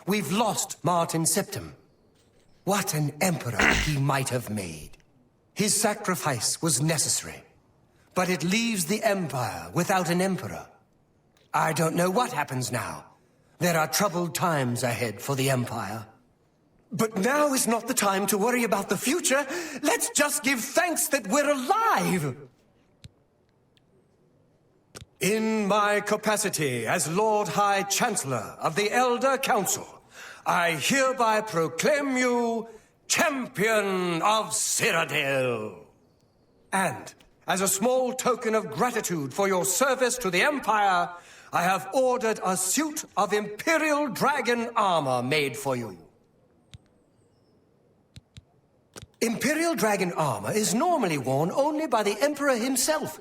We've lost Martin Septim. What an emperor he might have made. His sacrifice was necessary, but it leaves the Empire without an emperor. I don't know what happens now. There are troubled times ahead for the Empire. But now is not the time to worry about the future. Let's just give thanks that we're alive! In my capacity as Lord High Chancellor of the Elder Council, I hereby proclaim you Champion of Cyrodil. And as a small token of gratitude for your service to the Empire, I have ordered a suit of Imperial Dragon armor made for you. Imperial Dragon armor is normally worn only by the Emperor himself,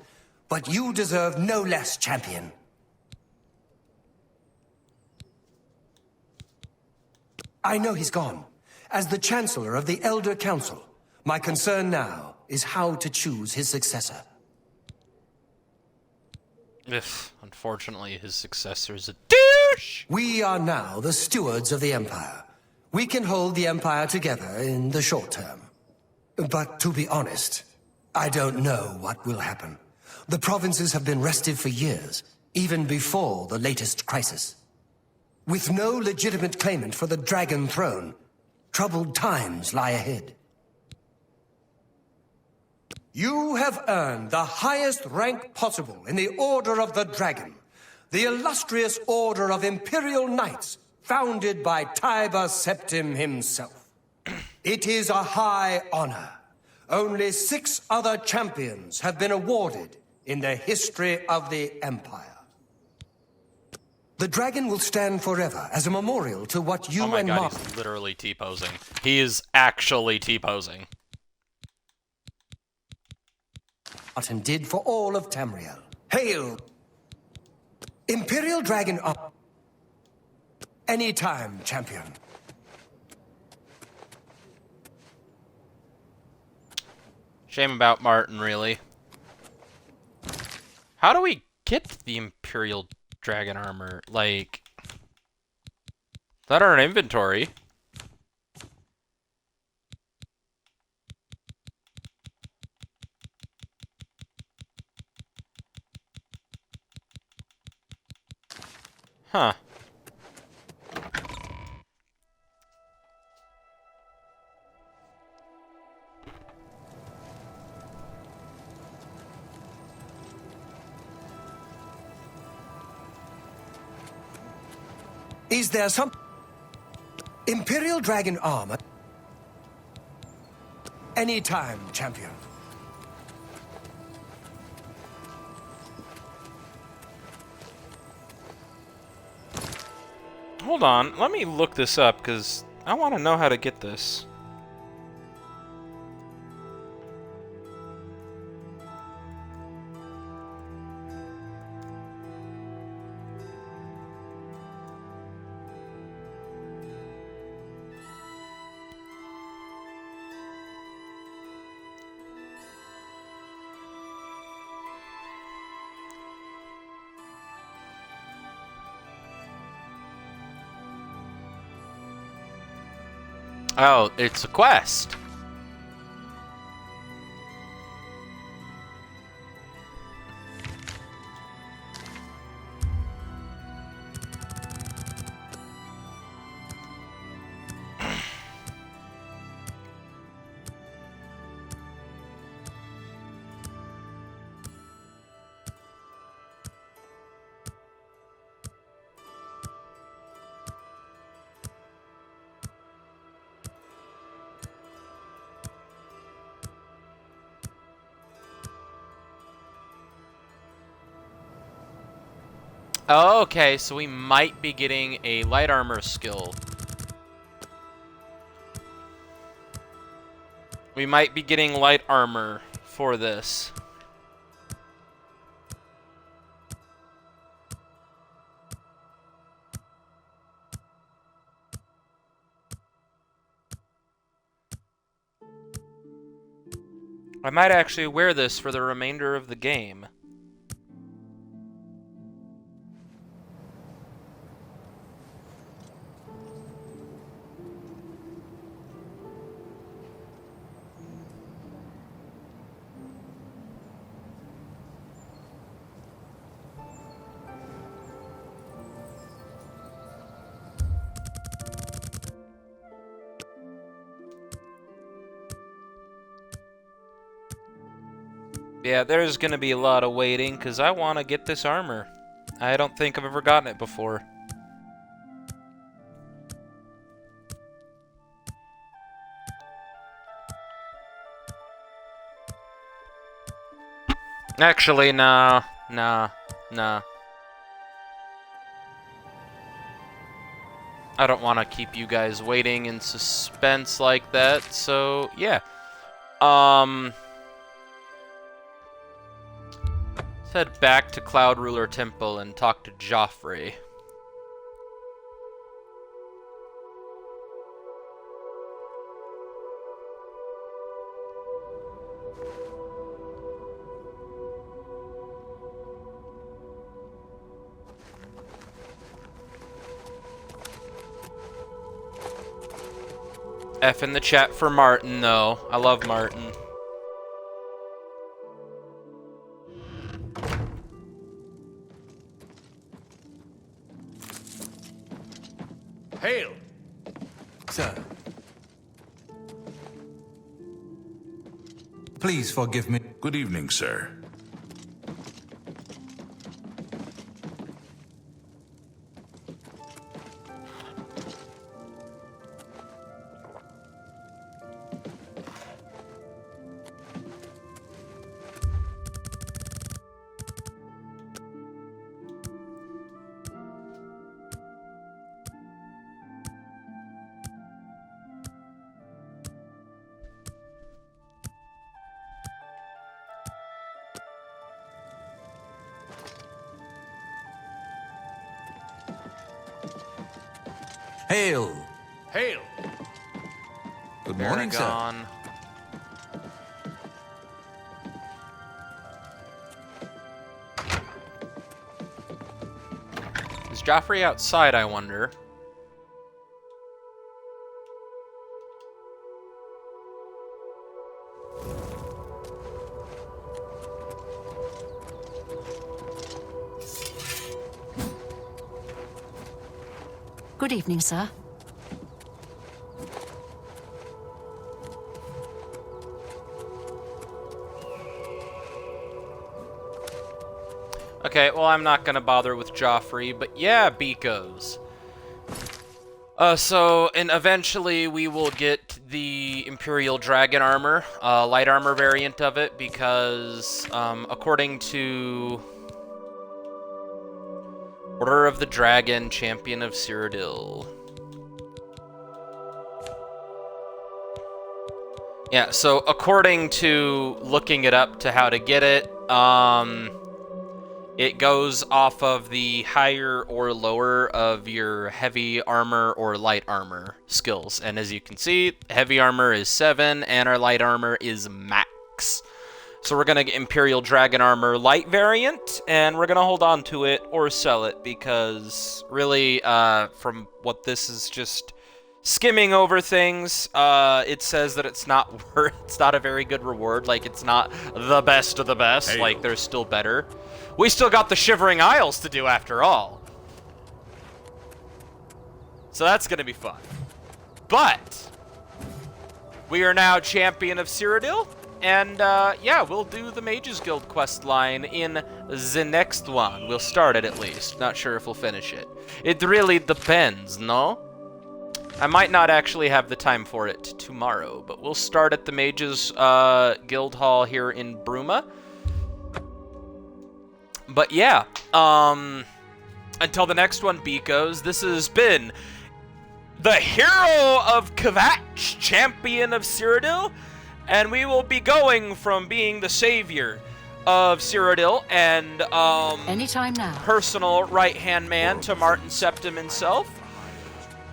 but you deserve no less, champion. I know he's gone. As the Chancellor of the Elder Council, my concern now is how to choose his successor. Unfortunately, his successor is a douche! We are now the stewards of the Empire. We can hold the Empire together in the short term. But to be honest, I don't know what will happen. The provinces have been restive for years, even before the latest crisis. With no legitimate claimant for the Dragon Throne, troubled times lie ahead. You have earned the highest rank possible in the Order of the Dragon, the illustrious Order of Imperial Knights, founded by Tiber Septim himself. It is a high honor. Only 6 other champions have been awarded in the history of the Empire. The dragon will stand forever as a memorial to what you and Martin... he's literally T-posing. He is actually T-posing. Martin did for all of Tamriel. Hail! Imperial Dragon up. Anytime, champion. Shame about Martin, really. How do we get the Imperial Dragon armor? Like, is that our inventory? Huh. Is there some Imperial Dragon armor? Anytime, champion. Hold on, let me look this up, because I want to know how to get this. Oh, it's a quest. Oh, okay, so we might be getting a light armor skill. We might be getting light armor for this. I might actually wear this for the remainder of the game. Yeah, there's gonna be a lot of waiting, because I want to get this armor. I don't think I've ever gotten it before. Actually, nah. I don't want to keep you guys waiting in suspense like that, so yeah. Let's head back to Cloud Ruler Temple and talk to Joffrey. F in the chat for Martin, though. I love Martin. Hail! Sir. Please forgive me. Good evening, sir. Hail! Hail! Good morning, sir. Aragon. Is Joffrey outside, I wonder? Good evening, sir. Okay, well, I'm not gonna bother with Joffrey, but yeah, beekos. And eventually we will get the Imperial Dragon armor, light armor variant of it, because, according to Order of the Dragon, Champion of Cyrodil. Yeah, so according to looking it up to how to get it, it goes off of the higher or lower of your heavy armor or light armor skills. And as you can see, heavy armor is 7 and our light armor is max. So we're going to get Imperial Dragon Armor light variant, and we're going to hold on to it or sell it, because really, from what this is just skimming over things, it says that it's not a very good reward. Like, it's not the best of the best. Hey. Like, there's still better. We still got the Shivering Isles to do after all. So that's going to be fun. But we are now Champion of Cyrodil. And, yeah, we'll do the Mages Guild quest line in the next one. We'll start it, at least. Not sure if we'll finish it. It really depends, no? I might not actually have the time for it tomorrow, but we'll start at the Mages Guild Hall here in Bruma. But, yeah, until the next one, beekos, this has been the Hero of Kivatch, Champion of Cyrodil. And we will be going from being the savior of Cyrodil and Anytime now. personal right-hand man to Martin Septim himself,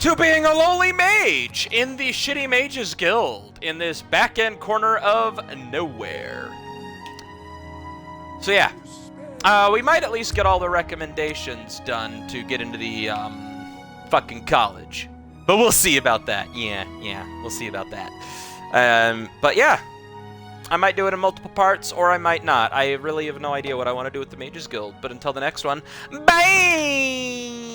to being a lowly mage in the Shitty Mages Guild in this back-end corner of nowhere. So yeah, we might at least get all the recommendations done to get into the fucking college. But we'll see about that. Yeah, we'll see about that. But yeah, I might do it in multiple parts, or I might not. I really have no idea what I want to do with the Mages Guild. But until the next one, bye!